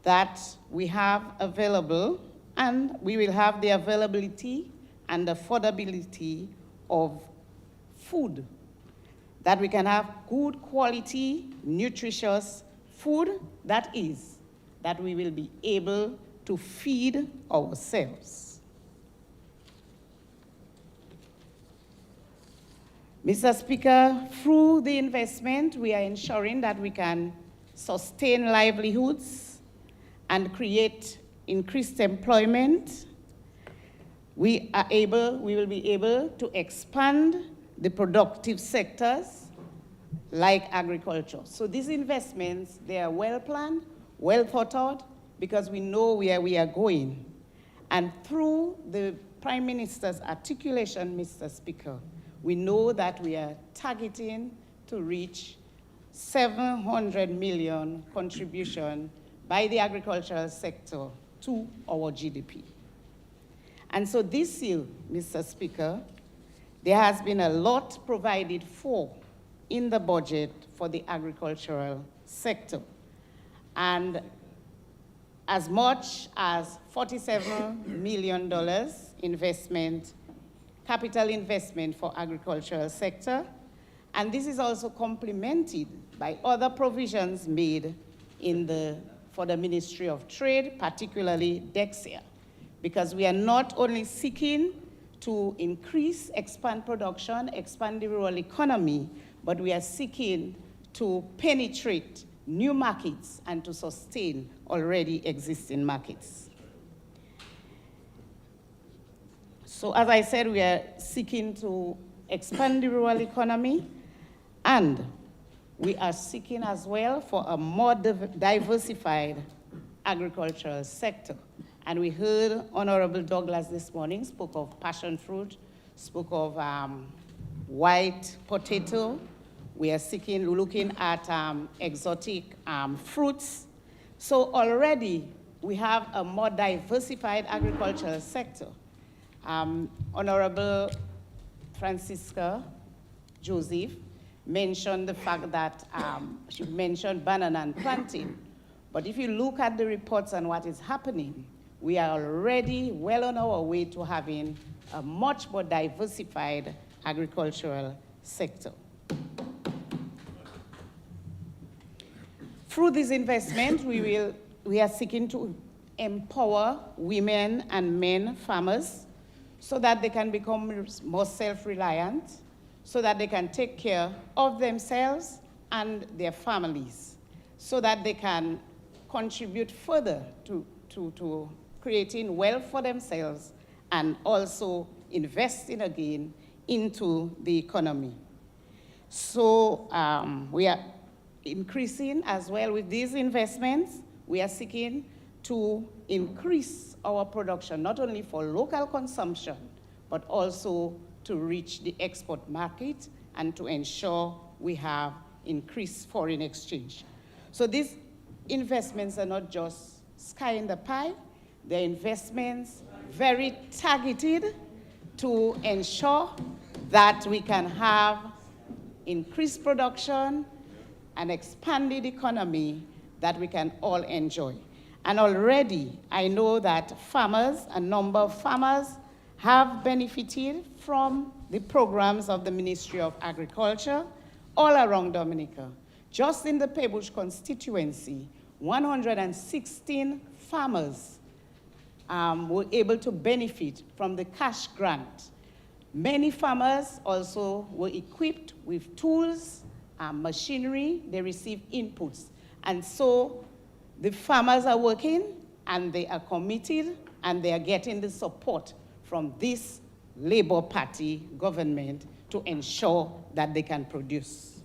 that we have available, and we will have the availability and affordability of food, that we can have good quality, nutritious food that we will be able to feed ourselves. Mr. Speaker, through the investment, we are ensuring that we can sustain livelihoods, and create increased employment, we will be able to expand the productive sectors like agriculture. So these investments, they are well planned, well thought out, because we know where we are going. And through the Prime Minister's articulation, Mr. Speaker, we know that we are targeting to reach 700 million contribution by the agricultural sector to our GDP. And so this year, Mr. Speaker, there has been a lot provided for in the budget for the agricultural sector. And as much as $47 million investment, capital investment for agricultural sector. And this is also complemented by other provisions made for the Ministry of Trade, particularly DEXIA, because we are not only seeking to expand production, expand the rural economy, but we are seeking to penetrate new markets and to sustain already existing markets. So as I said, we are seeking to expand the rural economy, and we are seeking as well for a more diversified agricultural sector. And we heard Honorable Douglas this morning spoke of passion fruit, spoke of white potato. We are looking at exotic fruits. So already we have a more diversified agricultural sector. Honorable Francisca Joseph mentioned the fact that she mentioned banana and plantain. But if you look at the reports on what is happening, we are already well on our way to having a much more diversified agricultural sector. Through this investment, we are seeking to empower women and men farmers so that they can become more self-reliant, so that they can take care of themselves and their families, so that they can contribute further to creating wealth for themselves and also investing again into the economy. So we are increasing as well with these investments. We are seeking to increase our production, not only for local consumption, but also to reach the export market and to ensure we have increased foreign exchange. So these investments are not just sky in the pie, they're investments very targeted to ensure that we can have increased production and expanded economy that we can all enjoy. And already, I know that a number of farmers have benefited from the programs of the Ministry of Agriculture all around Dominica. Just in the Pebush constituency, 116 farmers were able to benefit from the cash grant. Many farmers also were equipped with tools, machinery, they received inputs. And so the farmers are working and they are committed and they are getting the support from this Labour Party government to ensure that they can produce.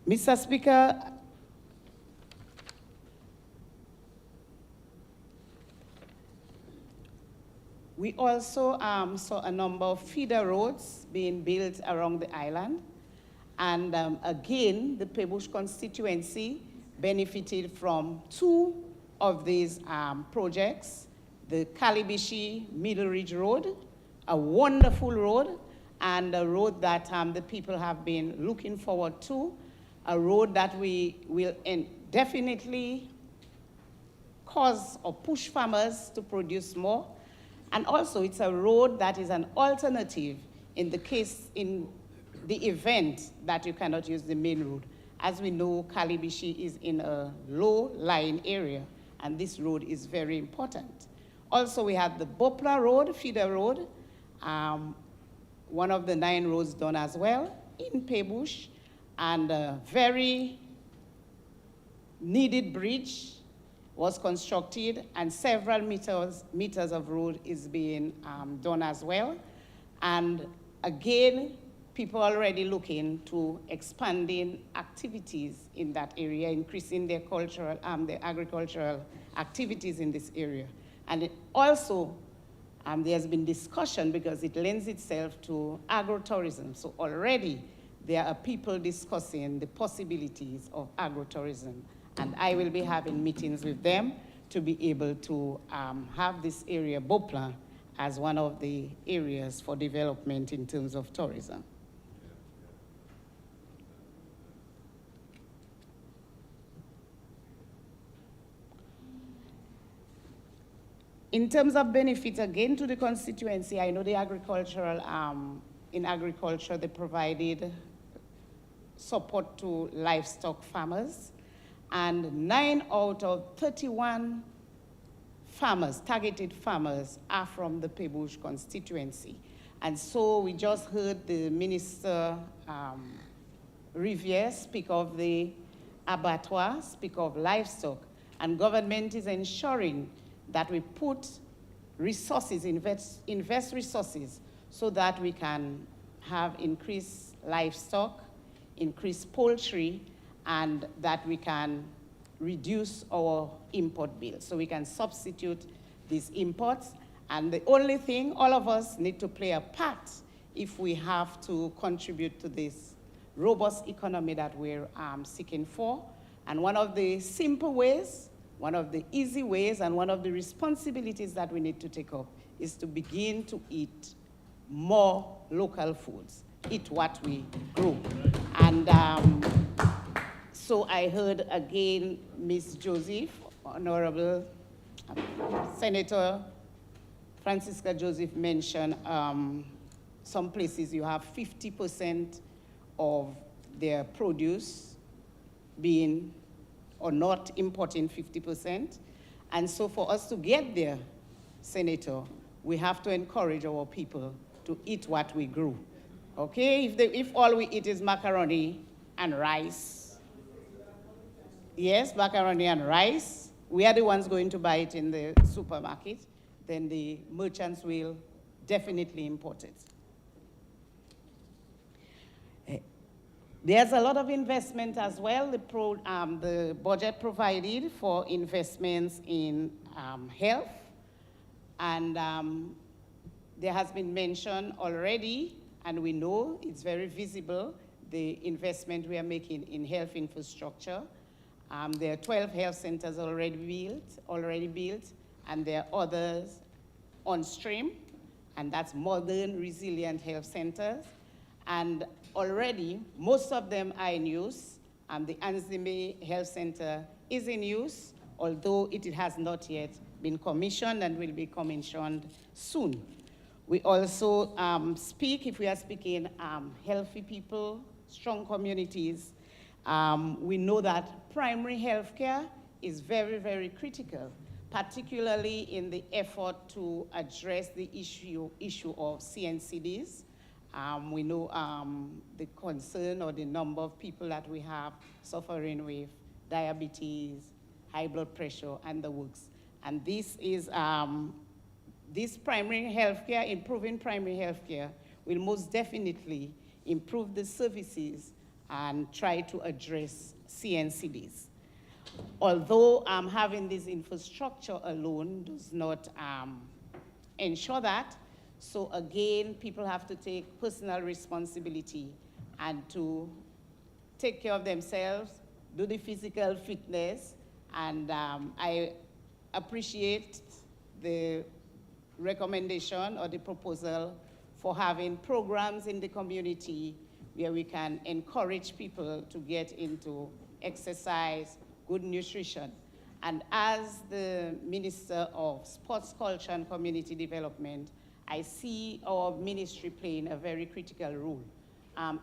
Mr. Speaker, we also saw a number of feeder roads being built around the island. And again, the Pebush constituency benefited from two of these projects. The Kalibishi Middle Ridge Road, a wonderful road, and a road that the people have been looking forward to, a road that we will definitely cause or push farmers to produce more. And also, it's a road that is an alternative in the event that you cannot use the main road. As we know, Kalibishi is in a low-lying area, and this road is very important. Also, we have the Bopla Road, feeder road, one of the 9 roads done as well in Pebush, and a very needed bridge was constructed, and several meters of road is being done as well. And again, people are already looking to expanding activities in that area, increasing their their agricultural activities in this area. And it also, there's been discussion because it lends itself to agrotourism. So already there are people discussing the possibilities of agrotourism. And I will be having meetings with them to be able to have this area, Bopla, as one of the areas for development in terms of tourism. In terms of benefits, again, to the constituency, I know the agricultural, in agriculture, they provided support to livestock farmers, and 9 out of 31 farmers, targeted farmers, are from the Pebush constituency. And so we just heard the Minister Riviere speak of the abattoir, speak of livestock, and government is ensuring that we put resources, invest resources, so that we can have increased livestock, increased poultry, and that we can reduce our import bill. So we can substitute these imports. And the only thing, all of us need to play a part if we have to contribute to this robust economy that we're seeking for. And one of the simple ways, one of the easy ways, and one of the responsibilities that we need to take up is to begin to eat more local foods, eat what we grow. And so I heard again Ms. Joseph, Honorable Senator Francisca Joseph mention some places you have 50% of their produce being or not importing 50%. And so for us to get there, Senator, we have to encourage our people to eat what we grew. Okay, if all we eat is macaroni and rice, yes, macaroni and rice, we are the ones going to buy it in the supermarket, then the merchants will definitely import it. There's a lot of investment as well. The budget provided for investments in health, and there has been mentioned already, and we know it's very visible, the investment we are making in health infrastructure. There are 12 health centers already built, and there are others on stream, and that's modern, resilient health centers. And already, most of them are in use. The Anzime Health Center is in use, although it has not yet been commissioned and will be commissioned soon. We also speak, if we are speaking healthy people, strong communities, we know that primary health care is very, very critical, particularly in the effort to address the issue of CNCDs. We know the concern or the number of people that we have suffering with diabetes, high blood pressure, and the works. And this is, this primary health care, improving primary health care, will most definitely improve the services and try to address CNCDs. Although having this infrastructure alone does not ensure that, so again, people have to take personal responsibility and to take care of themselves, do the physical fitness, and I appreciate the recommendation or the proposal for having programs in the community where we can encourage people to get into exercise, good nutrition. And as the Minister of Sports, Culture, and Community Development, I see our ministry playing a very critical role.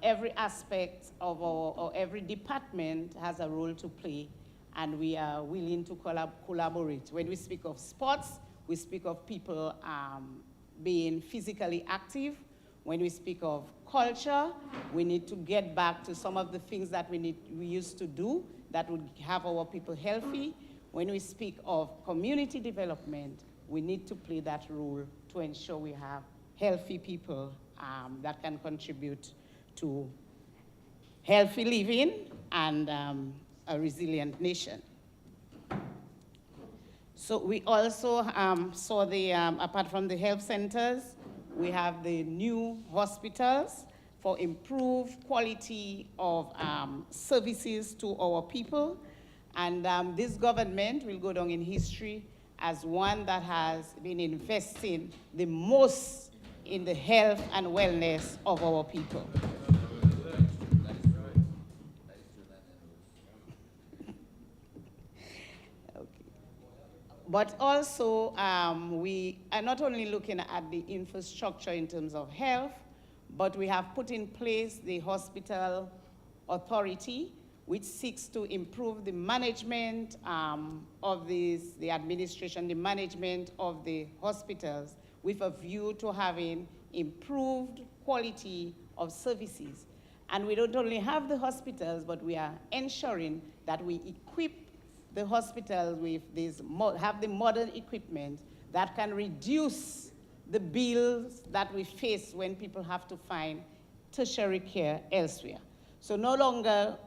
Every aspect of or every department has a role to play, and we are willing to collaborate. When we speak of sports, we speak of people being physically active. When we speak of culture, we need to get back to some of the things that we used to do that would have our people healthy. When we speak of community development, we need to play that role to ensure we have healthy people that can contribute to healthy living and a resilient nation. So we also saw the, apart from the health centers, we have the new hospitals for improved quality of services to our people. And this government will go down in history as one that has been investing the most in the health and wellness of our people. But also, we are not only looking at the infrastructure in terms of health, but we have put in place the hospital authority, which seeks to improve the management of the administration, the management of the hospitals, with a view to having improved quality of services. And we don't only have the hospitals, but we are ensuring that we equip the hospitals with have the modern equipment that can reduce the bills that we face when people have to find tertiary care elsewhere. So no longer,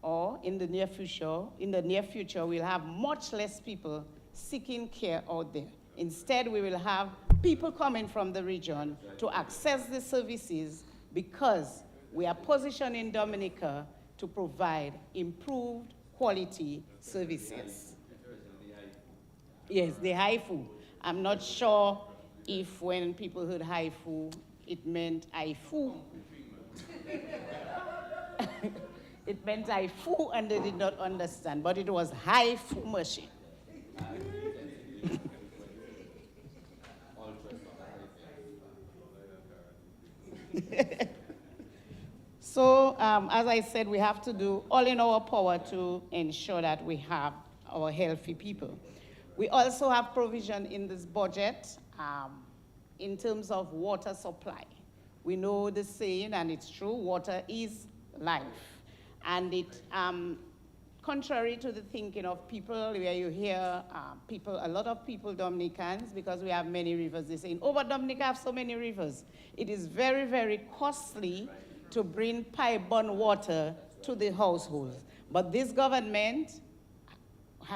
or in the near future, we'll have much less people seeking care out there. Instead, we will have people coming from the region to access the services because we are positioned in Dominica to provide improved quality services. Yes, the HIFU. I'm not sure if when people heard HIFU, it meant IFU. It meant IFU and they did not understand, but it was HIFU machine. So, as I said, we have to do all in our power to ensure that we have our healthy people. We also have provision in this budget in terms of water supply. We know the saying, and it's true, water is life. And it, contrary to the thinking of people, where you hear a lot of people, Dominicans, because we have many rivers, they say, oh, but Dominica have so many rivers. It is very, very costly to bring pipe-borne water to the households. But this government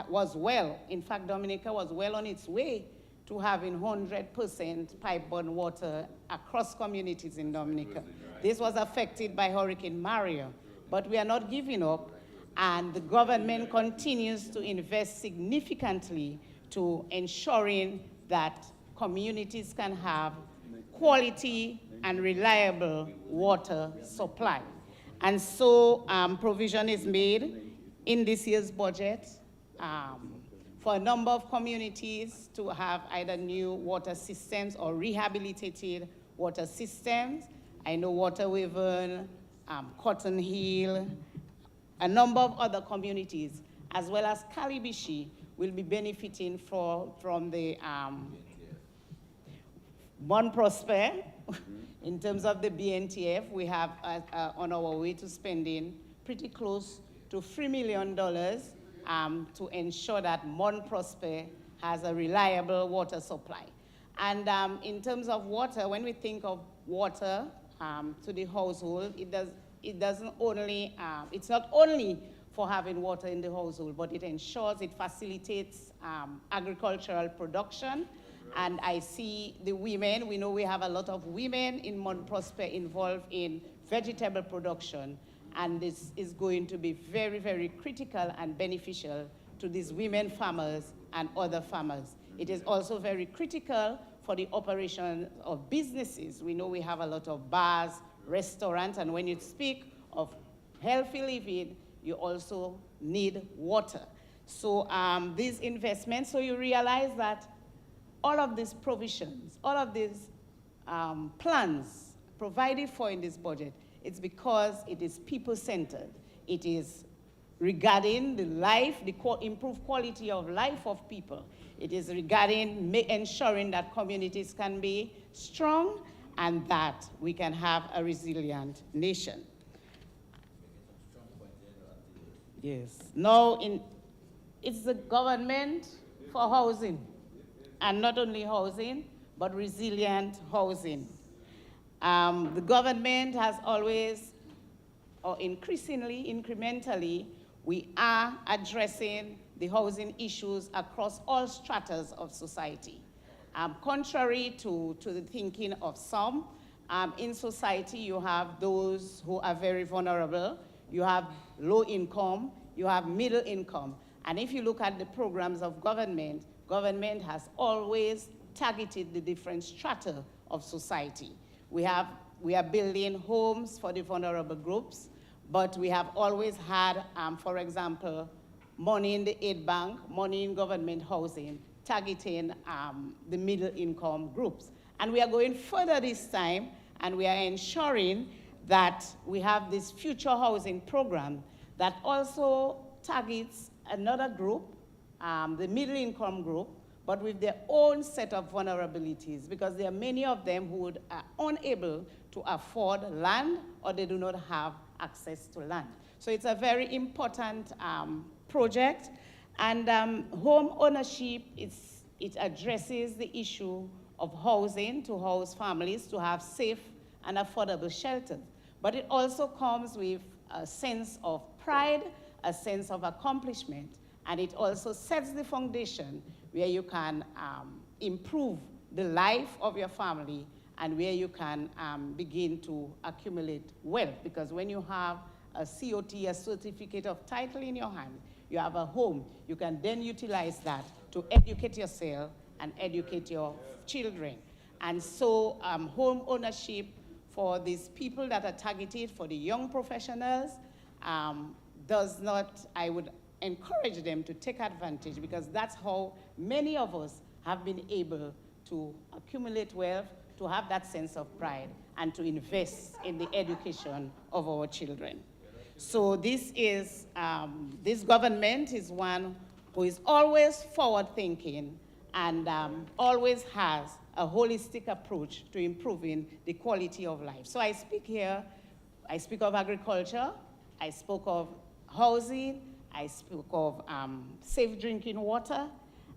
was well, in fact, Dominica was well on its way to having 100% pipe-borne water across communities in Dominica. This was affected by Hurricane Maria, but we are not giving up, and the government continues to invest significantly to ensuring that communities can have quality and reliable water supply. And so provision is made in this year's budget for a number of communities to have either new water systems or rehabilitated water systems. I know Water Wavern, Cotton Hill, a number of other communities, as well as Calibishi, will be benefiting from the Bon Prosper. In terms of the BNTF, we have on our way to spending pretty close to $3 million to ensure that Mon Prosper has a reliable water supply. And in terms of water, when we think of water to the household, it's not only for having water in the household, but it ensures it facilitates agricultural production. And I see the women, we know we have a lot of women in Mount Prosper involved in vegetable production, and this is going to be very, very critical and beneficial to these women farmers and other farmers. It is also very critical for the operation of businesses. We know we have a lot of bars, restaurants, and when you speak of healthy living, you also need water. So these investments, so you realize that all of these provisions, all of these plans provided for in this budget, it's because it is people-centered. It is regarding the life, the improved quality of life of people. It is regarding ensuring that communities can be strong and that we can have a resilient nation. Yes. Now, it's the government for housing, and not only housing, but resilient housing. The government has always, or increasingly, incrementally, we are addressing the housing issues across all stratas of society. Contrary to the thinking of some, in society you have those who are very vulnerable, you have low income, you have middle income. And if you look at the programs of government, government has always targeted the different strata of society. We are building homes for the vulnerable groups, but we have always had, for example, money in the aid bank, money in government housing, targeting the middle income groups. And we are going further this time, and we are ensuring that we have this future housing program that also targets another group, the middle income group, but with their own set of vulnerabilities, because there are many of them who are unable to afford land, or they do not have access to land. So it's a very important project. And home ownership, it addresses the issue of housing, to house families, to have safe and affordable shelters. But it also comes with a sense of pride, a sense of accomplishment, and it also sets the foundation where you can improve the life of your family, and where you can begin to accumulate wealth. Because when you have a COT, a certificate of title in your hand, you have a home, you can then utilize that to educate yourself and educate your children. And so home ownership for these people that are targeted, for the young professionals, I would encourage them to take advantage, because that's how many of us have been able to accumulate wealth, to have that sense of pride, and to invest in the education of our children. So this government is one who is always forward-thinking and always has a holistic approach to improving the quality of life. So I speak here, I speak of agriculture, I spoke of housing, I spoke of safe drinking water,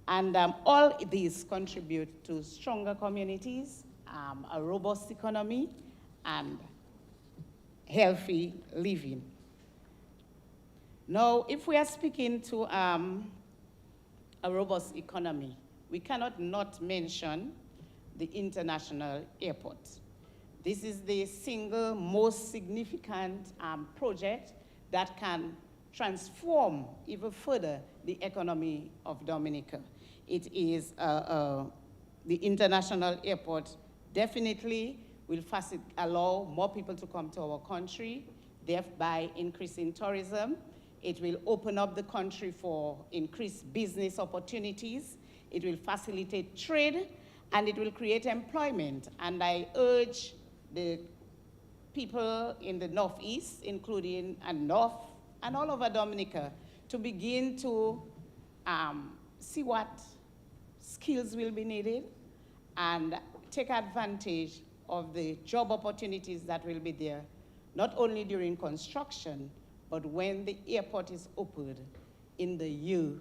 and all these contribute to stronger communities, a robust economy, and healthy living. Now, if we are speaking to a robust economy, we cannot not mention the international airport. This is the single most significant project that can transform even further the economy of Dominica. It is, the international airport definitely will allow more people to come to our country, thereby increasing tourism. It will open up the country for increased business opportunities. It will facilitate trade, and it will create employment. And I urge the people in the Northeast, including North and all over Dominica, to begin to see what skills will be needed and take advantage of the job opportunities that will be there, not only during construction, but when the airport is opened in the year,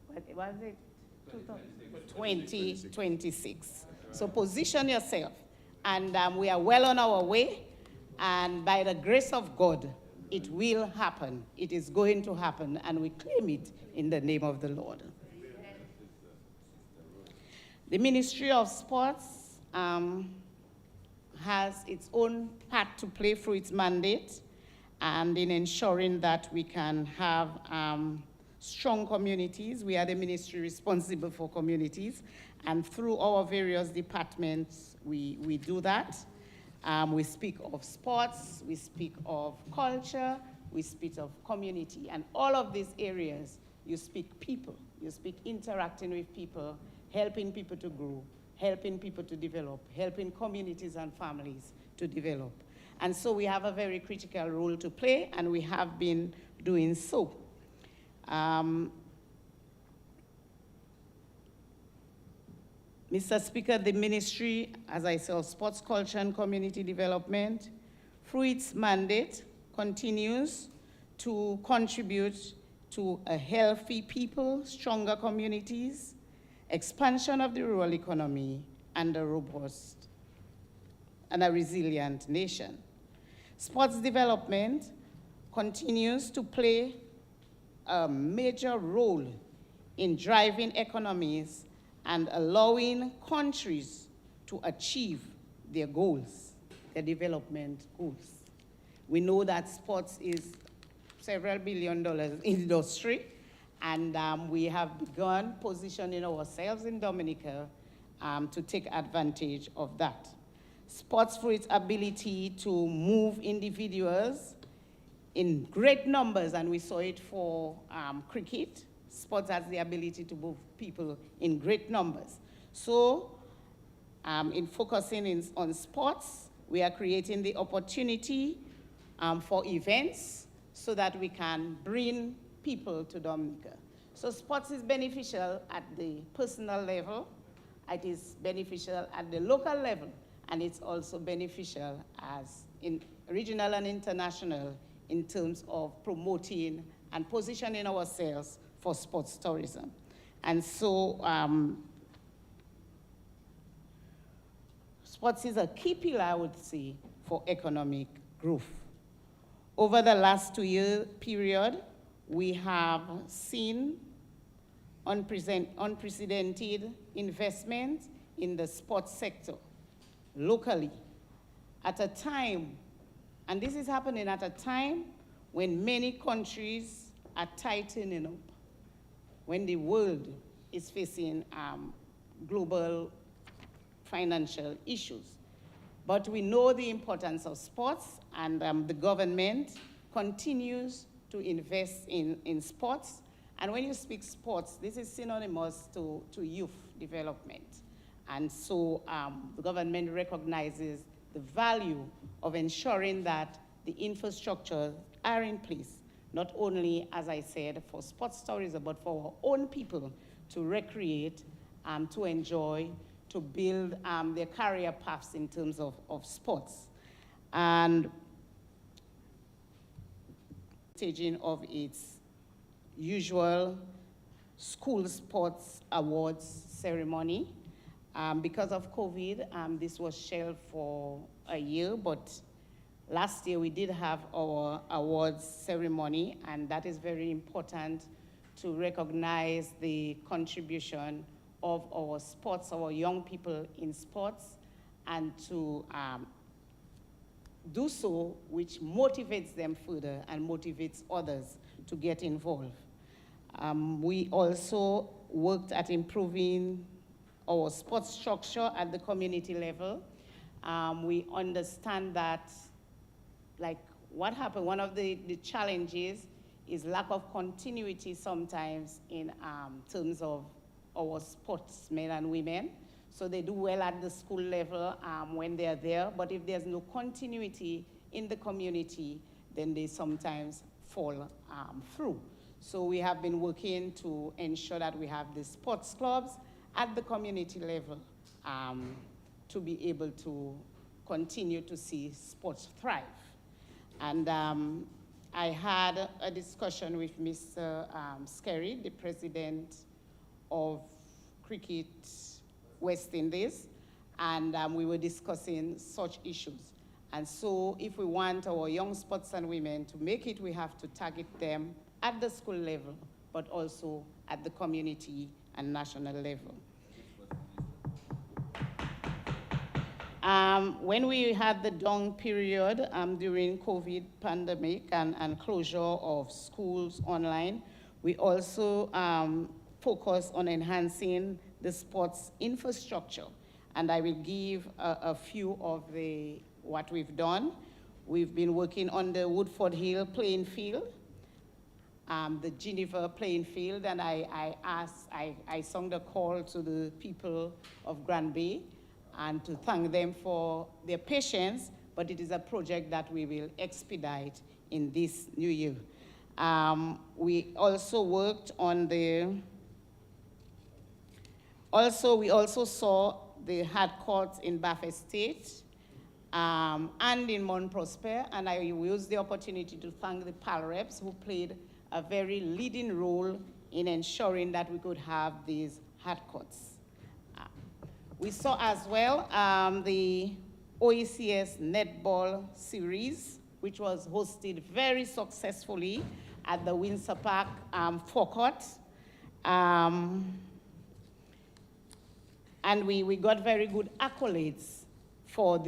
what was it? 2026. So position yourself, and we are well on our way, and by the grace of God, it will happen. It is going to happen, and we claim it in the name of the Lord. The Ministry of Sports has its own part to play through its mandate, and in ensuring that we can have strong communities. We are the ministry responsible for communities, and through our various departments, we do that. We speak of sports, we speak of culture, we speak of community, and all of these areas, you speak people, you speak interacting with people, helping people to grow, helping people to develop, helping communities and families to develop. And so we have a very critical role to play, and we have been doing so. Mr. Speaker, the Ministry, as I said, of Sports, Culture and Community Development, through its mandate, continues to contribute to a healthy people, stronger communities, expansion of the rural economy, and a robust and a resilient nation. Sports development continues to play a major role in driving economies and allowing countries to achieve their goals, their development goals. We know that sports is several $billion industry, and we have begun positioning ourselves in Dominica to take advantage of that. Sports, for its ability to move individuals in great numbers, and we saw it for cricket. Sports has the ability to move people in great numbers. So in focusing on sports, we are creating the opportunity for events so that we can bring people to Dominica. So sports is beneficial at the personal level, it is beneficial at the local level, and it's also beneficial as in regional and international in terms of promoting and positioning ourselves for sports tourism. And so sports is a key pillar, I would say, for economic growth. Over the last 2-year period, we have seen unprecedented investment in the sports sector locally at a time, and this is happening at a time when many countries are tightening up, when the world is facing global financial issues. But we know the importance of sports, and the government continues to invest in sports. And when you speak sports, this is synonymous to youth development. And so the government recognizes the value of ensuring that the infrastructure are in place, not only, as I said, for sports tourism, but for our own people to recreate, to enjoy, to build their career paths in terms of sports. And staging of its usual school sports awards ceremony. Because of COVID, this was shelved for a year, but last year we did have our awards ceremony, and that is very important to recognize the contribution of our sports, our young people in sports, and to do so, which motivates them further and motivates others to get involved. We also worked at improving our sports structure at the community level. We understand that, like what happened, one of the challenges is lack of continuity sometimes in terms of our sportsmen and women. So they do well at the school level when they're there, but if there's no continuity in the community, then they sometimes fall through. So we have been working to ensure that we have the sports clubs at the community level to be able to continue to see sports thrive. And I had a discussion with Mr. Skerry, the president of Cricket West Indies, and we were discussing such issues. And so if we want our young sportsmen and women to make it, we have to target them at the school level, but also at the community and national level. When we had the down period during COVID pandemic and closure of schools online, we also focused on enhancing the sports infrastructure. And I will give a few of what we've done. We've been working on the Woodford Hill playing field, the Geneva playing field, and I sung the call to the people of Grand Bay and to thank them for their patience, but it is a project that we will expedite in this new year. We also worked on the Also, we also saw the hard courts in Bath Estate and in Mount Prosper, and I will use the opportunity to thank the PAL reps who played a very leading role in ensuring that we could have these hard courts. We saw as well the OECS netball series, which was hosted very successfully at the Windsor Park forecourt. And we got very good accolades for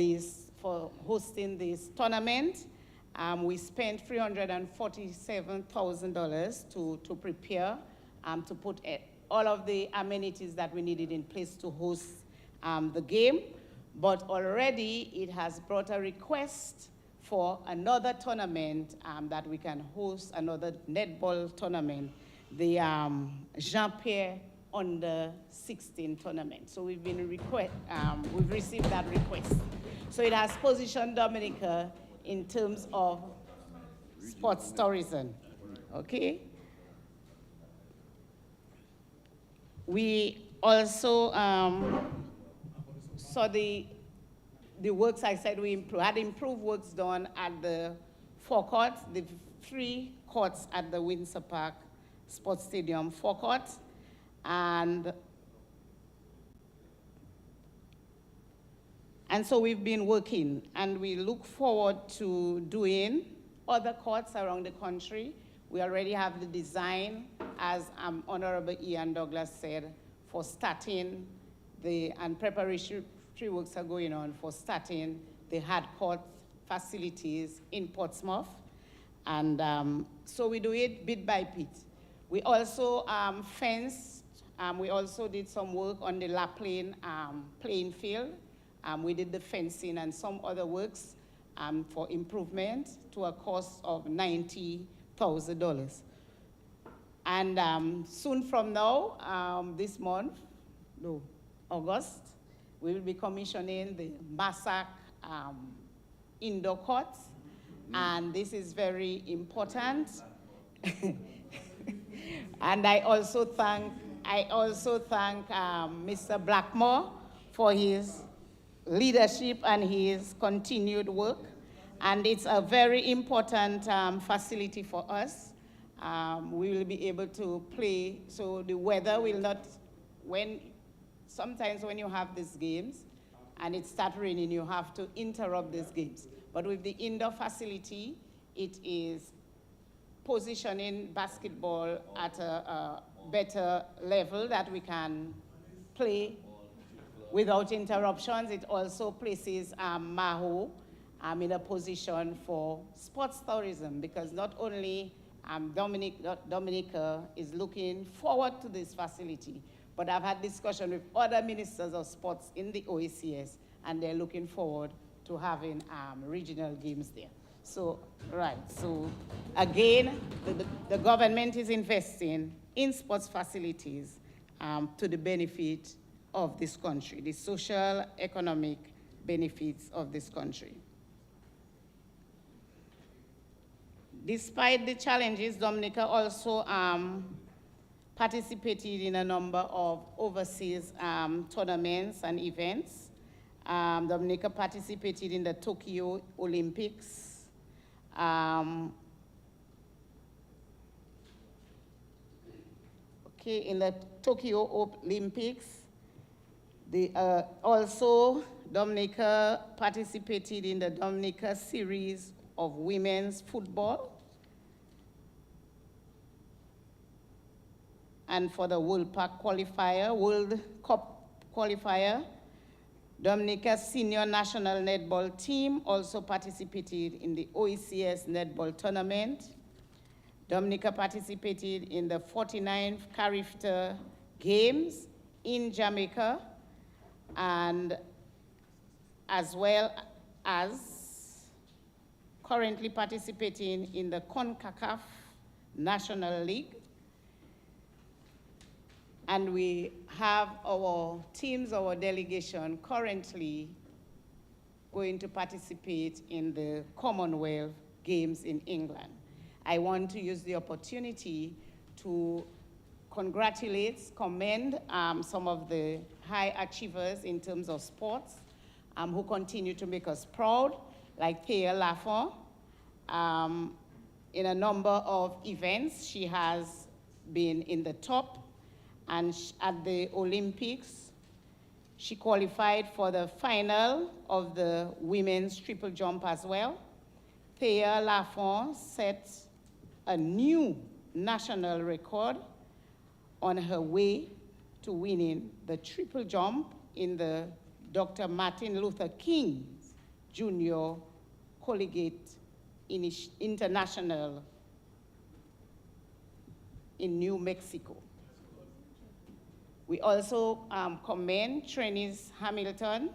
hosting this tournament. We spent $347,000 to prepare, to put all of the amenities that we needed in place to host the game. But already it has brought a request for another tournament that we can host, another netball tournament, the Jean-Pierre Under 16 tournament. So we've received that request. So it has positioned Dominica in terms of sports tourism, okay? We also saw the works, I said we had improved works done at the forecourt, the 3 courts at the Windsor Park Sports Stadium forecourt, and so we've been working, and we look forward to doing other courts around the country. We already have the design, as Honorable Ian Douglas said, for starting and preparatory works are going on for starting the hard court facilities in Portsmouth. And so we do it bit by bit. We also fenced. We also did some work on the La Plaine playing field. We did the fencing and some other works for improvement to a cost of $90,000. And soon from now, this month, August, we will be commissioning the Massac indoor court, and this is very important. And I also thank Mr. Blackmore for his leadership and his continued work. And it's a very important facility for us. We will be able to play, so the weather will not, sometimes when you have these games and it starts raining, you have to interrupt these games. But with the indoor facility, it is positioning basketball at a better level that we can play without interruptions. It also places Maho in a position for sports tourism, because not only Dominica is looking forward to this facility, but I've had discussion with other ministers of sports in the OECS, and they're looking forward to having regional games there. So, right, so again, the government is investing in sports facilities to the benefit of this country, the social, economic benefits of this country. Despite the challenges, Dominica also participated in a number of overseas tournaments and events. Dominica participated in the Tokyo Olympics. In the Tokyo Olympics, also Dominica participated in the Dominica series of women's football. And for the World Cup qualifier, Dominica's senior national netball team also participated in the OECS netball tournament. Dominica participated in the 49th Carifta Games in Jamaica, and as well as currently participating in the CONCACAF National League. And we have our teams, our delegation currently going to participate in the Commonwealth Games in England. I want to use the opportunity to commend some of the high achievers in terms of sports who continue to make us proud, like Thea Lafont. In a number of events, she has been in the top, and at the Olympics, she qualified for the final of the women's triple jump as well. Thea Lafont set a new national record on her way to winning the triple jump in the Dr. Martin Luther King Jr. Collegiate International in New Mexico. We also commend Trennis Hamilton,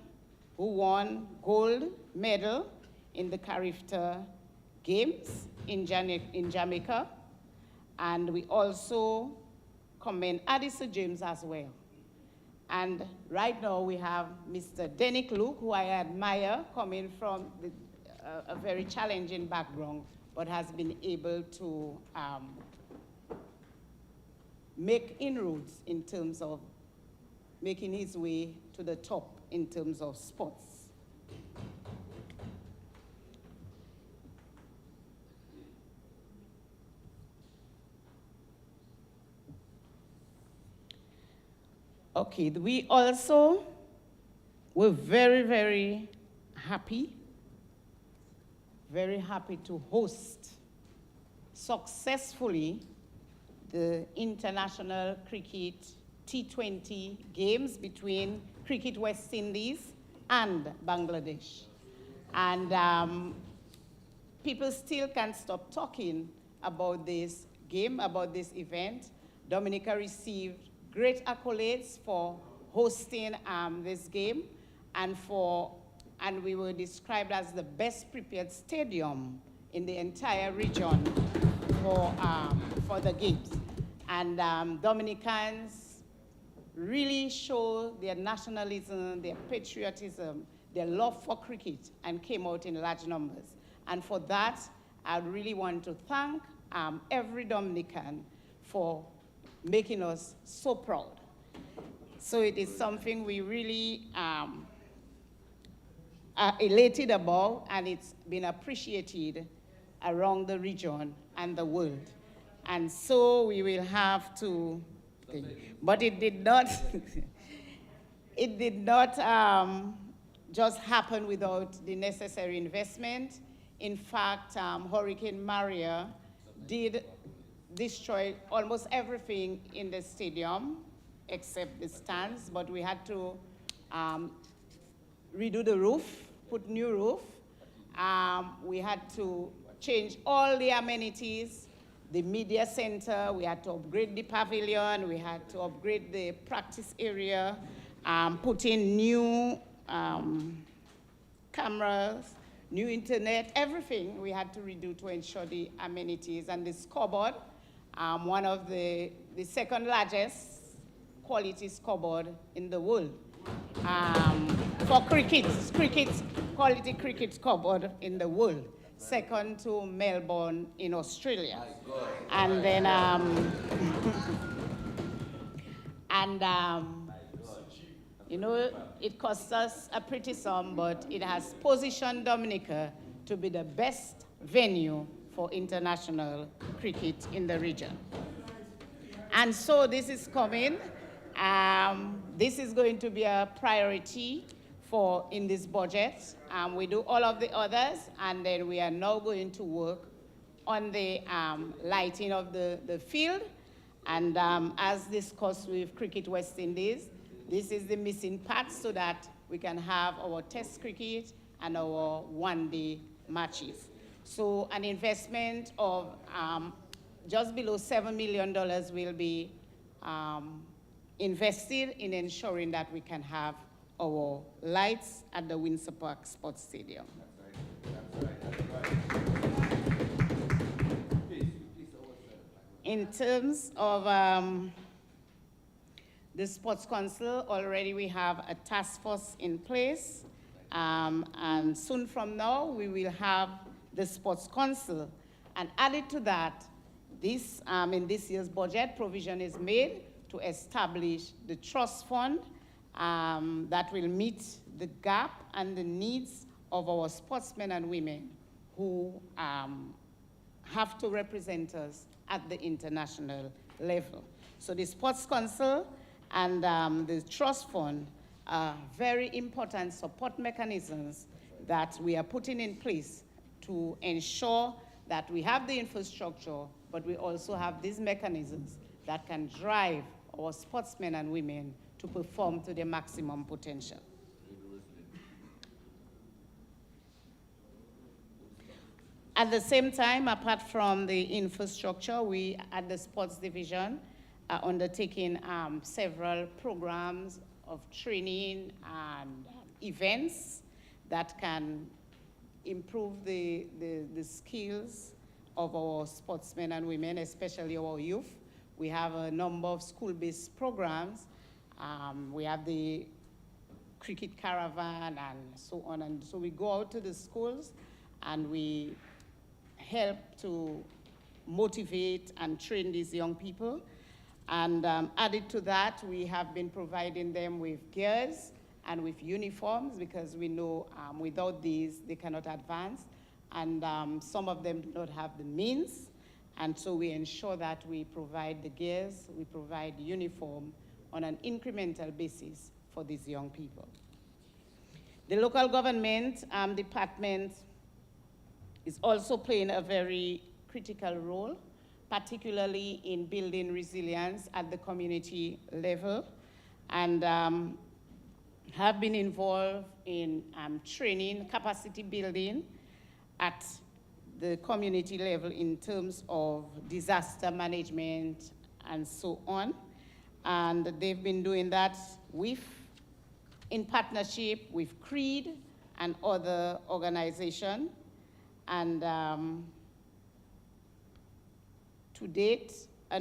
who won gold medal in the Carifta Games in Jamaica. And we also commend Addison James as well. And right now we have Mr. Denick Luke, who I admire, coming from a very challenging background, but has been able to make inroads in terms of making his way to the top in terms of sports. Okay, we also were very, very happy to host successfully the International Cricket T20 games between Cricket West Indies and Bangladesh. And people still can't stop talking about this game, about this event. Dominica received great accolades for hosting this game, and we were described as the best prepared stadium in the entire region for the games. And Dominicans really show their nationalism, their patriotism, their love for cricket, and came out in large numbers. And for that, I really want to thank every Dominican for making us so proud. So it is something we really are elated about, and it's been appreciated around the region and the world. And so we will have to, but it did not, it did not just happen without the necessary investment. In fact, Hurricane Maria did destroy almost everything in the stadium except the stands, but we had to redo the roof, put new roof. We had to change all the amenities, the media center, we had to upgrade the pavilion, we had to upgrade the practice area, put in new cameras, new internet, everything we had to redo to ensure the amenities. And the scoreboard, one of the second largest quality scoreboard in the world for quality cricket scoreboard in the world, second to Melbourne in Australia. And then, you know, it cost us a pretty sum, but it has positioned Dominica to be the best venue for international cricket in the region. And so this is coming. This is going to be a priority in this budget. We do all of the others, and then we are now going to work on the lighting of the field. And as discussed with Cricket West Indies, this is the missing part so that we can have our test cricket and our one-day matches. So an investment of just below $7 million will be invested in ensuring that we can have our lights at the Windsor Park Sports Stadium. That's right. In terms of the Sports Council, already we have a task force in place, and soon from now we will have the Sports Council. And added to that, This, in this year's budget, provision is made to establish the trust fund that will meet the gap and the needs of our sportsmen and women who have to represent us at the international level. So the Sports Council and the trust fund are very important support mechanisms that we are putting in place to ensure that we have the infrastructure, but we also have these mechanisms that can drive our sportsmen and women to perform to their maximum potential. At the same time, apart from the infrastructure, we at the sports division are undertaking several programs of training and events that can improve the skills of our sportsmen and women, especially our youth. We have a number of school-based programs. We have the cricket caravan and so on. And so we go out to the schools and we help to motivate and train these young people. And added to that, we have been providing them with gears and with uniforms because we know without these, they cannot advance. And some of them do not have the means. And so we ensure that we provide the gears, we provide the uniform on an incremental basis for these young people. The local government department is also playing a very critical role, particularly in building resilience at the community level, and have been involved in training, capacity building at the community level in terms of disaster management and so on. And they've been doing that in partnership with CREED and other organizations. And to date, a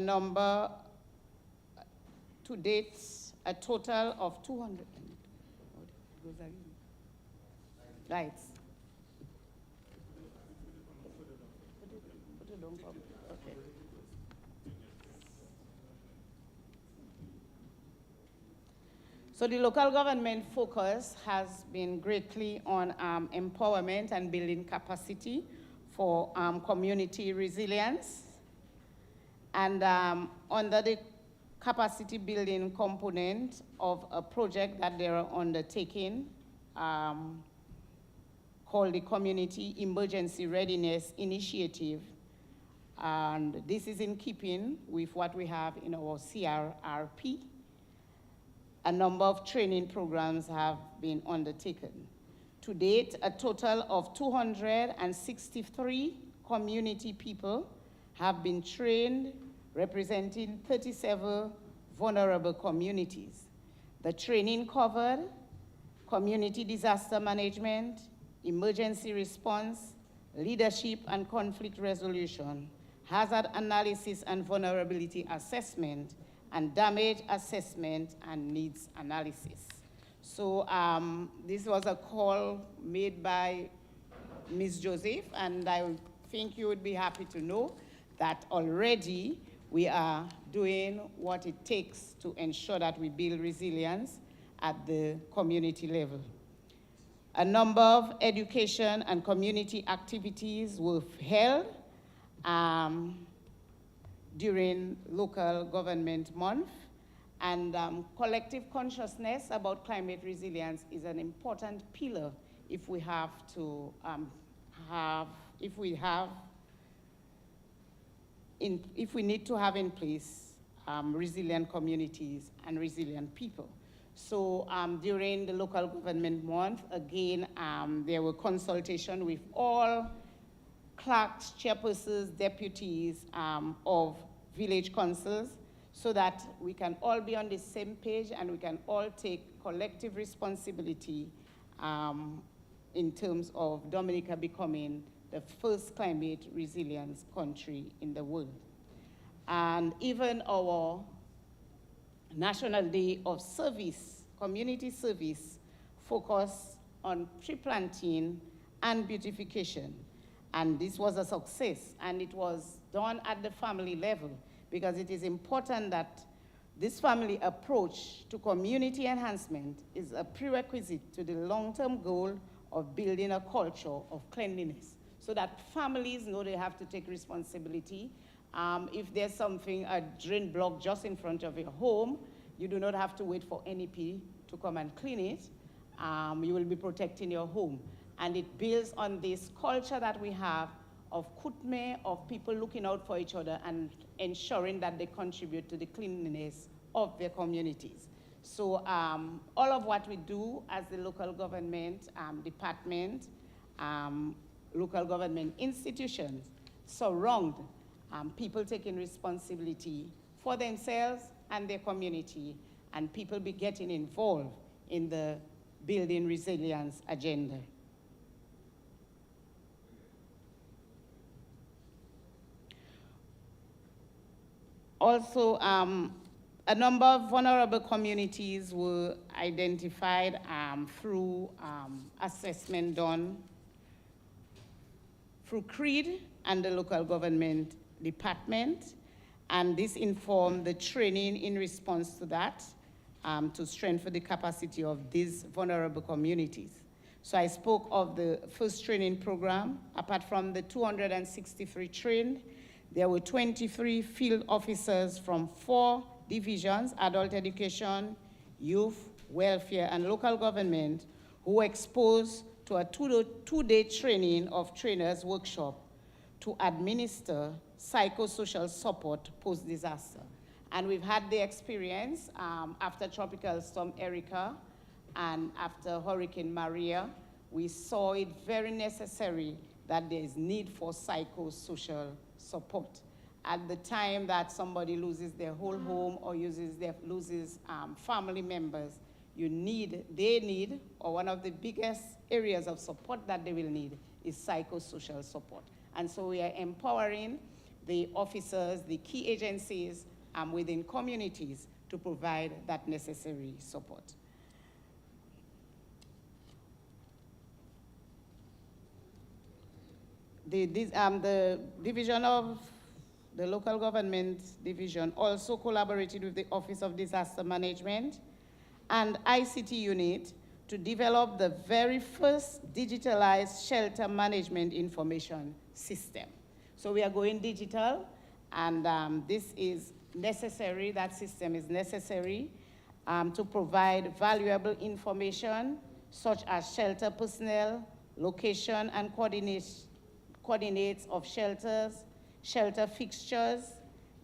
total of 200, right. Okay. So the local government focus has been greatly on empowerment and building capacity for community resilience. And under the capacity building component of a project that they are undertaking called the Community Emergency Readiness Initiative. And this is in keeping with what we have in our CRRP. A number of training programs have been undertaken. To date, a total of 263 community people have been trained, representing 37 vulnerable communities. The training covered community disaster management, emergency response, leadership and conflict resolution, hazard analysis and vulnerability assessment, and damage assessment and needs analysis. So this was a call made by Ms. Joseph, and I think you would be happy to know that already we are doing what it takes to ensure that we build resilience at the community level. A number of education and community activities were held during local government month, and collective consciousness about climate resilience is an important pillar if we have to if we need to have in place resilient communities and resilient people. So during the local government month, again, there were consultations with all clerks, chairpersons, deputies of village councils, so that we can all be on the same page and we can all take collective responsibility in terms of Dominica becoming the first climate resilience country in the world. And even our National Day of Service, community service, focus on tree planting and beautification. And this was a success, and it was done at the family level, because it is important that this family approach to community enhancement is a prerequisite to the long-term goal of building a culture of cleanliness, so that families know they have to take responsibility. If there's something, a drain block just in front of your home, you do not have to wait for NEP to come and clean it. You will be protecting your home. And it builds on this culture that we have of kutme, of people looking out for each other and ensuring that they contribute to the cleanliness of their communities. So all of what we do as the local government department, local government institutions surround people taking responsibility for themselves and their community, and people be getting involved in the building resilience agenda. Also, a number of vulnerable communities were identified through assessment done through CREED and the local government department, and this informed the training in response to that to strengthen the capacity of these vulnerable communities. So I spoke of the first training program. Apart from the 263 trained, there were 23 field officers from 4 divisions: adult education, youth, welfare, and local government, who were exposed to a two-day training of trainers workshop to administer psychosocial support post-disaster. And we've had the experience after Tropical Storm Erica and after Hurricane Maria. We saw it very necessary that there is need for psychosocial support. At the time that somebody loses their whole home or loses family members, they need, or one of the biggest areas of support that they will need is psychosocial support. And so we are empowering the officers, the key agencies within communities to provide that necessary support. The division of the local government division also collaborated with the Office of Disaster Management and ICT unit to develop the very first digitalized shelter management information system. So we are going digital, and this is necessary, that system is necessary to provide valuable information such as shelter personnel, location and coordinates of shelters, shelter fixtures,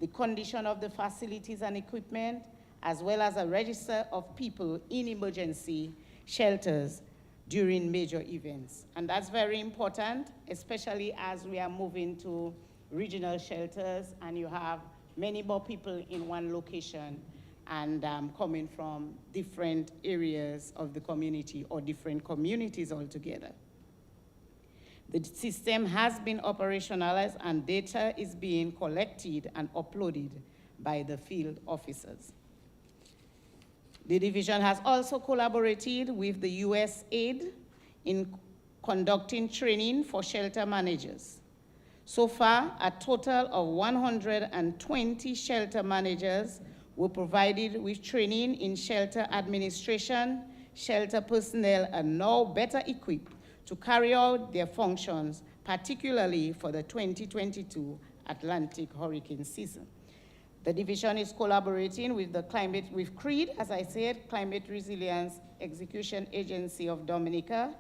the condition of the facilities and equipment, as well as a register of people in emergency shelters during major events. And that's very important, especially as we are moving to regional shelters and you have many more people in one location and coming from different areas of the community or different communities altogether. The system has been operationalized and data is being collected and uploaded by the field officers. The division has also collaborated with the USAID in conducting training for shelter managers. So far, a total of 120 shelter managers were provided with training in shelter administration. Shelter personnel are now better equipped to carry out their functions, particularly for the 2022 Atlantic hurricane season. The division is collaborating with with CREED, as I said, Climate Resilience Execution Agency of Dominica,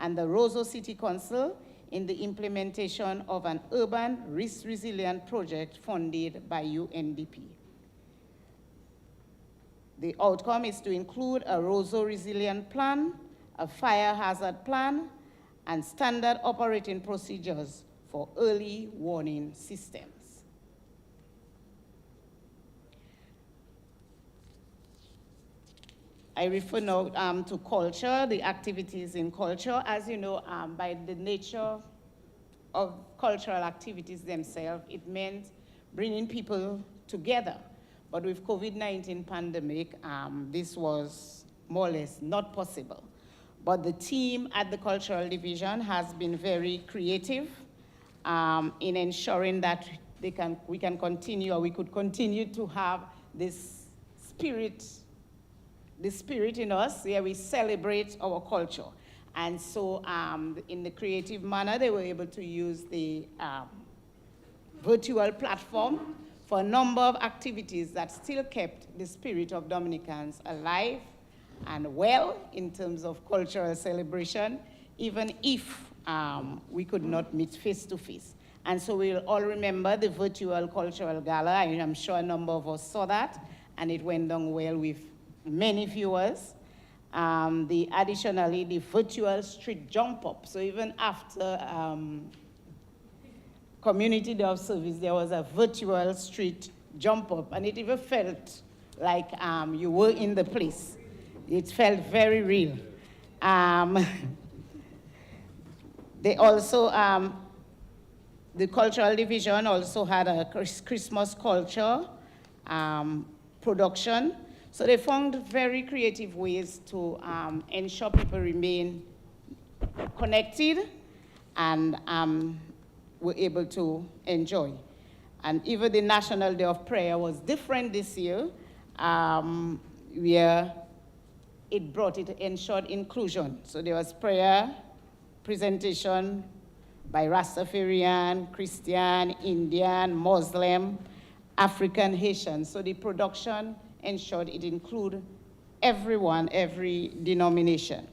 and the Roseau City Council in the implementation of an urban risk resilient project funded by UNDP. The outcome is to include a Roseau resilient plan, a fire hazard plan, and standard operating procedures for early warning systems. I refer now to culture, the activities in culture. As you know, by the nature of cultural activities themselves, it meant bringing people together. But with COVID-19 pandemic, this was more or less not possible. But the team at the cultural division has been very creative in ensuring that we can continue, or we could continue to have this spirit in us, where we celebrate our culture. And so in the creative manner, they were able to use the virtual platform for a number of activities that still kept the spirit of Dominicans alive and well in terms of cultural celebration, even if we could not meet face to face. And so we'll all remember the virtual cultural gala. I'm sure a number of us saw that, and it went down well with many viewers. Additionally, the virtual street jump up. So even after Community Day of Service, there was a virtual street jump up, and it even felt like you were in the place. It felt very real. They also, the cultural division also had a Christmas culture production. So they found very creative ways to ensure people remain connected and were able to enjoy. And even the National Day of Prayer was different this year, where it ensured inclusion. So there was prayer, presentation by Rastafarian, Christian, Indian, Muslim, African, Haitian. So the production ensured it included everyone, every denomination.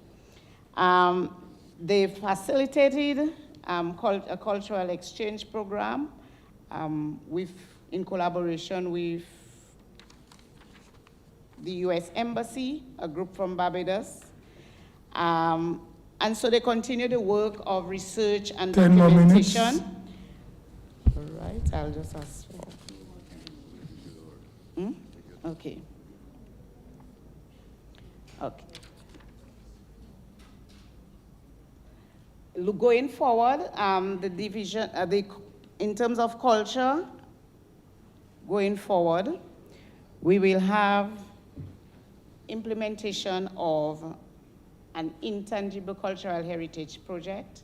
They facilitated a cultural exchange program in collaboration with the US Embassy, a group from Barbados. And so they continue the work of research and 10 more minutes. documentation. All right, I'll just ask for. Okay. Okay. Going forward, the division, in terms of culture, going forward, we will have implementation of an intangible cultural heritage project.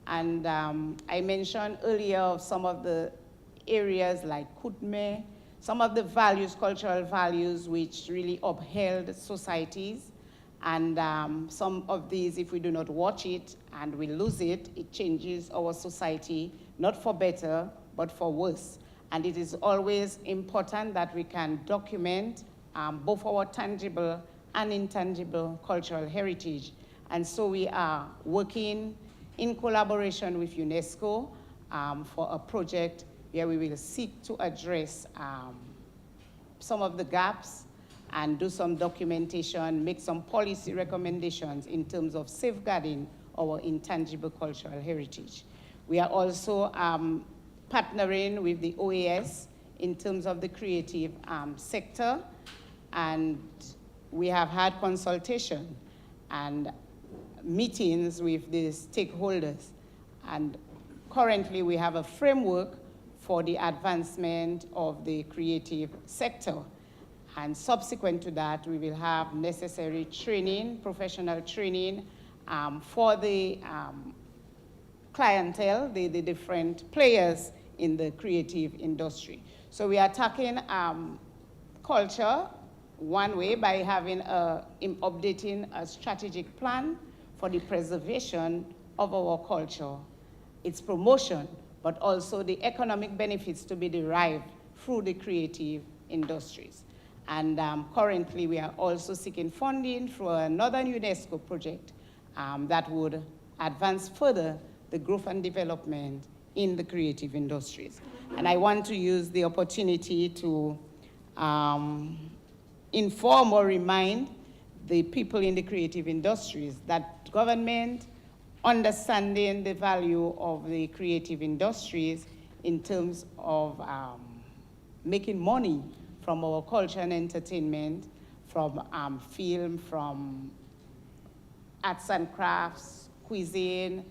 And I mentioned earlier of some of the areas like Kutme, some of the values, cultural values, which really upheld societies. And some of these, if we do not watch it and we lose it, it changes our society, not for better, but for worse. And it is always important that we can document both our tangible and intangible cultural heritage. And so we are working in collaboration with UNESCO for a project where we will seek to address some of the gaps and do some documentation, make some policy recommendations in terms of safeguarding our intangible cultural heritage. We are also partnering with the OAS in terms of the creative sector, and we have had consultation and meetings with the stakeholders. And currently we have a framework for the advancement of the creative sector. And subsequent to that, we will have necessary training, professional training for the clientele, the different players in the creative industry. So we are tackling culture one way by having updating a strategic plan for the preservation of our culture, its promotion, but also the economic benefits to be derived through the creative industries. And currently, we are also seeking funding through another UNESCO project that would advance further the growth and development in the creative industries. And I want to use the opportunity to inform or remind the people in the creative industries that government understanding the value of the creative industries in terms of making money from our culture and entertainment, from film, from arts and crafts, cuisine,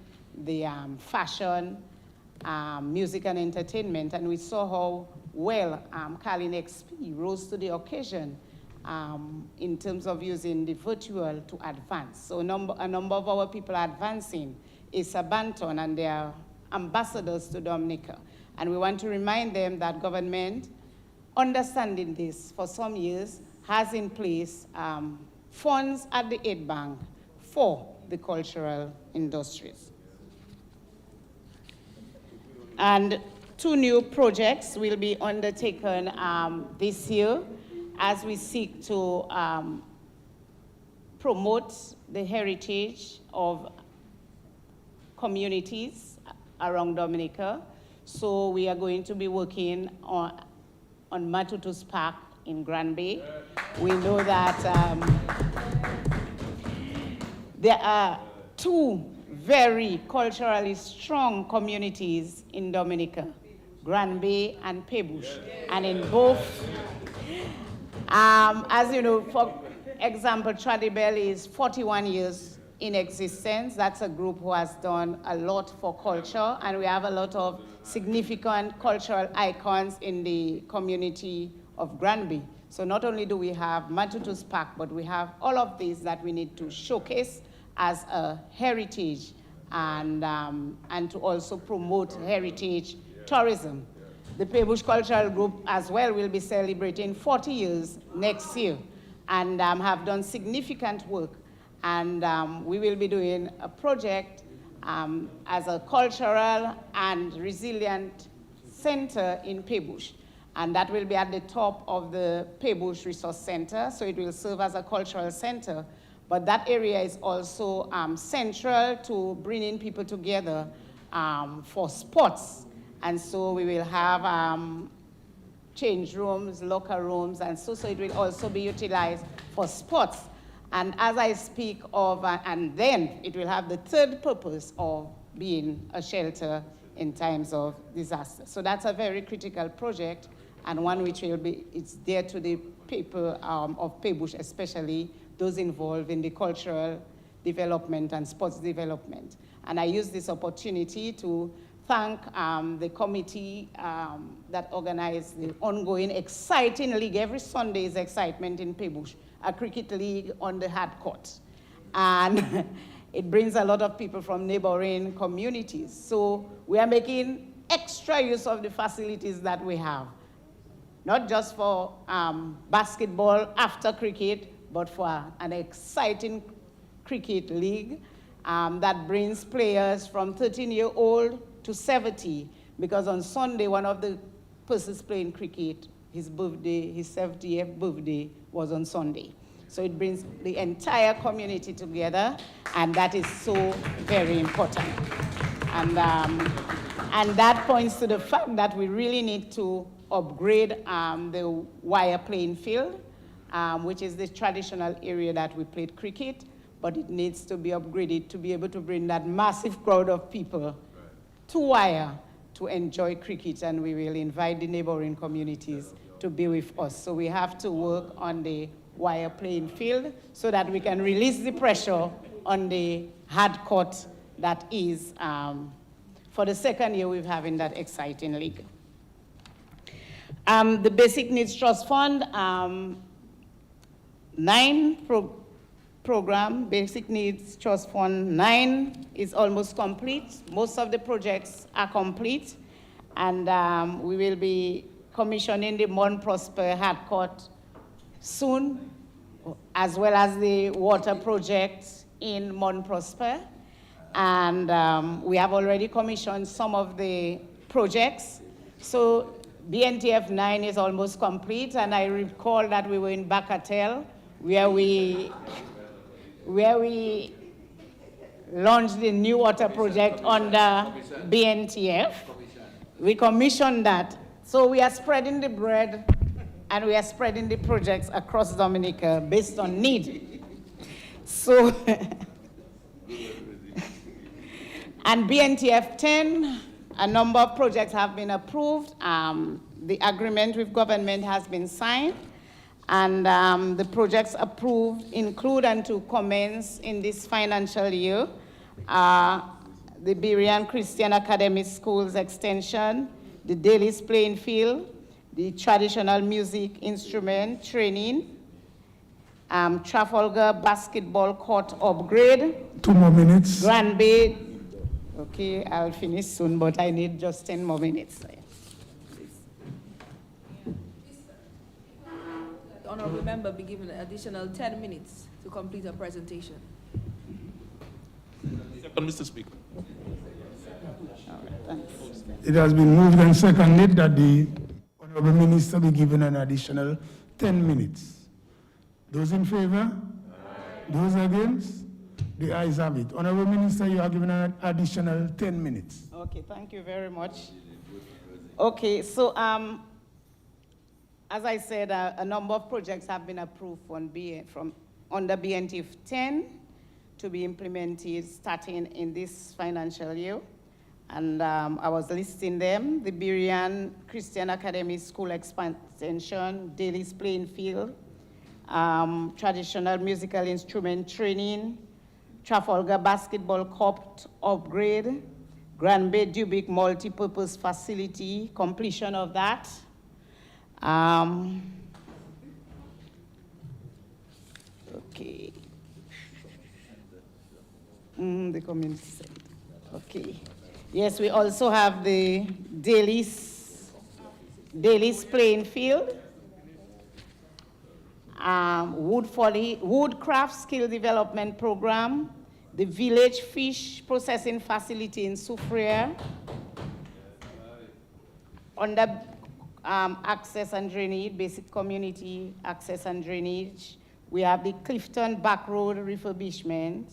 the fashion, music and entertainment. And we saw how well Carlin XP rose to the occasion in terms of using the virtual to advance. So a number of our people are advancing. Issa Banton and their ambassadors to Dominica. And we want to remind them that government, understanding this for some years, has in place funds at the aid bank for the cultural industries. And 2 new projects will be undertaken this year as we seek to promote the heritage of communities around Dominica. So we are going to be working on Matutus Park in Grand Bay. We know that there are 2 very culturally strong communities in Dominica, Grand Bay and Pebush. And in both, as you know, for example, Tradibel is 41 years in existence. That's a group who has done a lot for culture, and we have a lot of significant cultural icons in the community of Granby. So not only do we have Matutus Park, but we have all of these that we need to showcase as a heritage and to also promote heritage tourism. The Pebush Cultural Group as well will be celebrating 40 years next year and have done significant work. And we will be doing a project as a cultural and resilient center in Pebush. And that will be at the top of the Pebush Resource Center, so it will serve as a cultural center. But that area is also central to bringing people together for sports. And so we will have change rooms, locker rooms, and so it will also be utilized for sports. And as I speak of, and then it will have the 3rd purpose of being a shelter in times of disaster. So that's a very critical project, and one which will be, it's dear to the people of Pebush, especially those involved in the cultural development and sports development. And I use this opportunity to thank the committee that organized the ongoing exciting league. Every Sunday is excitement in Pebush, a cricket league on the hard court. And it brings a lot of people from neighboring communities. So we are making extra use of the facilities that we have, not just for basketball after cricket, but for an exciting cricket league that brings players from 13-year-old to 70, because on Sunday, one of the persons playing cricket, his birthday, his 70th birthday was on Sunday. So it brings the entire community together, and that is so very important. And that points to the fact that we really need to upgrade the wire playing field, which is the traditional area that we played cricket, but it needs to be upgraded to be able to bring that massive crowd of people to wire to enjoy cricket, and we will invite the neighboring communities to be with us. So we have to work on the wire playing field so that we can release the pressure on the hard court that is, for the 2nd year we're having that exciting league. The Basic Needs Trust Fund, 9 program, Basic Needs Trust Fund 9 is almost complete. Most of the projects are complete, and we will be commissioning the Mon Prosper hard court soon, as well as the water project in Mon Prosper. And we have already commissioned some of the projects. So BNTF 9 is almost complete, and I recall that we were in Bacatel, where we launched the new water project under BNTF. We commissioned that. So we are spreading the bread, and we are spreading the projects across Dominica based on need. So, and BNTF 10, a number of projects have been approved. The agreement with government has been signed, and the projects approved include and to commence in this financial year, the Berean Christian Academy Schools Extension, the Daly's Playing Field, the traditional music instrument training, Trafalgar basketball court upgrade. 2 more minutes. Grand Bay Okay, I'll finish soon, but I need just 10 more minutes. The honorable member be given an additional 10 minutes to complete her presentation. Second, Mr. Speaker. All right, thanks. It has been moved and seconded that the Honorable Minister be given an additional 10 minutes. Those in favor? Those against? The ayes have it. Honorable Minister, you are given an additional 10 minutes. Okay, thank you very much. Okay, so as I said, a number of projects have been approved from under BNTF 10 to be implemented starting in this financial year. And I was listing them: the Birian Christian Academy School expansion, Daly's playing field, traditional musical instrument training, Trafalgar basketball court upgrade, Grand Bay Dubic multi-purpose facility, completion of that. Okay. The community center. Okay. Yes, we also have the Daly's playing field, woodcraft skill development program, the village fish processing facility in Soufriere, under access and drainage, basic community access and drainage. We have the Clifton Back Road refurbishment,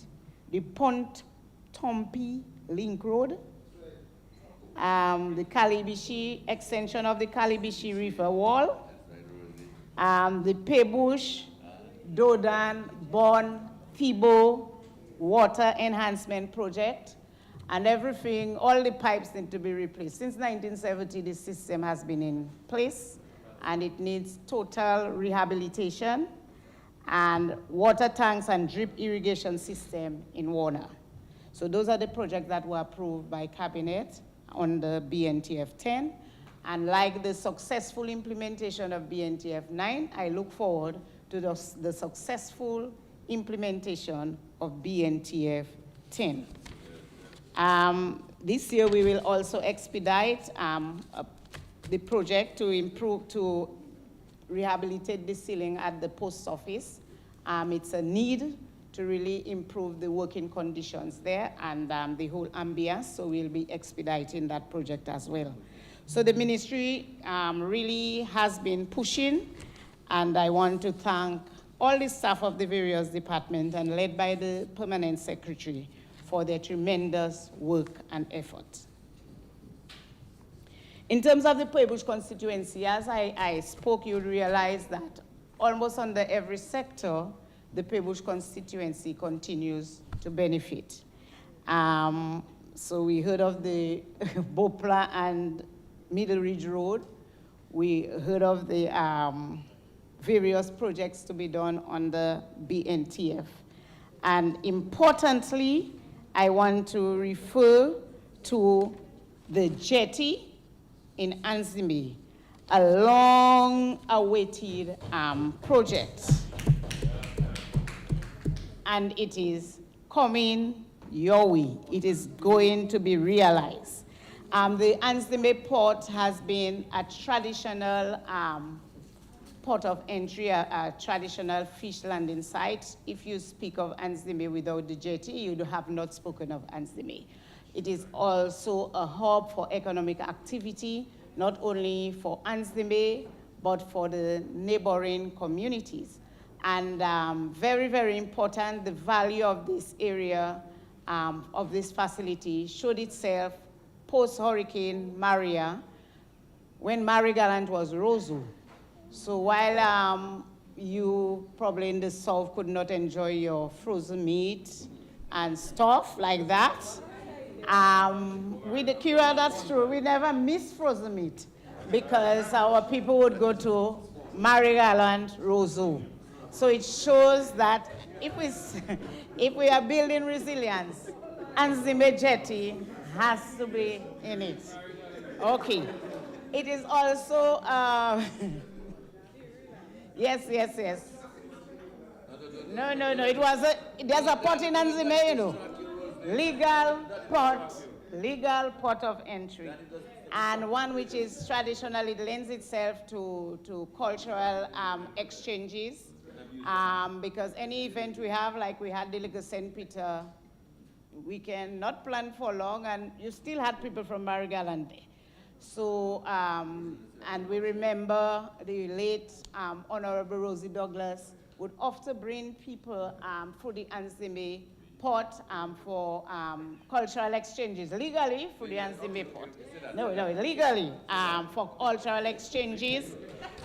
the Pont Tompi Link Road, the Kalibishi extension of the Kalibishi River Wall, the Paybush, Dodan, Bon, Thibault water enhancement project, and everything, all the pipes need to be replaced. Since 1970, this system has been in place, and it needs total rehabilitation, and water tanks and drip irrigation system in Warner. So those are the projects that were approved by Cabinet under BNTF 10. And like the successful implementation of BNTF 9, I look forward to the successful implementation of BNTF 10. This year we will also expedite the project to rehabilitate the ceiling at the post office. It's a need to really improve the working conditions there and the whole ambience, so we'll be expediting that project as well. So the ministry really has been pushing, and I want to thank all the staff of the various departments and led by the permanent secretary for their tremendous work and effort. In terms of the Paybush constituency, as I spoke, you realize that almost under every sector, the Paybush constituency continues to benefit. So we heard of the Bopla and Middle Ridge Road. We heard of the various projects to be done on the BNTF. And importantly, I want to refer to the jetty in Anzimbi, a long-awaited project. And it is coming your way. It is going to be realized. The Anzimbi port has been a traditional port of entry, a traditional fish landing site. If you speak of Anzimbi without the jetty, you have not spoken of Anzimbi. It is also a hub for economic activity, not only for Anzimbi, but for the neighboring communities. And very, very important, the value of this area, of this facility, showed itself post-Hurricane Maria, when Marigaland was Roseau. So while you probably in the south could not enjoy your frozen meat and stuff like that, with the Kira, that's true, we never miss frozen meat because our people would go to Marigaland, Roseau. So it shows that if we are building resilience, Anzimbi Jetty has to be in it. Okay. It is also, yes. No, there's a port in Anzimbi, you know. Legal port legal port of entry, and one which is traditionally lends itself to cultural exchanges, because any event we have, like we had the Liquor St. Peter, we can not plan for long, and you still had people from Marigaland there. So, and we remember the late Honorable Rosie Douglas would often bring people through the Anzime port for cultural exchanges, legally through the Anzime port. No, legally for cultural exchanges.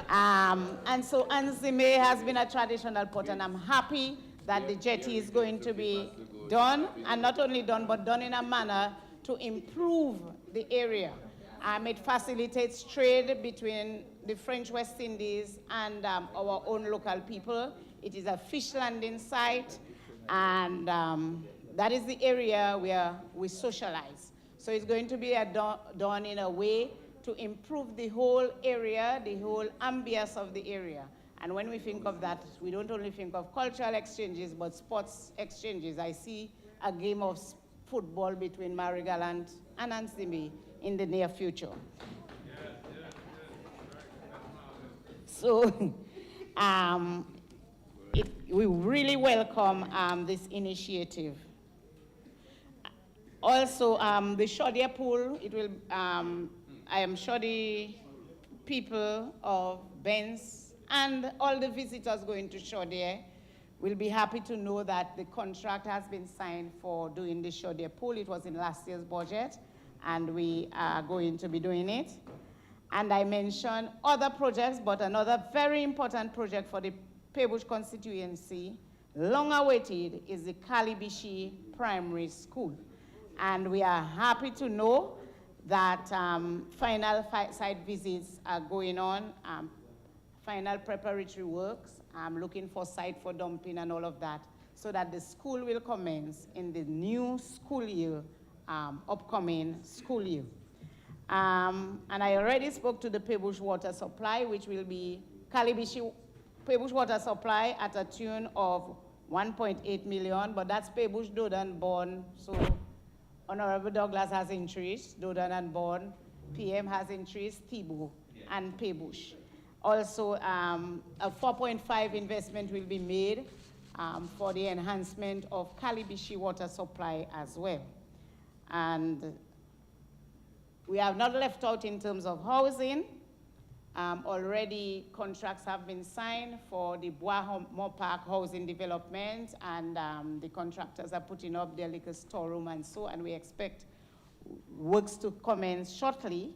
And so Anzime has been a traditional port, and I'm happy that the jetty is going to be done, and not only done, but done in a manner to improve the area. It facilitates trade between the French West Indies and our own local people. It is a fish landing site, and that is the area where we socialize. So it's going to be done in a way to improve the whole area, the whole ambience of the area. And when we think of that, we don't only think of cultural exchanges, but sports exchanges. I see a game of football between Marigaland and Anzime in the near future. So we really welcome this initiative. Also, the Shodia pool, it will, I am sure the people of Benz and all the visitors going to Shodia will be happy to know that the contract has been signed for doing the Shodia pool. It was in last year's budget, and we are going to be doing it. And I mentioned other projects, but another very important project for the Pebush constituency, long awaited, is the Kalibishi Primary School. And we are happy to know that final site visits are going on, final preparatory works. I'm looking for site for dumping and all of that, so that the school will commence in the new school year, upcoming school year. And I already spoke to the Pebush water supply, which will be Kalibishi Pebush water supply at a tune of 1.8 million, but that's Pebush, Dodan, Born. So Honorable Douglas has increased, Dodan and Born. PM has increased, Thibault and Pebush. Also, a 4.5 investment will be made for the enhancement of Kalibishi water supply as well. And we have not left out in terms of housing. Already contracts have been signed for the Bois Park housing development, and the contractors are putting up their liquor storeroom and so, and we expect works to commence shortly,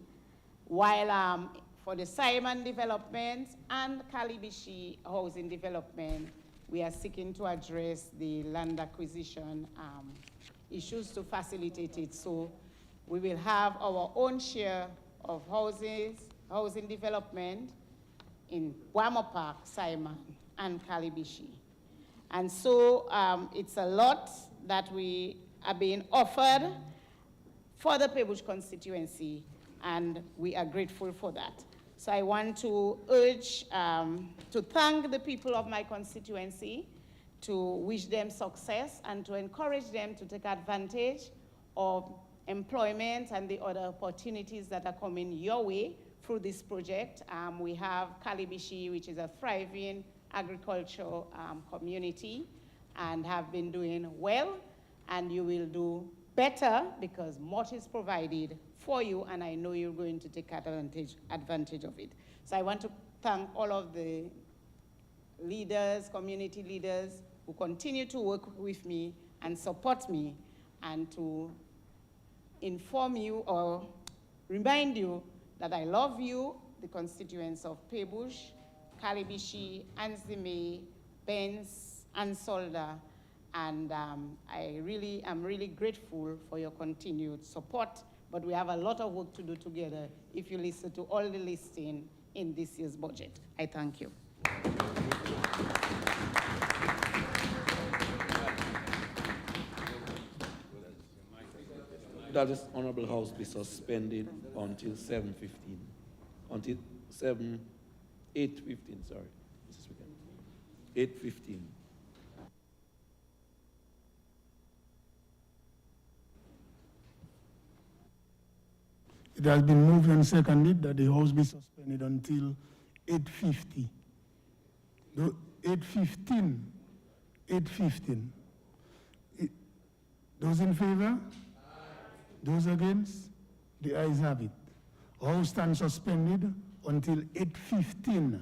while for the Simon development and Kalibishi housing development, we are seeking to address the land acquisition issues to facilitate it. So we will have our own share of housing development in Bois Park, Simon, and Kalibishi. And so it's a lot that we are being offered for the Pebush constituency, and we are grateful for that. So I want to urge, to thank the people of my constituency, to wish them success, and to encourage them to take advantage of employment and the other opportunities that are coming your way through this project. We have Kalibishi, which is a thriving agricultural community, and have been doing well, and you will do better because much is provided for you, and I know you're going to take advantage of it. So I want to thank all of the leaders, community leaders, who continue to work with me and support me, and to inform you or remind you that I love you, the constituents of Pebush, Kalibishi, Anzime, Benz, and Solda, and I'm really grateful for your continued support, but we have a lot of work to do together if you listen to all the listing in this year's budget. I thank you. That this Honorable House be suspended until 7:15, until 8:15, sorry, this weekend, 8:15. It has been moved and seconded that the House be suspended until 8:50. 8:15. 8:15. Those in favor? Those against? The ayes have it. House stands suspended until 8:15.